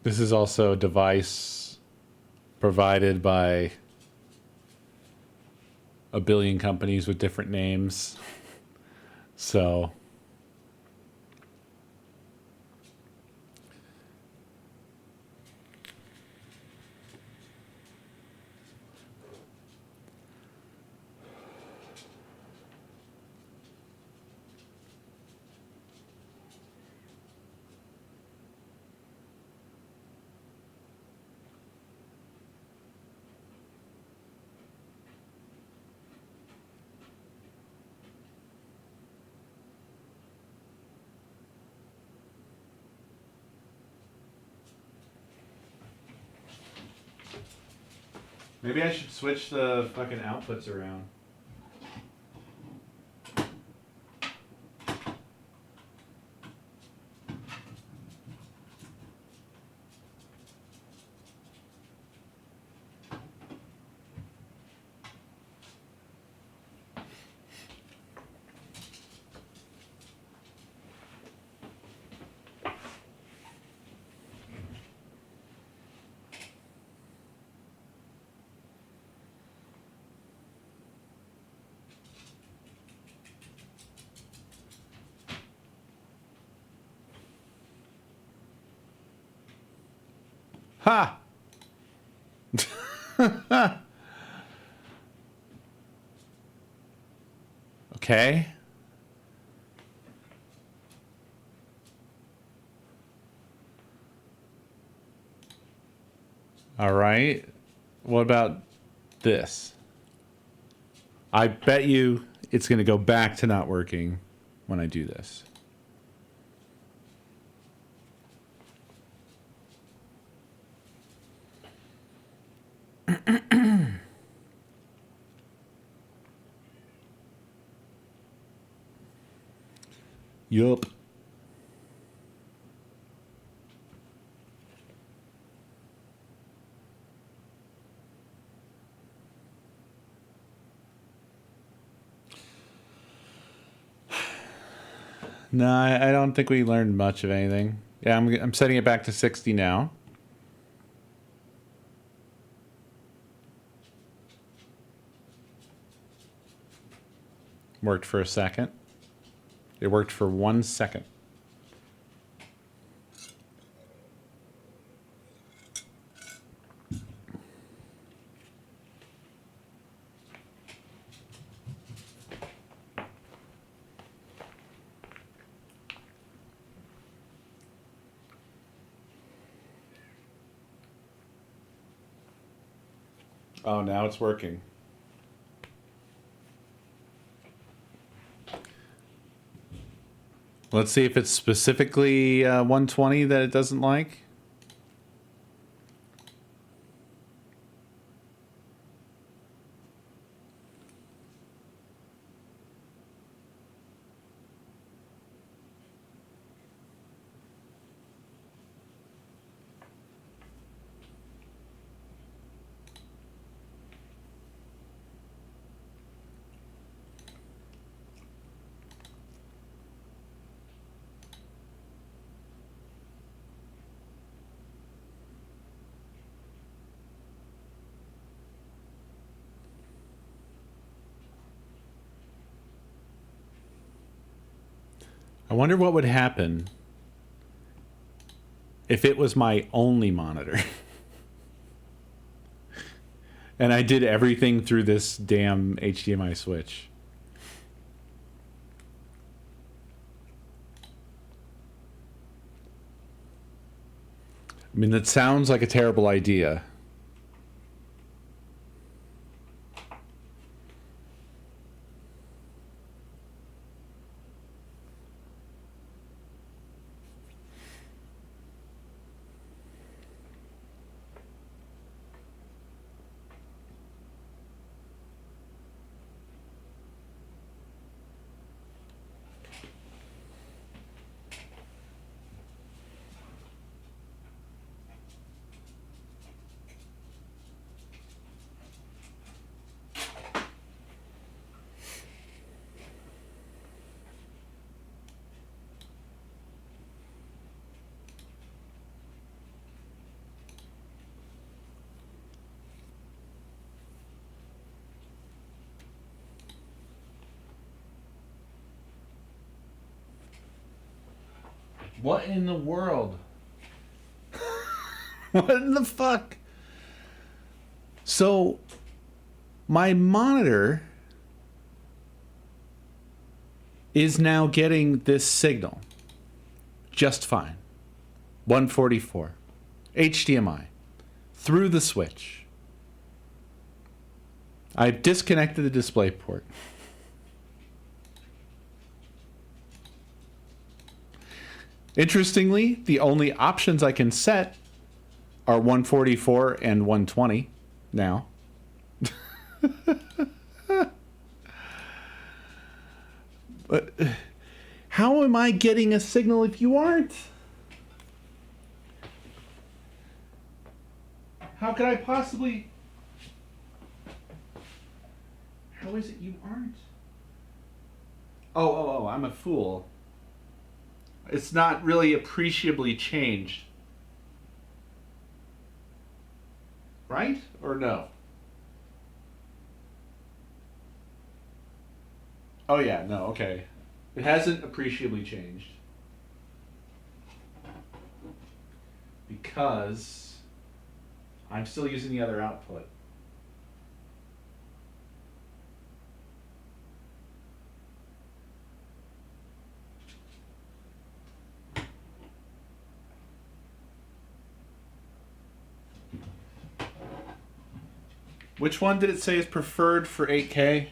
This is also a device provided by a billion companies with different names. So maybe I should switch the fucking outputs around. Ha! Okay. All right. What about this? I bet you it's going to go back to not working when I do this. Yup. No, I don't think we learned much of anything. Yeah, I'm setting it back to 60 now. Worked for a second. It worked for 1 second. Oh, now it's working. Let's see if it's specifically 120 that it doesn't like. I wonder what would happen if it was my only monitor. And I did everything through this damn HDMI switch. I mean, that sounds like a terrible idea. What in the world? What in the fuck? So, my monitor is now getting this signal just fine. 144. HDMI. Through the switch. I've disconnected the display port. Interestingly, the only options I can set are 144 and 120 now. But how am I getting a signal if you aren't? How could I possibly... How is it you aren't? Oh, I'm a fool. It's not really appreciably changed. Right? Or no? Oh yeah, no, okay. It hasn't appreciably changed. Because I'm still using the other output. Which one did it say is preferred for 8K?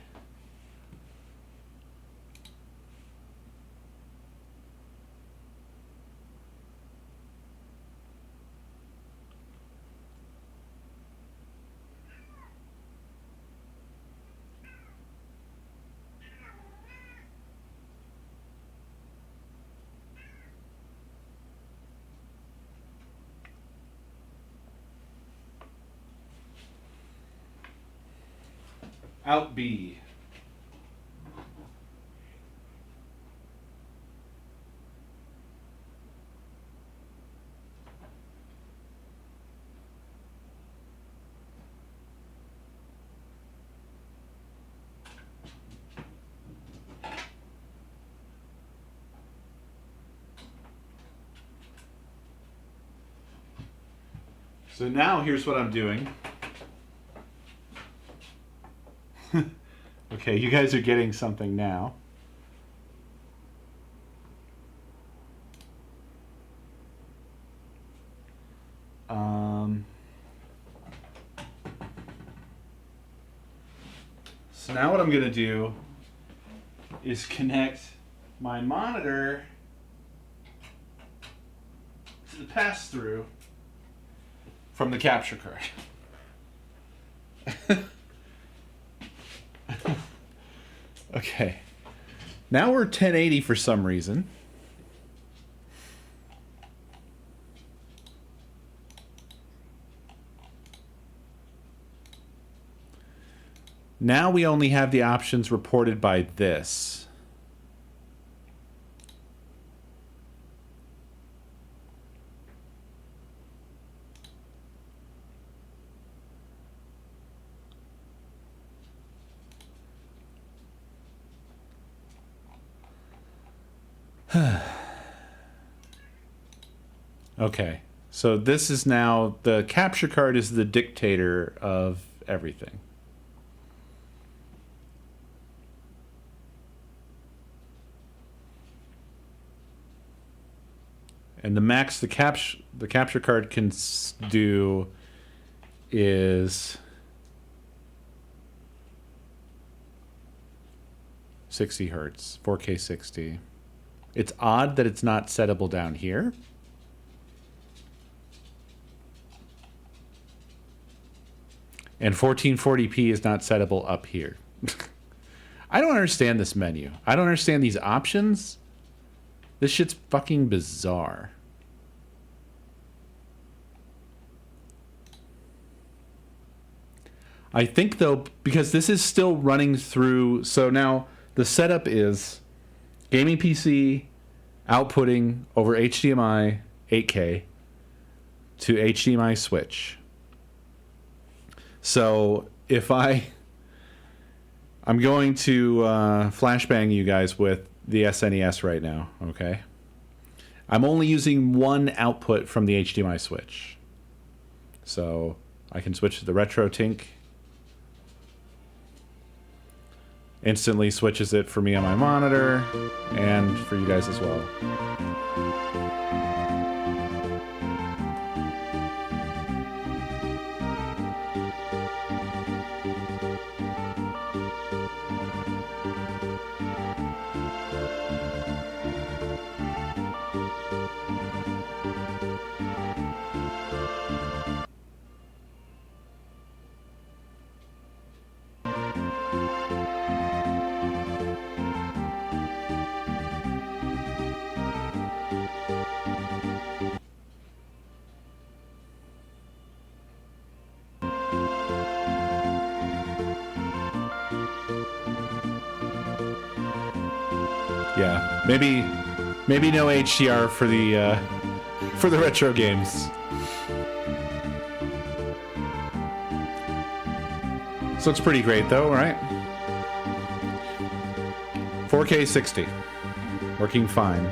Out B. So now here's what I'm doing. Okay, you guys are getting something now. So now what I'm going to do is connect my monitor to the pass-through from the capture card. Okay. Now we're 1080 for some reason. Now we only have the options reported by this. Okay, so this is now, the capture card is the dictator of everything. And the max the capture card can do is 60 hertz, 4K 60. It's odd that it's not settable down here. And 1440p is not settable up here. I don't understand this menu. I don't understand these options. This shit's fucking bizarre. I think, though, because this is still running through... So now the setup is gaming PC outputting over HDMI 8K to HDMI switch. So if I'm going to flashbang you guys with the SNES right now, okay? I'm only using one output from the HDMI switch. So I can switch to the RetroTink. Instantly switches it for me on my monitor and for you guys as well. Yeah, maybe no HDR for the retro games. So it's pretty great though, right? 4K 60, working fine.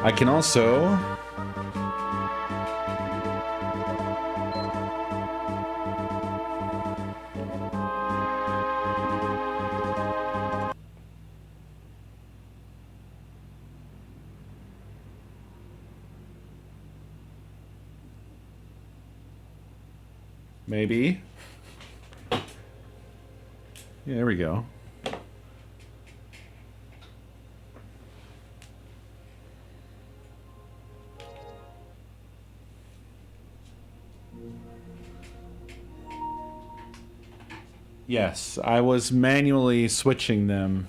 I can also Maybe. Yeah, there we go. Yes, I was manually switching them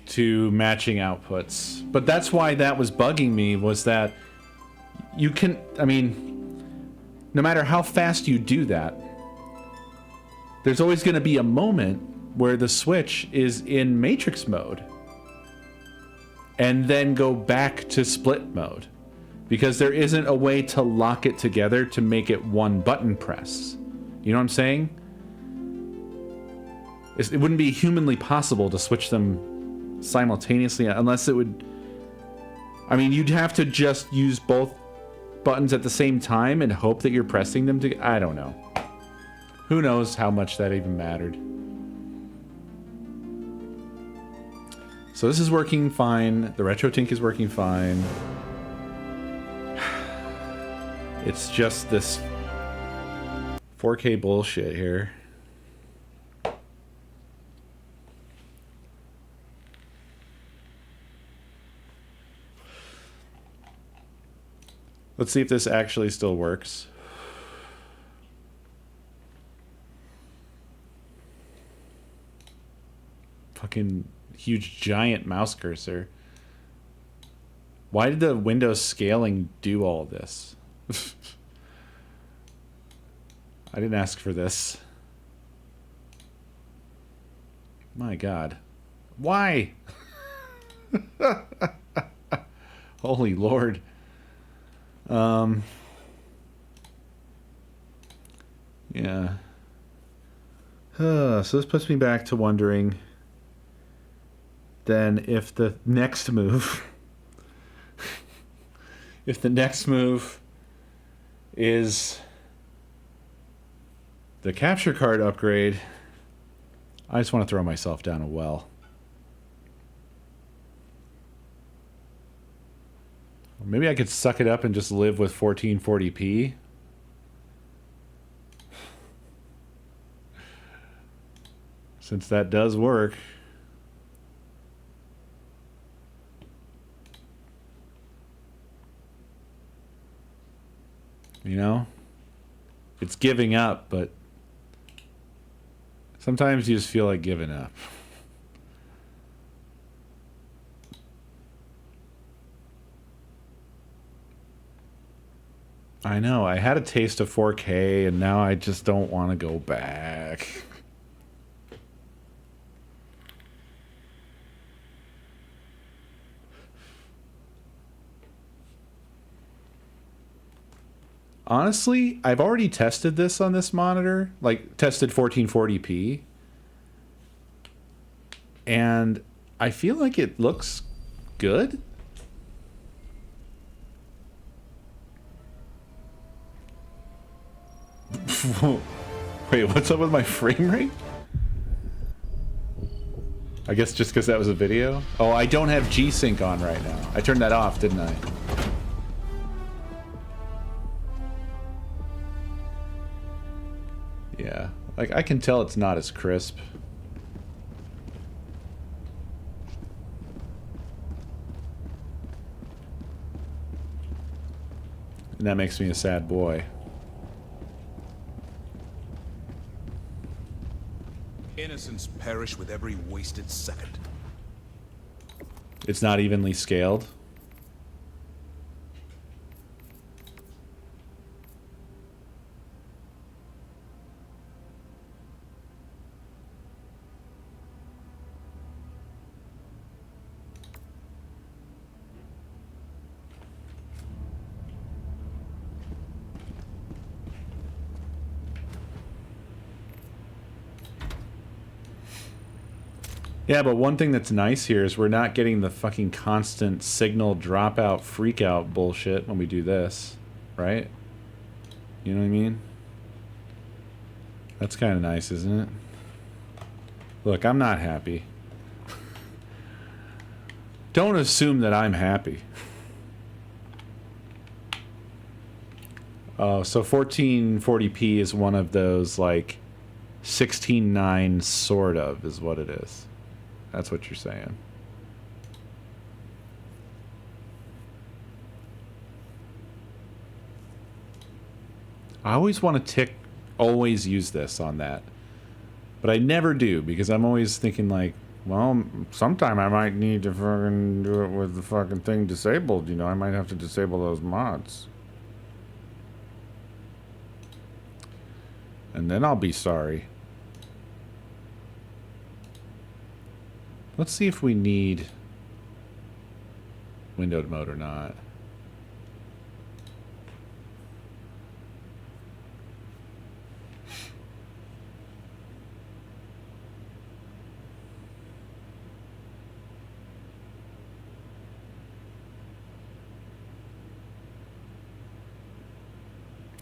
to matching outputs. But that's why that was bugging me, was that you can, I mean, no matter how fast you do that, there's always going to be a moment where the switch is in matrix mode and then go back to split mode. Because there isn't a way to lock it together to make it one button press. You know what I'm saying? It wouldn't be humanly possible to switch them simultaneously unless it would... I mean, you'd have to just use both buttons at the same time and hope that you're pressing them together. I don't know. Who knows how much that even mattered. So this is working fine. The RetroTink is working fine. It's just this 4K bullshit here. Let's see if this actually still works. Fucking huge giant mouse cursor. Why did the Windows scaling do all this? I didn't ask for this. My God. Why? Holy Lord. Yeah. So this puts me back to wondering then if the next move if the next move is the capture card upgrade, I just want to throw myself down a well. Or maybe I could suck it up and just live with 1440p. Since that does work. You know? It's giving up, but sometimes you just feel like giving up. I know, I had a taste of 4K and now I just don't want to go back. Honestly, I've already tested this on this monitor, like tested 1440p, and I feel like it looks good. Wait, what's up with my frame rate? I guess just because that was a video? Oh, I don't have G-Sync on right now. I turned that off, didn't I? Yeah, like I can tell it's not as crisp. And that makes me a sad boy. Innocents perish with every wasted second. It's not evenly scaled. Yeah, but one thing that's nice here is we're not getting the fucking constant signal dropout freakout bullshit when we do this, right? You know what I mean? That's kind of nice, isn't it? Look, I'm not happy. Don't assume that I'm happy. Oh, so 1440p is one of those like 16:9 sort of is what it is. That's what you're saying. I always want to always use this on that. But I never do because I'm always thinking like, well, sometime I might need to fucking do it with the fucking thing disabled. You know, I might have to disable those mods. And then I'll be sorry. Let's see if we need windowed mode or not.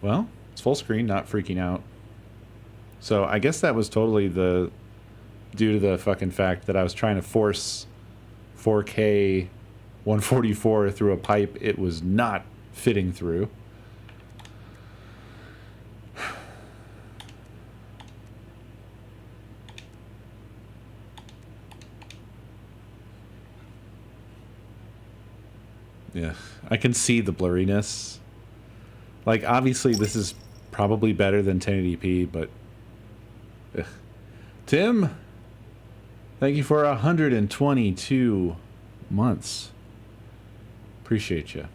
Well, it's full screen, not freaking out. So I guess that was totally due to the fucking fact that I was trying to force 4K 144 through a pipe it was not fitting through. Yeah, I can see the blurriness. Like, obviously, this is probably better than 1080p, but... Ugh. Tim, thank you for 122 months. Appreciate you.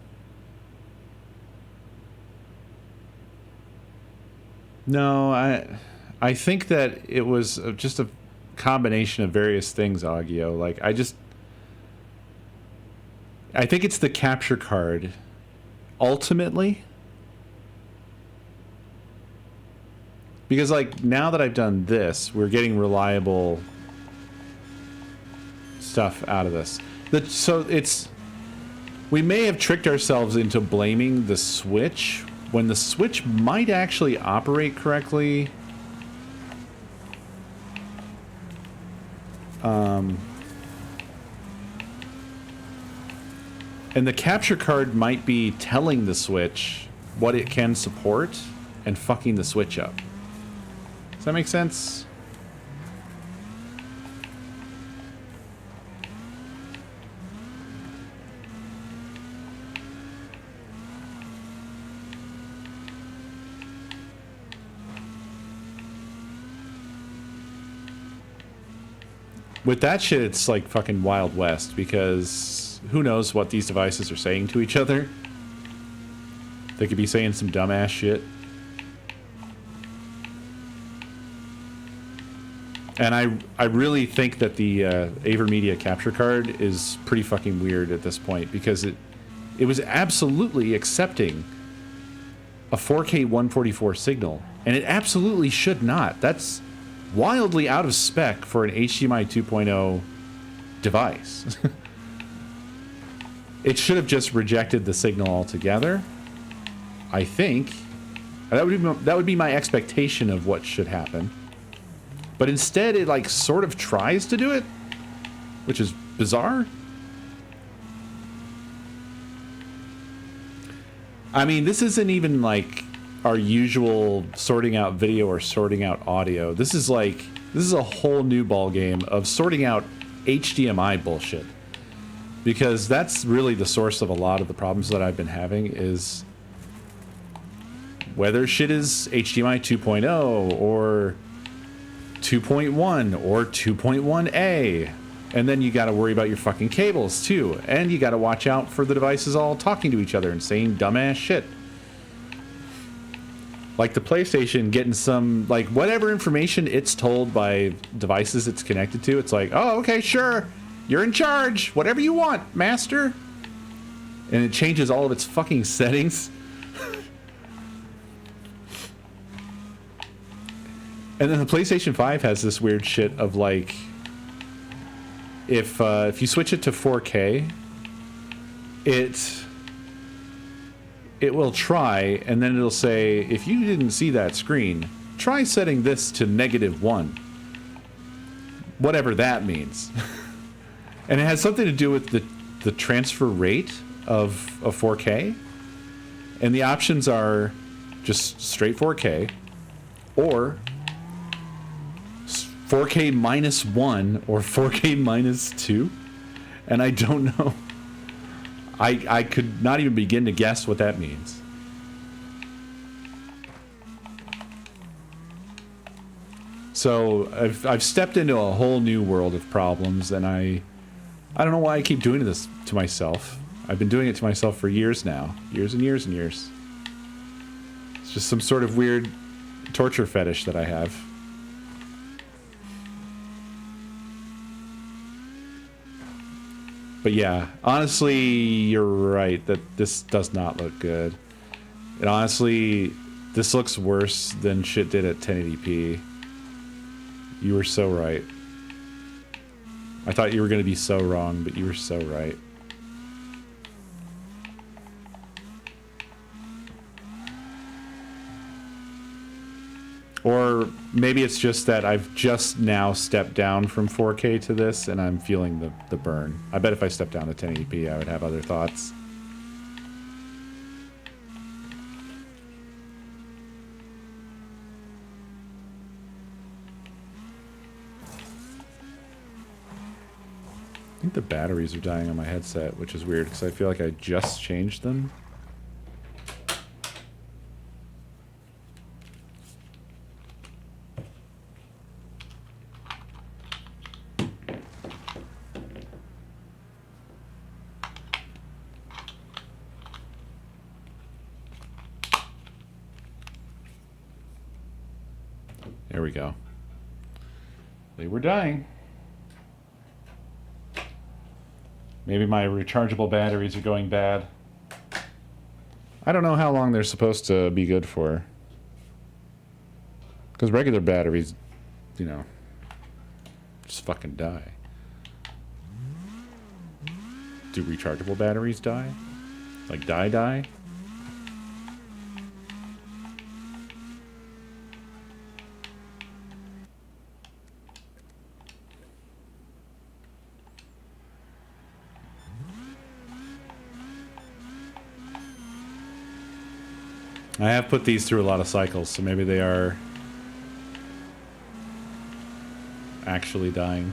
No, I think that it was just a combination of various things, Agio. Like, I think it's the capture card. Ultimately... Because, like, now that I've done this, we're getting reliable stuff out of this. So it's... We may have tricked ourselves into blaming the Switch, when the Switch might actually operate correctly. And the capture card might be telling the Switch what it can support and fucking the Switch up. Does that make sense? With that shit, it's like fucking Wild West, because who knows what these devices are saying to each other. They could be saying some dumbass shit. And I really think that the AverMedia capture card is pretty fucking weird at this point, because it was absolutely accepting a 4K 144 signal, and it absolutely should not. That's wildly out of spec for an HDMI 2.0 device. It should have just rejected the signal altogether, I think. That would be my expectation of what should happen. But instead, it, like, sort of tries to do it, which is bizarre. I mean, this isn't even, like, our usual sorting out video or sorting out audio. This is, like, this is a whole new ballgame of sorting out HDMI bullshit. Because that's really the source of a lot of the problems that I've been having, is whether shit is HDMI 2.0 or 2.1 or 2.1a, and then you got to worry about your fucking cables too, and you got to watch out for the devices all talking to each other and saying dumbass shit, like the PlayStation getting some, like, whatever information it's told by devices it's connected to. It's like, oh, okay, sure, you're in charge, whatever you want, master, and it changes all of its fucking settings. And then the PlayStation 5 has this weird shit of, like, if you switch it to 4K, it will try, and then it'll say, if you didn't see that screen, try setting this to -1. Whatever that means. And it has something to do with the transfer rate of 4K. And the options are just straight 4K, or 4K minus 1 or 4K minus 2, and I don't know. I could not even begin to guess what that means. So I've stepped into a whole new world of problems, and I don't know why I keep doing this to myself. I've been doing it to myself for years now. Years and years and years. It's just some sort of weird torture fetish that I have. But yeah, honestly, you're right that this does not look good. And honestly, this looks worse than shit did at 1080p. You were so right. I thought you were going to be so wrong, but you were so right. Or maybe it's just that I've just now stepped down from 4K to this, and I'm feeling the burn. I bet if I stepped down to 1080p, I would have other thoughts. I think the batteries are dying on my headset, which is weird, because I feel like I just changed them. There we go. They were dying. Maybe my rechargeable batteries are going bad. I don't know how long they're supposed to be good for. Because regular batteries, you know, just fucking die. Do rechargeable batteries die? Like die? I have put these through a lot of cycles, so maybe they are actually dying.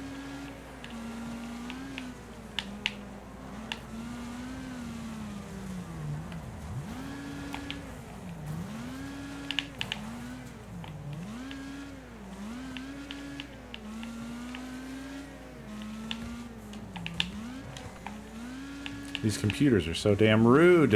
These computers are so damn rude.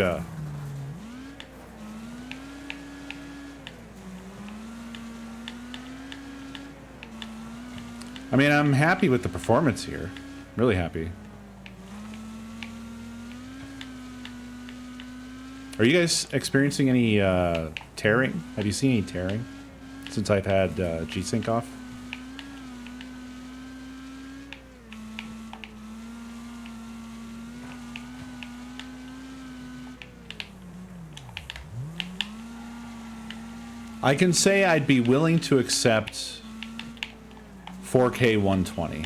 I mean, I'm happy with the performance here. Really happy. Are you guys experiencing any tearing? Have you seen any tearing since I've had G-Sync off? I can say I'd be willing to accept 4K 120.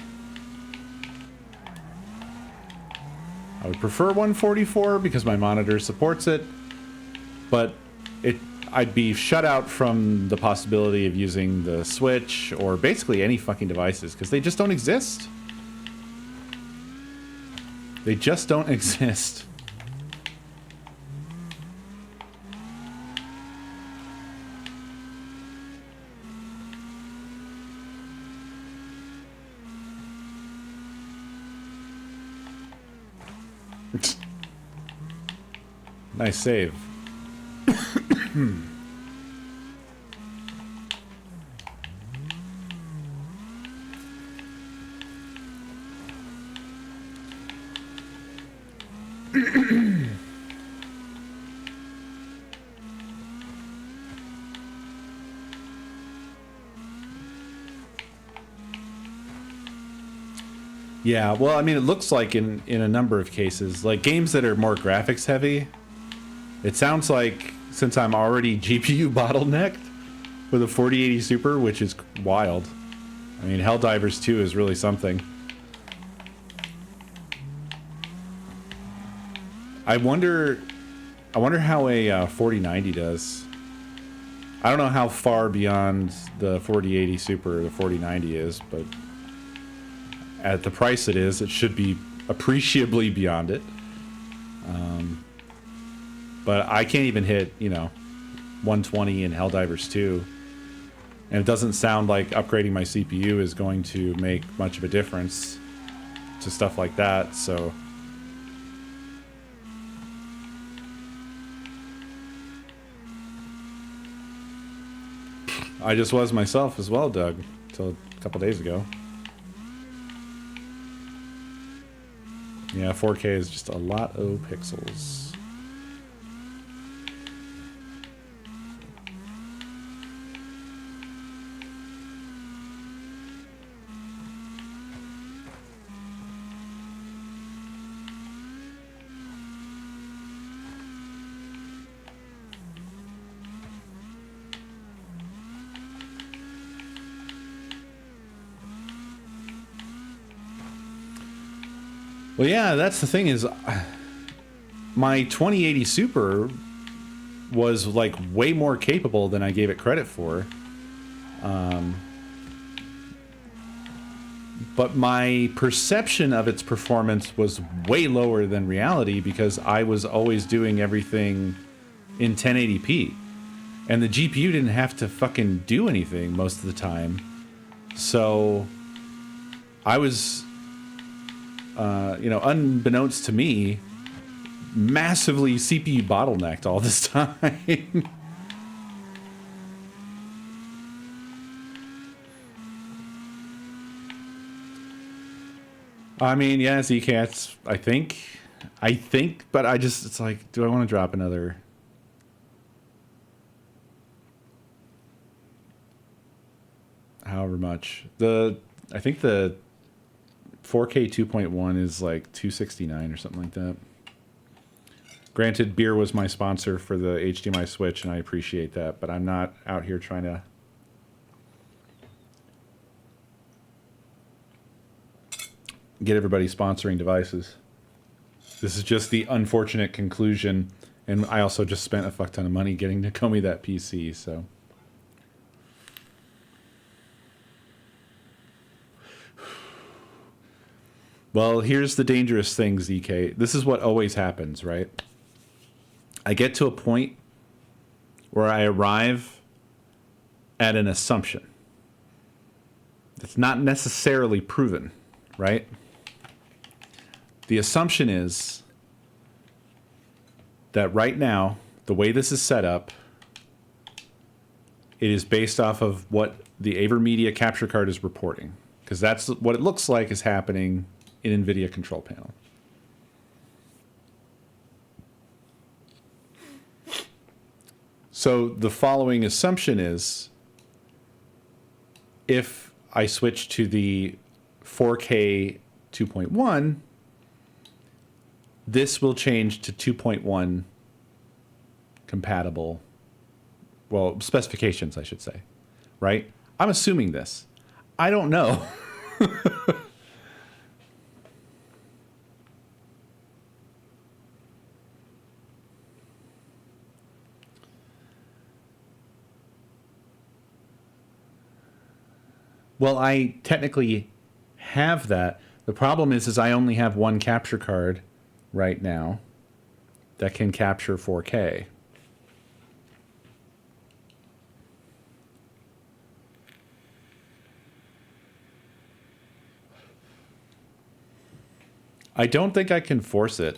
I would prefer 144 because my monitor supports it, but I'd be shut out from the possibility of using the Switch or basically any fucking devices because they just don't exist. They just don't exist. Nice save. Yeah, well, I mean, it looks like in a number of cases, like games that are more graphics heavy, it sounds like since I'm already GPU bottlenecked with a 4080 Super, which is wild. I mean, Helldivers 2 is really something. I wonder how a 4090 does. I don't know how far beyond the 4080 Super or the 4090 is, but at the price it is, it should be appreciably beyond it. But I can't even hit, 120 in Helldivers 2. And it doesn't sound like upgrading my CPU is going to make much of a difference to stuff like that, so... I just was myself as well, Doug, until a couple days ago. Yeah, 4K is just a lot of pixels. Well, yeah, that's the thing is, my 2080 Super was like way more capable than I gave it credit for. But my perception of its performance was way lower than reality because I was always doing everything in 1080p. And the GPU didn't have to fucking do anything most of the time. So I was... unbeknownst to me, massively CPU bottlenecked all this time. I mean, yeah, Zcats, I think, but it's like, do I want to drop another? However much. I think the 4K 2.1 is like $269 or something like that. Granted, Beer was my sponsor for the HDMI switch, and I appreciate that, but I'm not out here trying to get everybody sponsoring devices. This is just the unfortunate conclusion, and I also just spent a fuck ton of money getting Nakomi that PC, so... Well, here's the dangerous thing, ZK. This is what always happens, right? I get to a point where I arrive at an assumption. It's not necessarily proven, right? The assumption is that right now, the way this is set up, it is based off of what the AverMedia capture card is reporting. Because that's what it looks like is happening in NVIDIA control panel. So the following assumption is, if I switch to the 4K 2.1, this will change to 2.1 compatible, well, specifications, I should say, right? I'm assuming this. I don't know. Well, I technically have that. The problem is I only have one capture card right now that can capture 4K. I don't think I can force it.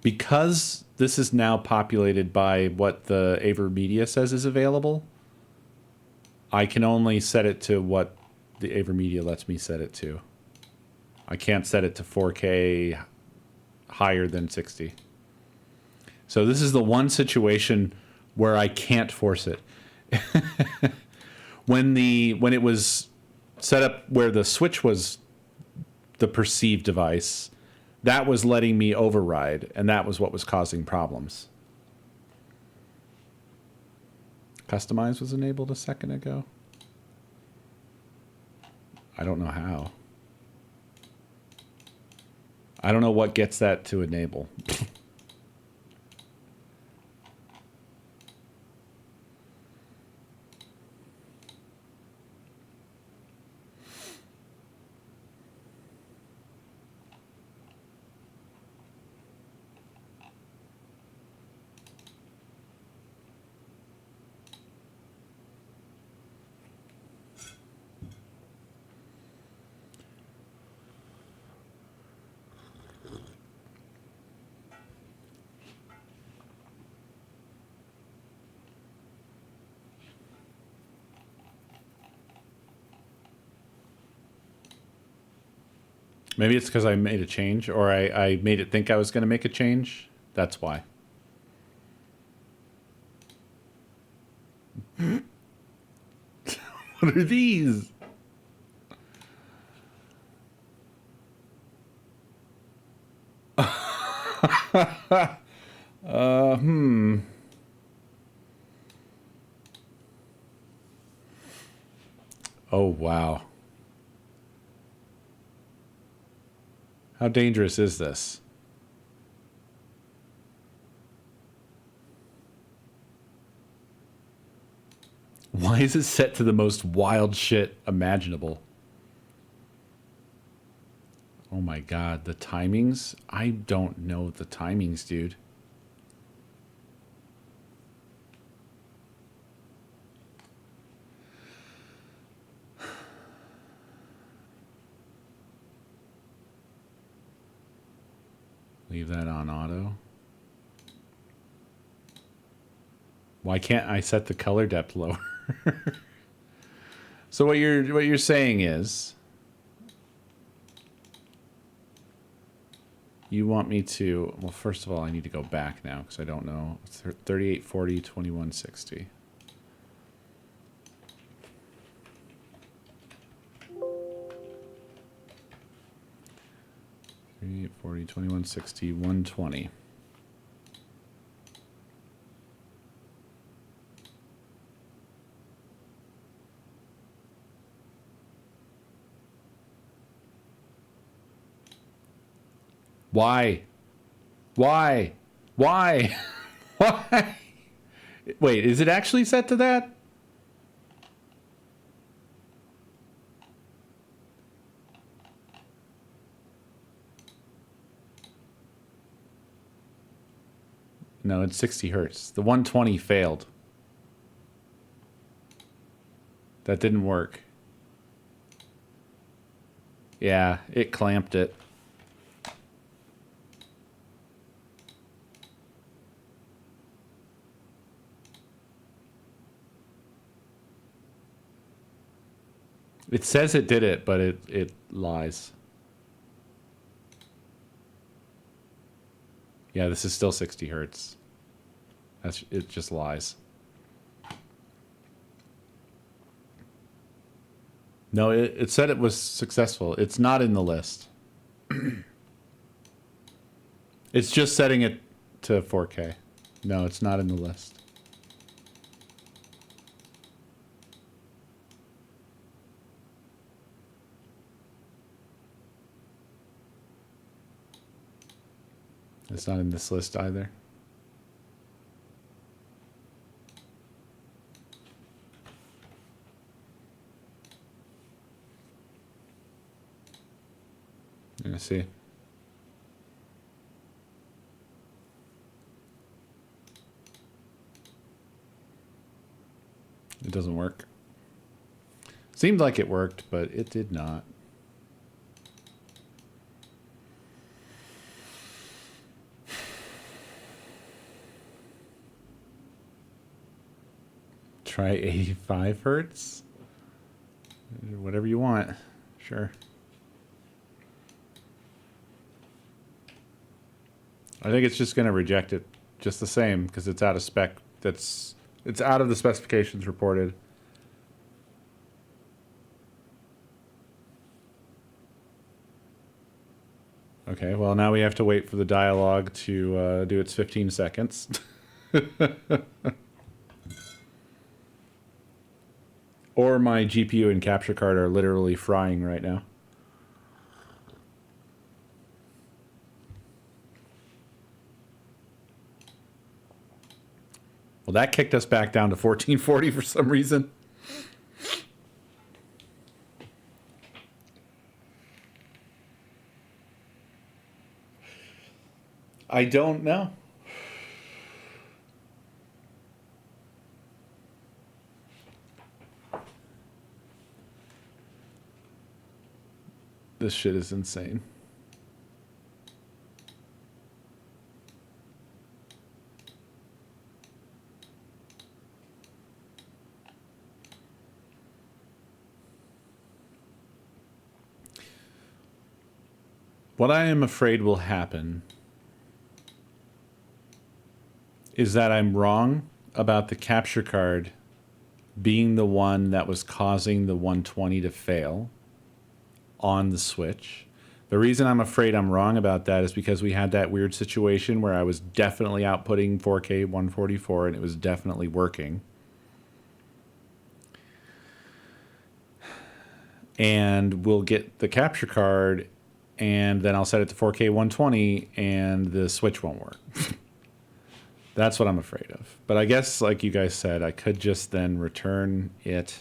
Because this is now populated by what the AverMedia says is available, I can only set it to what the AverMedia lets me set it to. I can't set it to 4K higher than 60. So this is the one situation where I can't force it. When it was set up where the switch was the perceived device, that was letting me override, and that was what was causing problems. Customize was enabled a second ago. I don't know how. I don't know what gets that to enable. Maybe it's because I made a change, or I made it think I was going to make a change. That's why. What are these? Hmm. Oh, wow. How dangerous is this? Why is it set to the most wild shit imaginable? Oh my god, the timings? I don't know the timings, dude. Leave that on auto. Why can't I set the color depth lower? So what you're saying is you want me to, well, first of all, I need to go back now because I don't know. 3840 2160. Thirty-eight 40 2160 120. Why? Why? Why? Why? Wait, is it actually set to that? No, it's 60 hertz. The 120 failed. That didn't work. Yeah, it clamped it. It says it did it, but it lies. Yeah, this is still 60 hertz. It just lies. No, it said it was successful. It's not in the list. It's just setting it to 4K. No, it's not in the list. It's not in this list either. Let's see. It doesn't work. Seemed like it worked, but it did not. Try 85 hertz? Whatever you want. Sure. I think it's just going to reject it just the same because it's out of spec. It's out of the specifications reported. Okay, well now we have to wait for the dialogue to do its 15 seconds. Or my GPU and capture card are literally frying right now. Well, that kicked us back down to 1440 for some reason. I don't know. This shit is insane. What I am afraid will happen is that I'm wrong about the capture card being the one that was causing the 120 to fail on the Switch. The reason I'm afraid I'm wrong about that is because we had that weird situation where I was definitely outputting 4K 144 and it was definitely working. And we'll get the capture card and then I'll set it to 4K 120 and the Switch won't work. That's what I'm afraid of. But I guess, like you guys said, I could just then return it.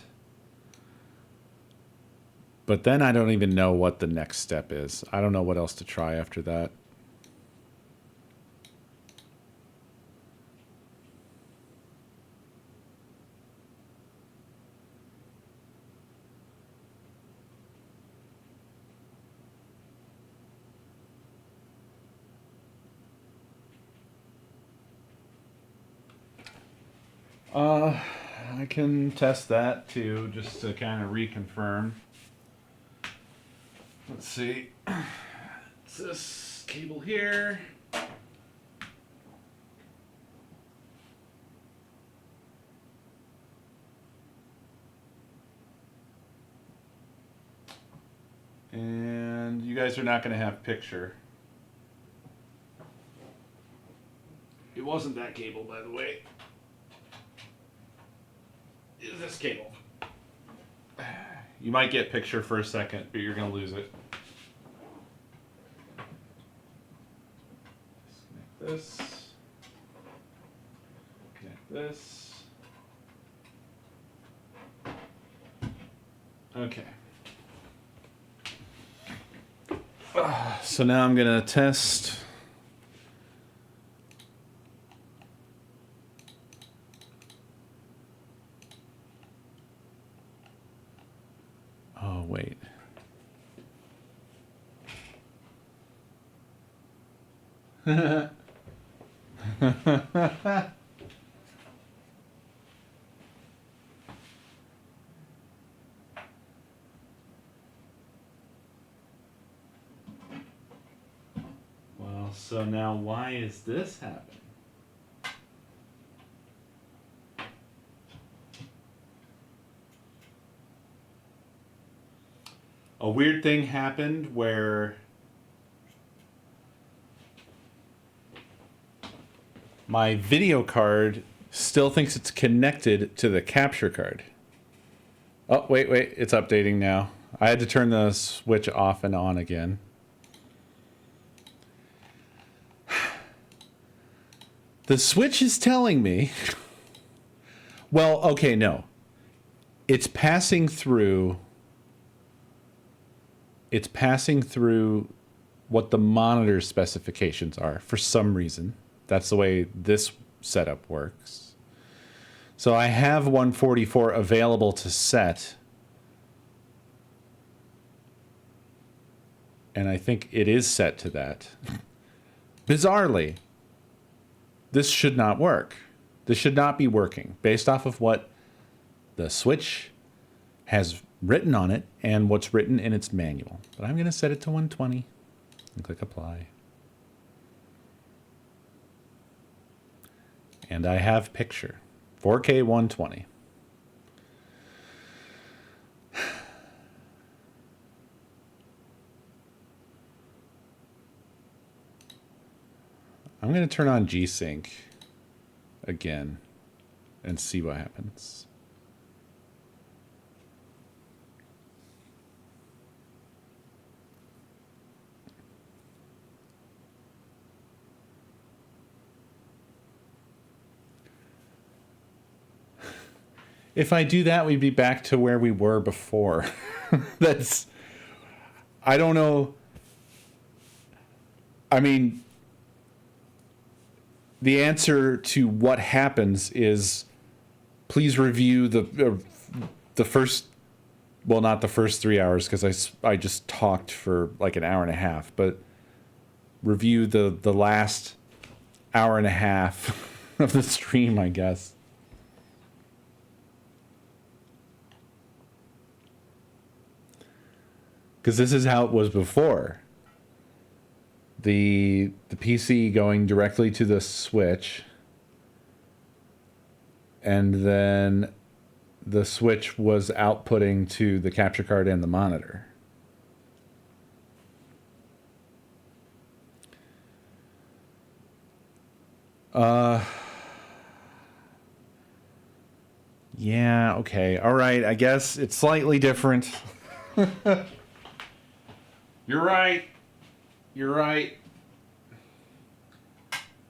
But then I don't even know what the next step is. I don't know what else to try after that. I can test that too, just to kind of reconfirm. Let's see. It's this cable here. And you guys are not going to have picture. It wasn't that cable, by the way. Is this cable. You might get picture for a second, but you're going to lose it. Disconnect this. Connect this. Okay. So now I'm going to test. Oh, wait. Well, so now why is this happening? A weird thing happened where my video card still thinks it's connected to the capture card. Oh, wait, it's updating now. I had to turn the switch off and on again. The switch is telling me, well, okay, no. It's passing through what the monitor specifications are for some reason. That's the way this setup works. So I have 144 available to set. And I think it is set to that. Bizarrely, this should not work. This should not be working based off of what the Switch has written on it and what's written in its manual. But I'm going to set it to 120 and click apply. And I have picture 4K 120. I'm going to turn on G-Sync again and see what happens. If I do that, we'd be back to where we were before. I don't know. I mean, the answer to what happens is please review the first, well, not the first 3 hours because I just talked for like an hour and a half, but review the last hour and a half of the stream, I guess. Because this is how it was before. the PC going directly to the switch, and then the switch was outputting to the capture card and the monitor. Yeah, okay. All right, I guess it's slightly different. You're right. You're right.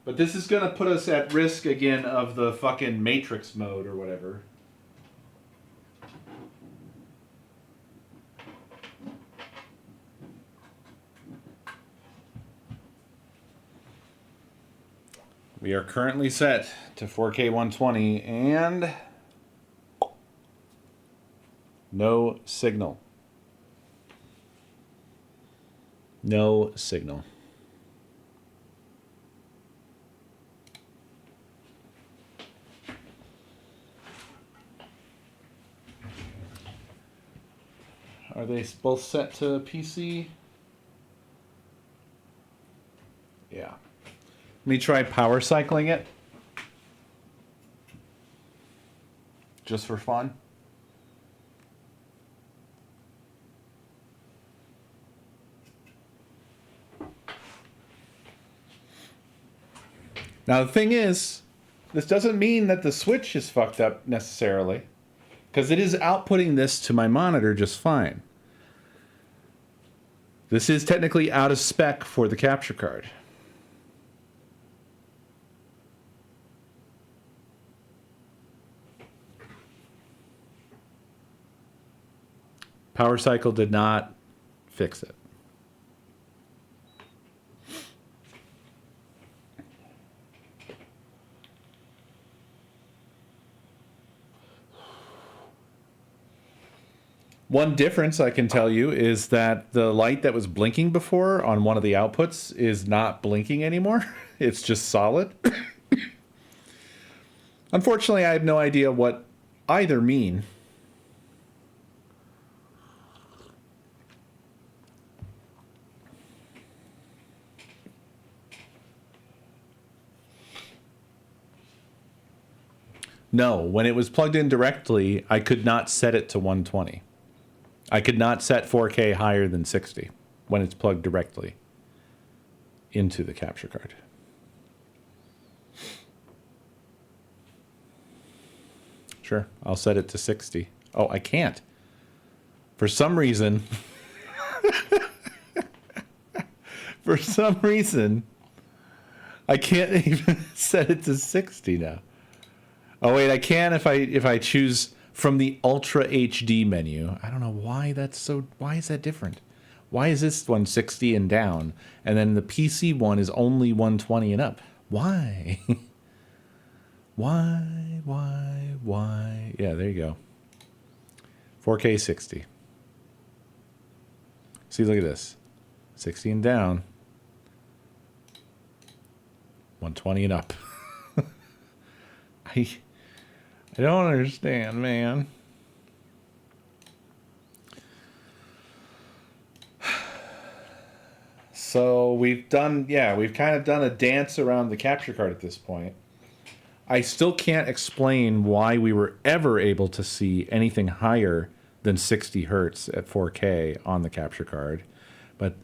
But this is going to put us at risk again of the fucking Matrix mode or whatever. We are currently set to 4K 120 and no signal. No signal. Are they both set to PC? Yeah. Let me try power cycling it. Just for fun. Now the thing is, this doesn't mean that the switch is fucked up necessarily, because it is outputting this to my monitor just fine. This is technically out of spec for the capture card. Power cycle did not fix it. One difference I can tell you is that the light that was blinking before on one of the outputs is not blinking anymore. It's just solid. Unfortunately, I have no idea what either mean. No, when it was plugged in directly, I could not set it to 120. I could not set 4K higher than 60 when it's plugged directly into the capture card. Sure, I'll set it to 60. Oh, I can't. For some reason, I can't even set it to 60 now. Oh wait, I can if I choose from the Ultra HD menu. I don't know why that's so. Why is that different? Why is this one 60 and down, and then the PC one is only 120 and up? Why? Why? Yeah, there you go. 4K 60. See, look at this. 60 and down. 120 and up. I don't understand, man. So we've kind of done a dance around the capture card at this point. I still can't explain why we were ever able to see anything higher than 60 hertz at 4K on the capture card, but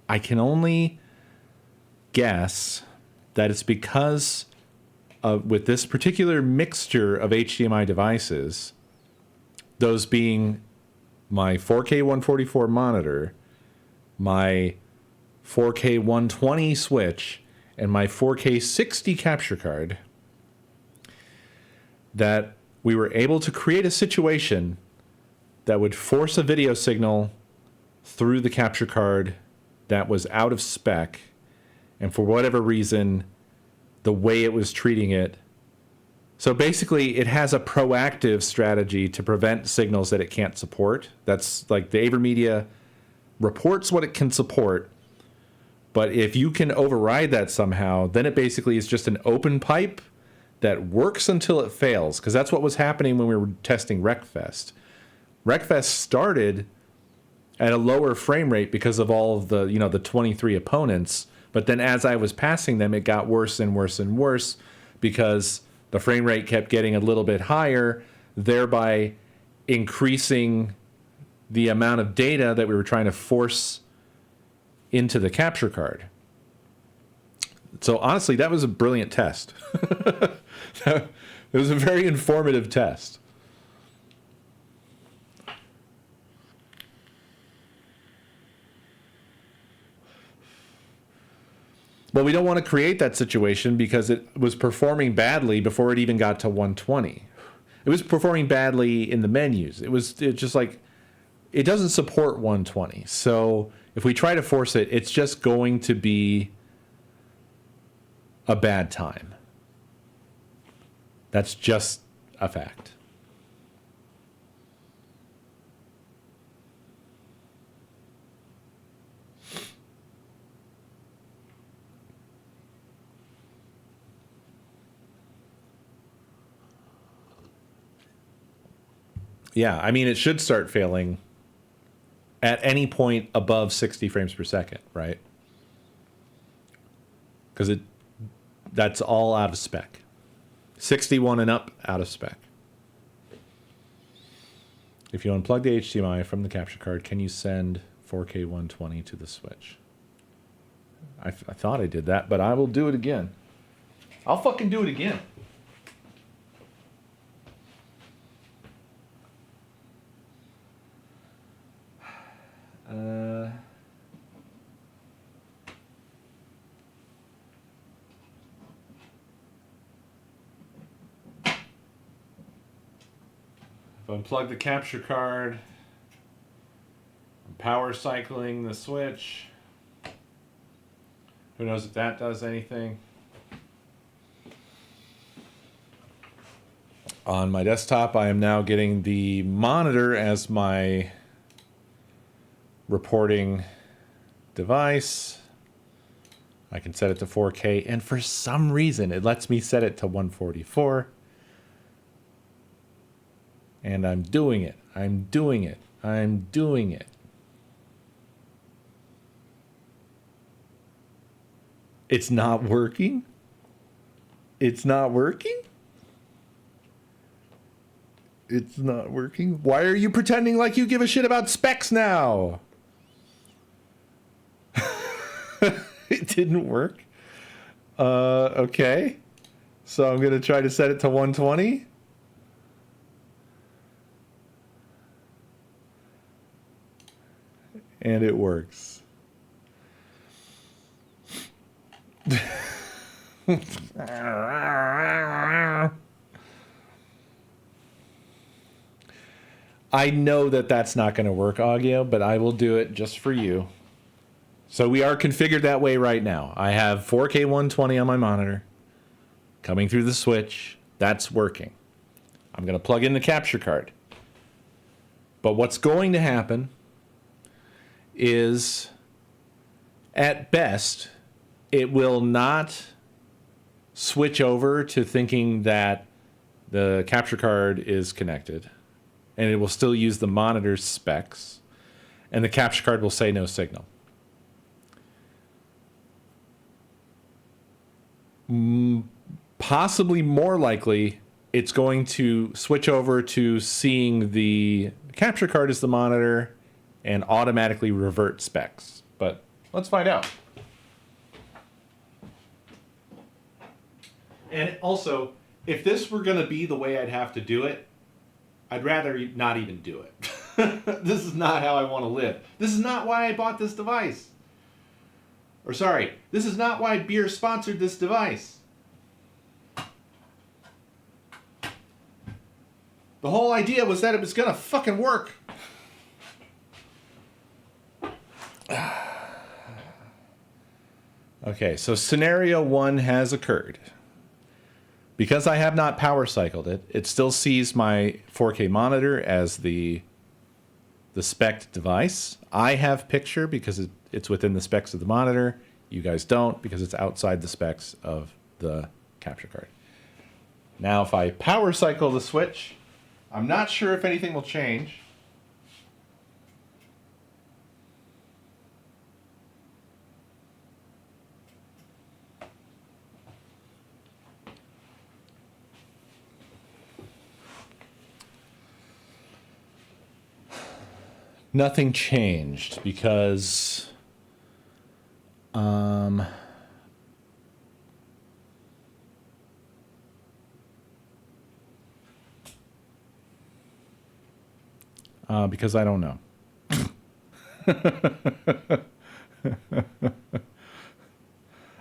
I can only guess that it's because with this particular mixture of HDMI devices, those being my 4K 144 monitor, my 4K 120 switch, and my 4K 60 capture card, that we were able to create a situation that would force a video signal through the capture card that was out of spec, and for whatever reason, the way it was treating it. So basically, it has a proactive strategy to prevent signals that it can't support. That's like the AverMedia reports what it can support, but if you can override that somehow, then it basically is just an open pipe that works until it fails, because that's what was happening when we were testing RecFest. RecFest started at a lower frame rate because of all of the, the 23 opponents. But then as I was passing them, it got worse and worse and worse because the frame rate kept getting a little bit higher, thereby increasing the amount of data that we were trying to force into the capture card. So honestly, that was a brilliant test. It was a very informative test. Well, we don't want to create that situation because it was performing badly before it even got to 120. It was performing badly in the menus. It's just like, it doesn't support 120. So if we try to force it, it's just going to be a bad time. That's just a fact. Yeah, I mean, it should start failing at any point above 60 frames per second, right? Because that's all out of spec. 61 and up, out of spec. If you unplug the HDMI from the capture card, can you send 4K 120 to the Switch? I thought I did that, but I will do it again. I'll fucking do it again. Unplug the capture card. I'm power cycling the Switch. Who knows if that does anything? On my desktop, I am now getting the monitor as my reporting device. I can set it to 4K, and for some reason, it lets me set it to 144. And I'm doing it. I'm doing it. I'm doing it. It's not working? It's not working? It's not working? Why are you pretending like you give a shit about specs now? It didn't work. Okay. So I'm going to try to set it to 120. And it works. I know that that's not going to work, Agio, but I will do it just for you. So we are configured that way right now. I have 4K 120 on my monitor coming through the Switch. That's working. I'm going to plug in the capture card. But what's going to happen is, at best, it will not switch over to thinking that the capture card is connected, and it will still use the monitor's specs, and the capture card will say no signal. Possibly more likely, it's going to switch over to seeing the capture card as the monitor and automatically revert specs. But let's find out. And also, if this were going to be the way I'd have to do it, I'd rather not even do it. This is not how I want to live. This is not why I bought this device. Or sorry, this is not why Beer sponsored this device. The whole idea was that it was going to fucking work. Okay, so scenario 1 has occurred. Because I have not power cycled it, it still sees my 4K monitor as the spec device. I have picture because it's within the specs of the monitor. You guys don't because it's outside the specs of the capture card. Now if I power cycle the Switch, I'm not sure if anything will change. nothing changed because because I don't know.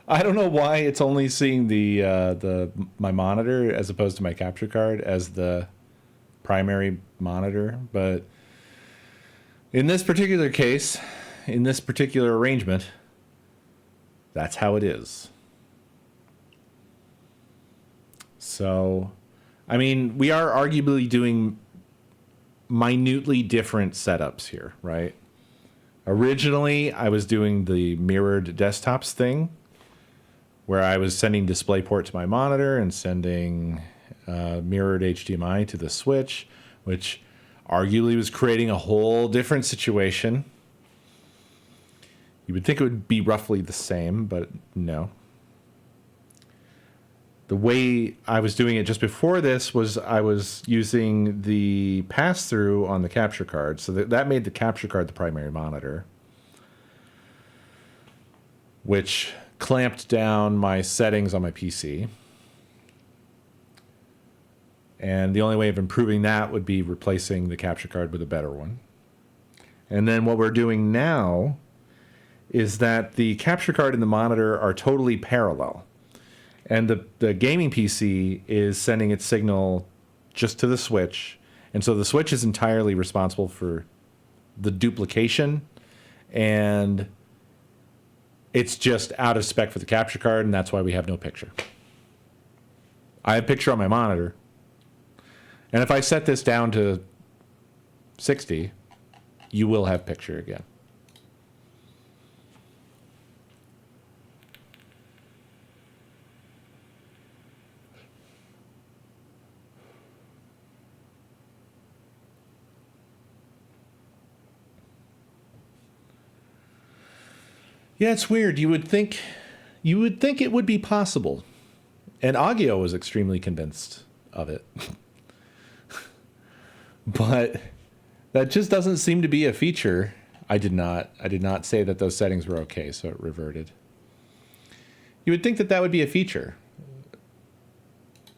I don't know why it's only seeing the my monitor as opposed to my capture card as the primary monitor, but in this particular case, in this particular arrangement, that's how it is. So, I mean, we are arguably doing minutely different setups here, right? Originally, I was doing the mirrored desktops thing, where I was sending DisplayPort to my monitor and sending mirrored HDMI to the switch, which arguably was creating a whole different situation. You would think it would be roughly the same, but no. The way I was doing it just before this was I was using the pass-through on the capture card, so that made the capture card the primary monitor, which clamped down my settings on my PC. And the only way of improving that would be replacing the capture card with a better one. And then what we're doing now is that the capture card and the monitor are totally parallel. And the gaming PC is sending its signal just to the switch. And so the switch is entirely responsible for the duplication, and it's just out of spec for the capture card, and that's why we have no picture. I have picture on my monitor. And if I set this down to 60, you will have picture again. Yeah, it's weird. You would think it would be possible. And Agio was extremely convinced of it. But that just doesn't seem to be a feature. I did not say that those settings were okay, so it reverted. You would think that that would be a feature.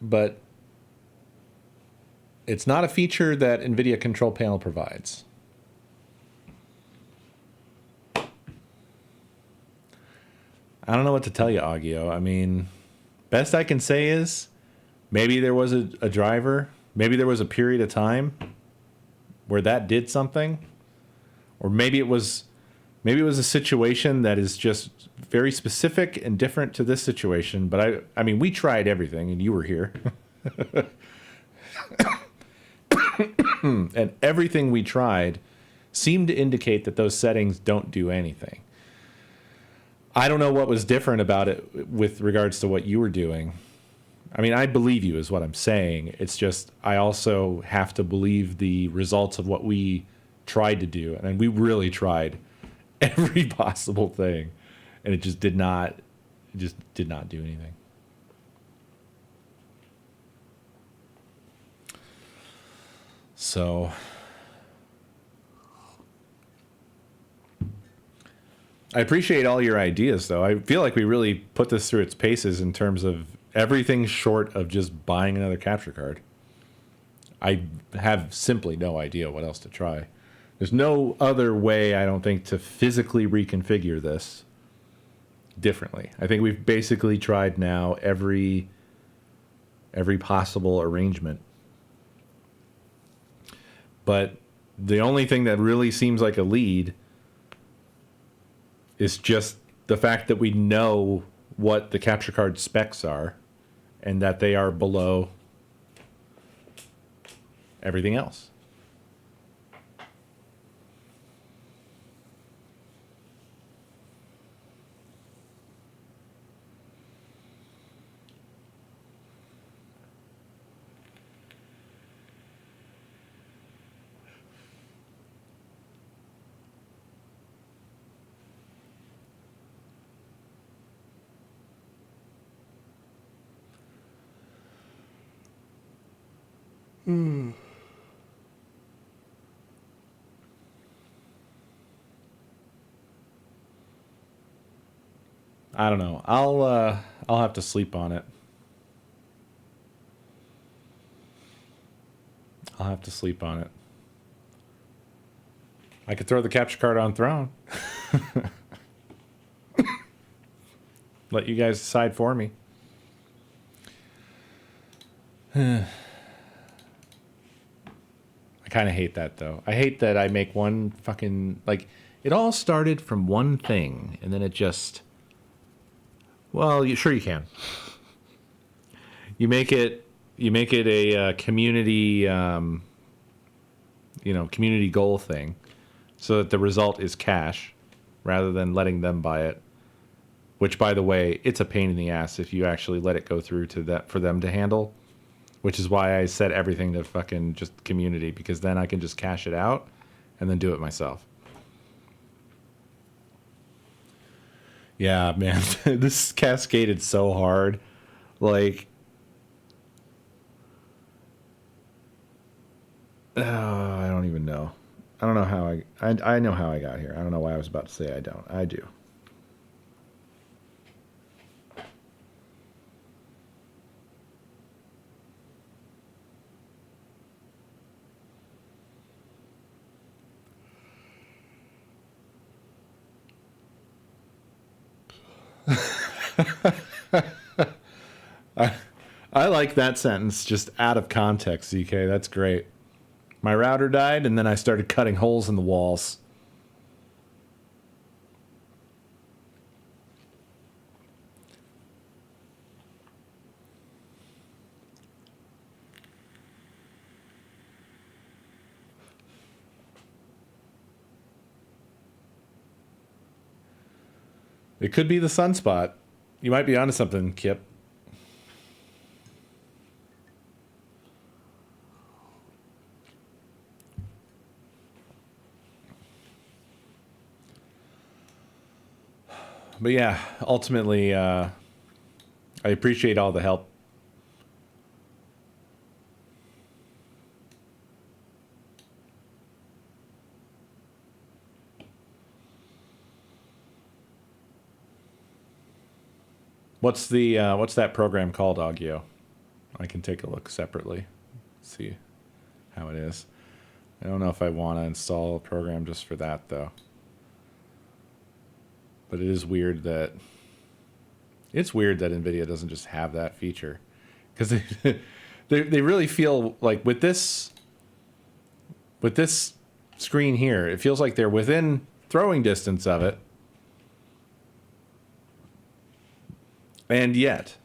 But it's not a feature that NVIDIA Control Panel provides. I don't know what to tell you, Agio. I mean, best I can say is maybe there was a driver, maybe there was a period of time where that did something, or maybe it was a situation that is just very specific and different to this situation. But I mean, we tried everything, and you were here, and everything we tried seemed to indicate that those settings don't do anything. I don't know what was different about it with regards to what you were doing. I mean, I believe you is what I'm saying. It's just I also have to believe the results of what we tried to do. And we really tried every possible thing. And it just did not do anything. So I appreciate all your ideas, though. I feel like we really put this through its paces in terms of everything short of just buying another capture card. I have simply no idea what else to try. There's no other way, I don't think, to physically reconfigure this differently. I think we've basically tried now every possible arrangement. But the only thing that really seems like a lead is just the fact that we know what the capture card specs are and that they are below everything else. I don't know. I'll have to sleep on it. I'll have to sleep on it. I could throw the capture card on Throne. Let you guys decide for me. I kind of hate that, though. I hate that I make one fucking... Like, it all started from one thing, and then it just... Well, sure you can. You make it a community, community goal thing, so that the result is cash, rather than letting them buy it. Which, by the way, it's a pain in the ass if you actually let it go through to that for them to handle. Which is why I set everything to fucking just community, because then I can just cash it out and then do it myself. Yeah, man, this cascaded so hard. Like, I don't even know. I don't know how I know how I got here. I don't know why I was about to say I don't. I do. I like that sentence just out of context, ZK. That's great. My router died, and then I started cutting holes in the walls. It could be the sunspot. You might be onto something, Kip. But yeah, ultimately, I appreciate all the help. What's that program called, Augio? I can take a look separately, see how it is. I don't know if I want to install a program just for that, though. But it is weird that... It's weird that NVIDIA doesn't just have that feature. Because they really feel like with this screen here, it feels like they're within throwing distance of it. And yet...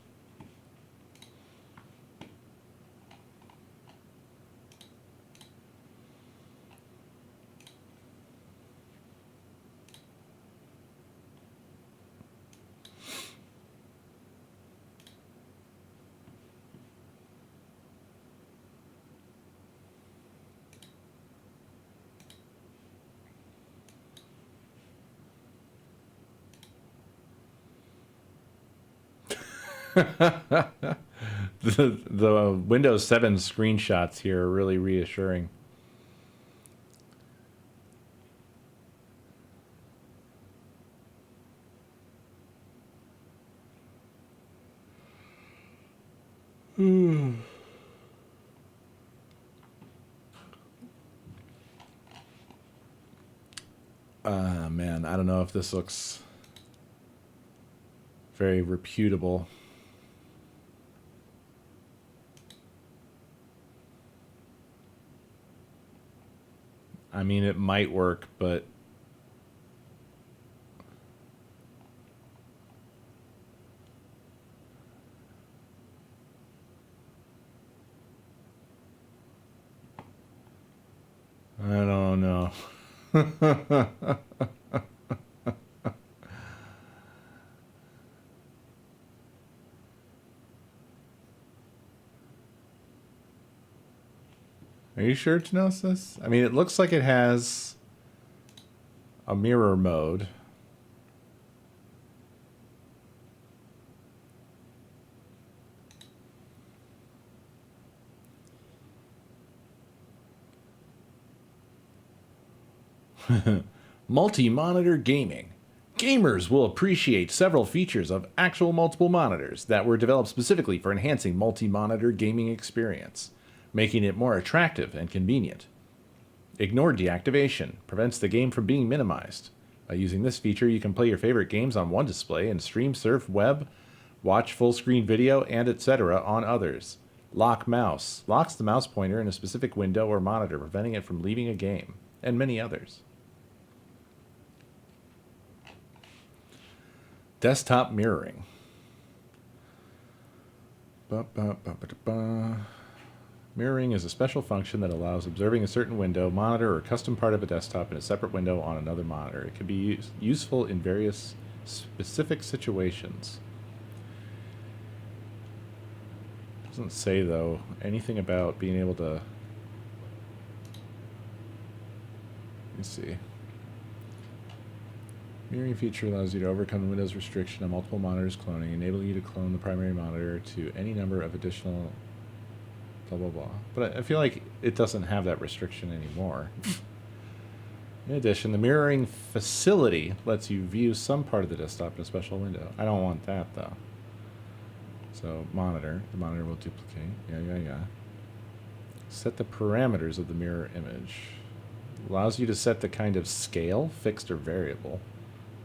the Windows 7 screenshots here are really reassuring. Man, I don't know if this looks very reputable. I mean, it might work, but I don't know. Are you sure it's Gnosis? I mean, it looks like it has a mirror mode. Multi-monitor gaming. Gamers will appreciate several features of actual multiple monitors that were developed specifically for enhancing multi-monitor gaming experience, making it more attractive and convenient. Ignore deactivation prevents the game from being minimized. By using this feature, you can play your favorite games on one display and stream, surf web, watch full-screen video, and etc. on others. Lock mouse locks the mouse pointer in a specific window or monitor, preventing it from leaving a game, and many others. Desktop mirroring. Mirroring is a special function that allows observing a certain window, monitor, or custom part of a desktop in a separate window on another monitor. It can be useful in various specific situations. Doesn't say, though, anything about being able to... Let me see. Mirroring feature allows you to overcome the Windows restriction on multiple monitors cloning, enabling you to clone the primary monitor to any number of additional blah blah blah. But I feel like it doesn't have that restriction anymore. In addition, the mirroring facility lets you view some part of the desktop in a special window. I don't want that, though. So, monitor. The monitor will duplicate. Yeah. Set the parameters of the mirror image. Allows you to set the kind of scale, fixed or variable.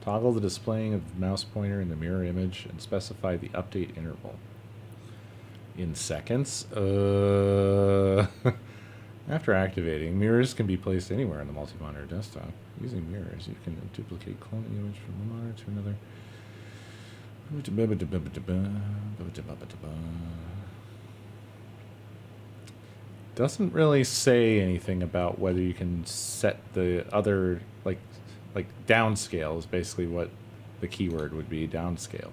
Toggle the displaying of the mouse pointer in the mirror image and specify the update interval. In seconds? After activating, mirrors can be placed anywhere on the multi-monitor desktop. Using mirrors, you can duplicate cloning image from one monitor to another. Doesn't really say anything about whether you can set the other, like downscale is basically what the keyword would be, downscale.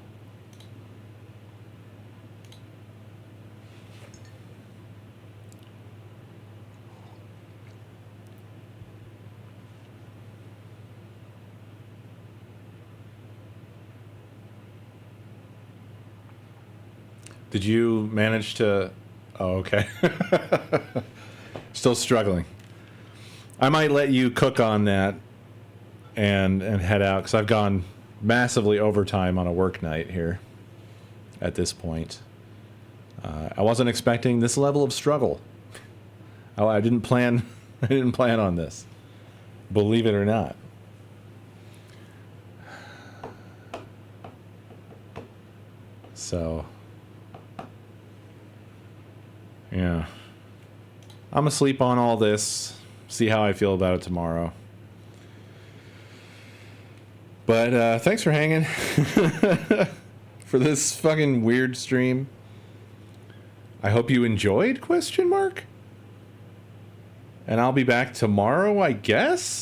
Did you manage to... Oh, okay. Still struggling. I might let you cook on that and head out, because I've gone massively overtime on a work night here at this point. I wasn't expecting this level of struggle. I didn't plan on this. Believe it or not. So... yeah. I'm gonna sleep on all this, see how I feel about it tomorrow. But thanks for hanging for this fucking weird stream. I hope you enjoyed, question mark? And I'll be back tomorrow, I guess?